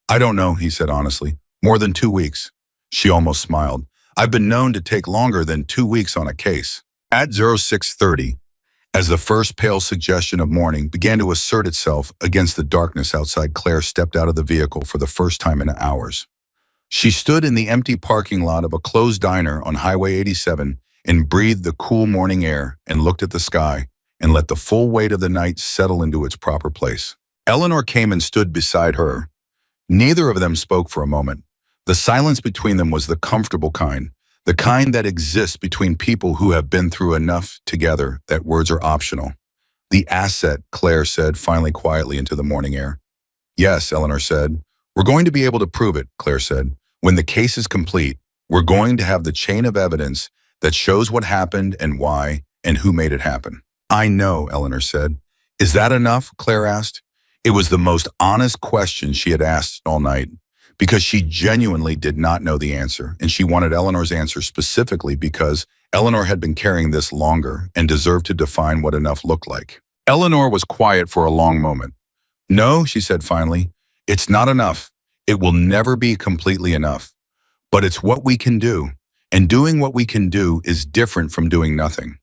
I don't know, he said honestly. More than 2 weeks. She almost smiled. I've been known to take longer than 2 weeks on a case. At 06:30, as the first pale suggestion of morning began to assert itself against the darkness outside, Claire stepped out of the vehicle for the first time in hours. She stood in the empty parking lot of a closed diner on Highway 87 and breathed the cool morning air and looked at the sky and let the full weight of the night settle into its proper place. Eleanor came and stood beside her. Neither of them spoke for a moment. The silence between them was the comfortable kind, the kind that exists between people who have been through enough together that words are optional. The asset, Claire said finally quietly into the morning air. Yes, Eleanor said. We're going to be able to prove it, Claire said. When the case is complete, we're going to have the chain of evidence that shows what happened and why and who made it happen. I know, Eleanor said. Is that enough? Claire asked. It was the most honest question she had asked all night, because she genuinely did not know the answer, and she wanted Eleanor's answer specifically because Eleanor had been carrying this longer and deserved to define what enough looked like. Eleanor was quiet for a long moment. No, she said finally, it's not enough. It will never be completely enough. But it's what we can do, and doing what we can do is different from doing nothing.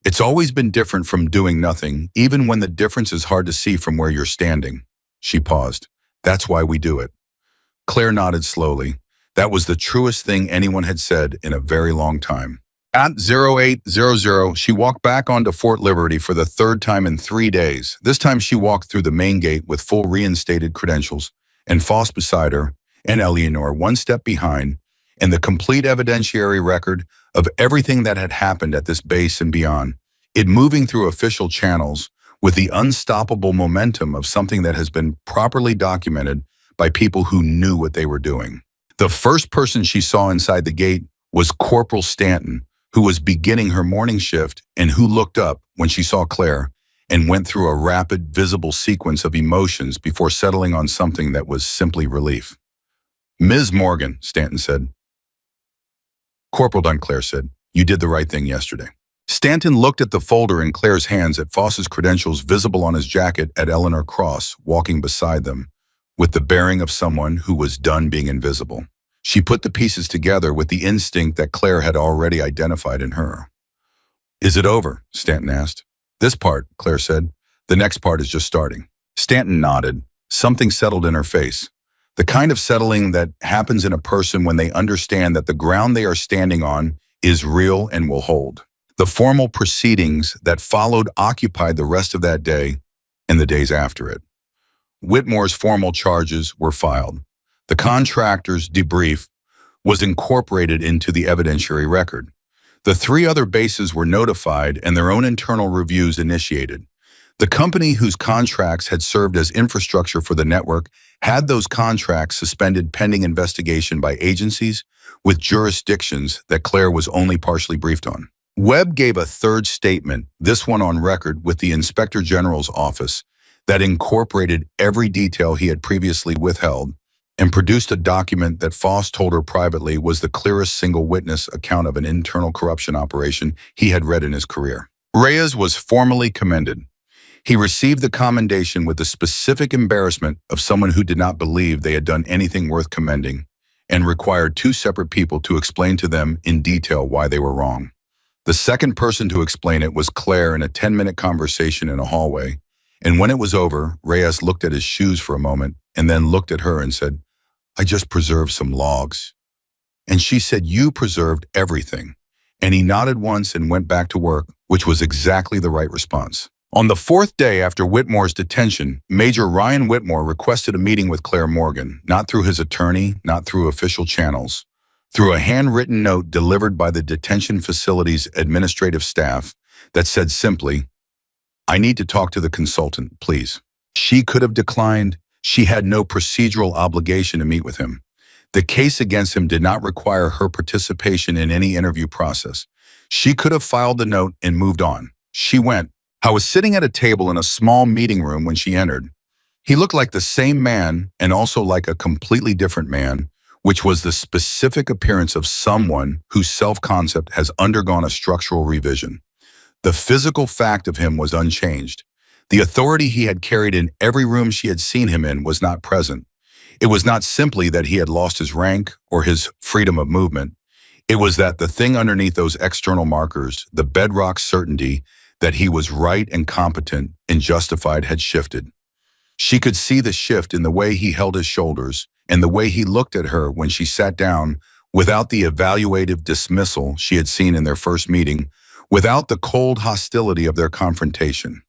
It's always been different from doing nothing, even when the difference is hard to see from where you're standing. She paused. That's why we do it. Claire nodded slowly. That was the truest thing anyone had said in a very long time. At 0800, she walked back onto Fort Liberty for the third time in 3 days. This time she walked through the main gate with full reinstated credentials, and Foss beside her, and Eleanor one step behind, and the complete evidentiary record of everything that had happened at this base and beyond, it moving through official channels with the unstoppable momentum of something that has been properly documented by people who knew what they were doing. The first person she saw inside the gate was Corporal Stanton, who was beginning her morning shift and who looked up when she saw Claire and went through a rapid, visible sequence of emotions before settling on something that was simply relief. Ms. Morgan, Stanton said. Corporal Dunn, Claire said. You did the right thing yesterday. Stanton looked at the folder in Claire's hands, at Foss's credentials visible on his jacket, at Eleanor Cross walking beside them, with the bearing of someone who was done being invisible. She put the pieces together with the instinct that Claire had already identified in her. Is it over? Stanton asked. This part, Claire said. The next part is just starting. Stanton nodded. Something settled in her face. The kind of settling that happens in a person when they understand that the ground they are standing on is real and will hold. The formal proceedings that followed occupied the rest of that day and the days after it. Whitmore's formal charges were filed. The contractor's debrief was incorporated into the evidentiary record. The three other bases were notified and their own internal reviews initiated. The company whose contracts had served as infrastructure for the network had those contracts suspended pending investigation by agencies with jurisdictions that Claire was only partially briefed on. Webb gave a third statement, this one on record with the Inspector General's office, that incorporated every detail he had previously withheld and produced a document that Foss told her privately was the clearest single witness account of an internal corruption operation he had read in his career. Reyes was formally commended. He received the commendation with the specific embarrassment of someone who did not believe they had done anything worth commending and required two separate people to explain to them in detail why they were wrong. The second person to explain it was Claire in a 10-minute conversation in a hallway, and when it was over, Reyes looked at his shoes for a moment and then looked at her and said, I just preserved some logs. And she said, you preserved everything. And he nodded once and went back to work, which was exactly the right response. On the fourth day after Whitmore's detention, Major Ryan Whitmore requested a meeting with Claire Morgan, not through his attorney, not through official channels, through a handwritten note delivered by the detention facility's administrative staff that said simply, I need to talk to the consultant, please. She could have declined. She had no procedural obligation to meet with him. The case against him did not require her participation in any interview process. She could have filed the note and moved on. She went. I was sitting at a table in a small meeting room when she entered. He looked like the same man and also like a completely different man, which was the specific appearance of someone whose self-concept has undergone a structural revision. The physical fact of him was unchanged. The authority he had carried in every room she had seen him in was not present. It was not simply that he had lost his rank or his freedom of movement. It was that the thing underneath those external markers, the bedrock certainty that he was right and competent and justified, had shifted. She could see the shift in the way he held his shoulders and the way he looked at her when she sat down, without the evaluative dismissal she had seen in their first meeting, without the cold hostility of their confrontation.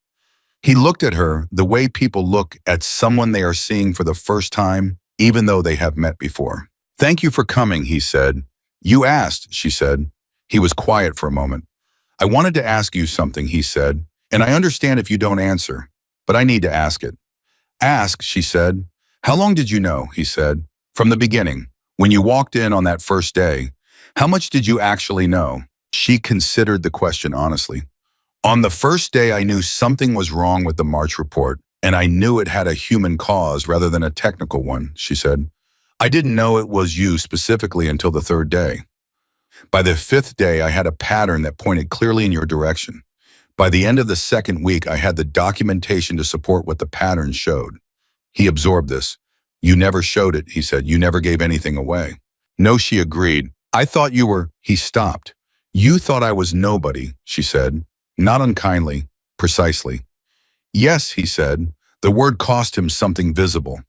He looked at her the way people look at someone they are seeing for the first time, even though they have met before. Thank you for coming, he said. You asked, she said. He was quiet for a moment. I wanted to ask you something, he said, and I understand if you don't answer, but I need to ask it. Ask, she said. How long did you know, he said. From the beginning, when you walked in on that first day. How much did you actually know? She considered the question honestly. On the first day, I knew something was wrong with the March report, and I knew it had a human cause rather than a technical one, she said. I didn't know it was you specifically until the third day. By the fifth day, I had a pattern that pointed clearly in your direction. By the end of the second week, I had the documentation to support what the pattern showed. He absorbed this. You never showed it, he said. You never gave anything away. No, she agreed. I thought you were. He stopped. You thought I was nobody, she said. Not unkindly, precisely. Yes, he said. The word cost him something visible.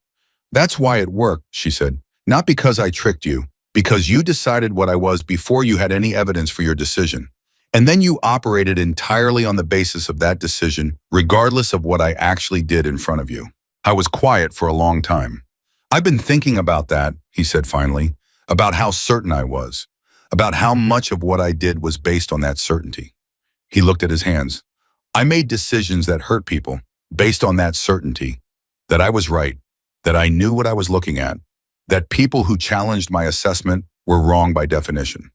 That's why it worked, she said. Not because I tricked you, because you decided what I was before you had any evidence for your decision. And then you operated entirely on the basis of that decision, regardless of what I actually did in front of you. I was quiet for a long time. I've been thinking about that, he said finally, about how certain I was, about how much of what I did was based on that certainty. He looked at his hands. I made decisions that hurt people based on that certainty, that I was right, that I knew what I was looking at, that people who challenged my assessment were wrong by definition.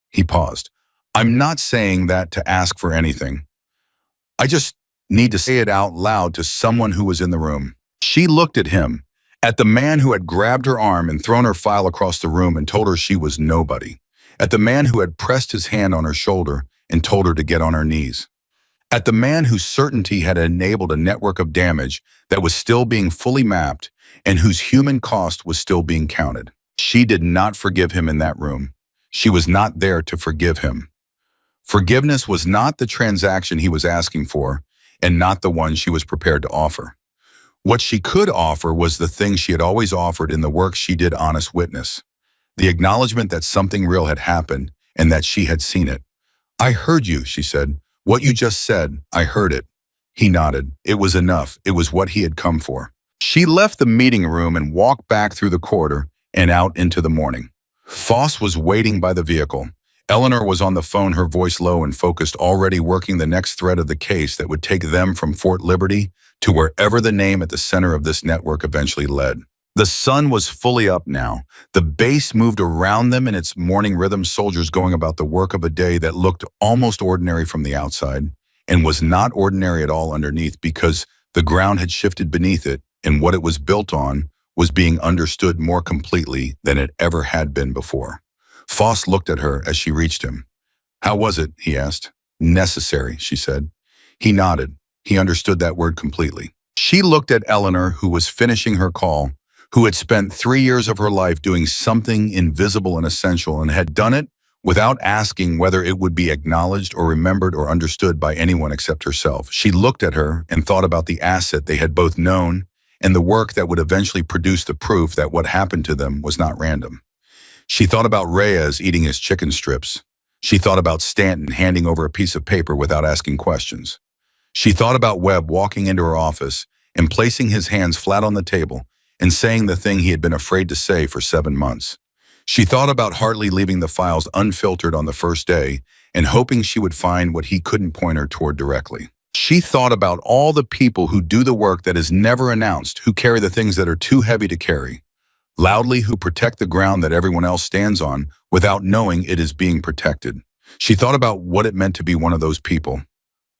He paused. I'm not saying that to ask for anything. I just need to say it out loud to someone who was in the room. She looked at him, at the man who had grabbed her arm and thrown her file across the room and told her she was nobody, at the man who had pressed his hand on her shoulder and told her to get on her knees, at the man whose certainty had enabled a network of damage that was still being fully mapped and whose human cost was still being counted. She did not forgive him in that room. She was not there to forgive him. Forgiveness was not the transaction he was asking for, and not the one she was prepared to offer. What she could offer was the thing she had always offered in the work she did: honest witness. The acknowledgement that something real had happened and that she had seen it. "I heard you," she said. "What you just said, I heard it." He nodded. It was enough. It was what he had come for. She left the meeting room and walked back through the corridor and out into the morning. Foss was waiting by the vehicle. Eleanor was on the phone, her voice low and focused, already working the next thread of the case that would take them from Fort Liberty to wherever the name at the center of this network eventually led. The sun was fully up now. The base moved around them in its morning rhythm, soldiers going about the work of a day that looked almost ordinary from the outside and was not ordinary at all underneath, because the ground had shifted beneath it, and what it was built on was being understood more completely than it ever had been before. Foss looked at her as she reached him. "How was it?" he asked. "Necessary," she said. He nodded. He understood that word completely. She looked at Eleanor, who was finishing her call, who had spent 3 years of her life doing something invisible and essential, and had done it without asking whether it would be acknowledged or remembered or understood by anyone except herself. She looked at her and thought about the asset they had both known and the work that would eventually produce the proof that what happened to them was not random. She thought about Reyes eating his chicken strips. She thought about Stanton handing over a piece of paper without asking questions. She thought about Webb walking into her office and placing his hands flat on the table and saying the thing he had been afraid to say for 7 months. She thought about Hartley leaving the files unfiltered on the first day and hoping she would find what he couldn't point her toward directly. She thought about all the people who do the work that is never announced, who carry the things that are too heavy to carry, loudly, who protect the ground that everyone else stands on without knowing it is being protected. She thought about what it meant to be one of those people,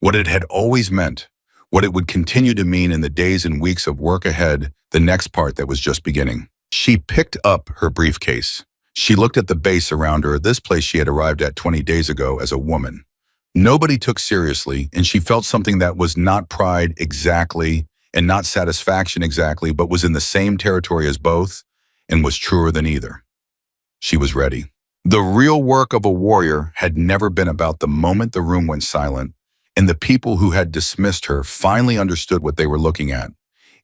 what it had always meant, what it would continue to mean in the days and weeks of work ahead, the next part that was just beginning. She picked up her briefcase. She looked at the base around her, this place she had arrived at 20 days ago as a woman. Nobody took seriously, and she felt something that was not pride exactly and not satisfaction exactly, but was in the same territory as both and was truer than either. She was ready. The real work of a warrior had never been about the moment the room went silent and the people who had dismissed her finally understood what they were looking at.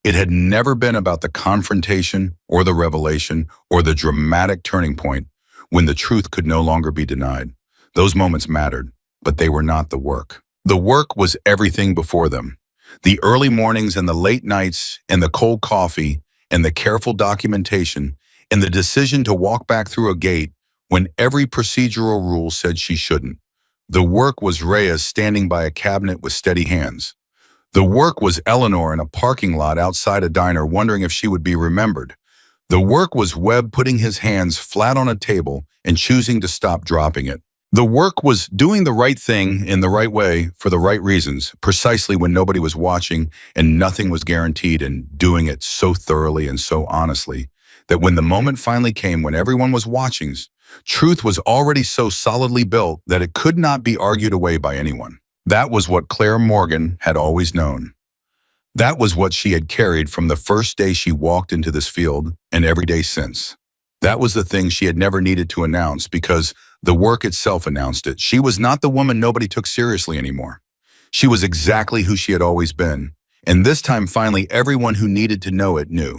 It had never been about the confrontation or the revelation or the dramatic turning point when the truth could no longer be denied. Those moments mattered, but they were not the work. The work was everything before them. The early mornings and the late nights and the cold coffee and the careful documentation and the decision to walk back through a gate when every procedural rule said she shouldn't. The work was Reyes standing by a cabinet with steady hands. The work was Eleanor in a parking lot outside a diner wondering if she would be remembered. The work was Webb putting his hands flat on a table and choosing to stop dropping it. The work was doing the right thing in the right way for the right reasons, precisely when nobody was watching and nothing was guaranteed, and doing it so thoroughly and so honestly that when the moment finally came when everyone was watching, truth was already so solidly built that it could not be argued away by anyone. That was what Claire Morgan had always known. That was what she had carried from the first day she walked into this field and every day since. That was the thing she had never needed to announce because the work itself announced it. She was not the woman nobody took seriously anymore. She was exactly who she had always been, and this time finally everyone who needed to know it knew.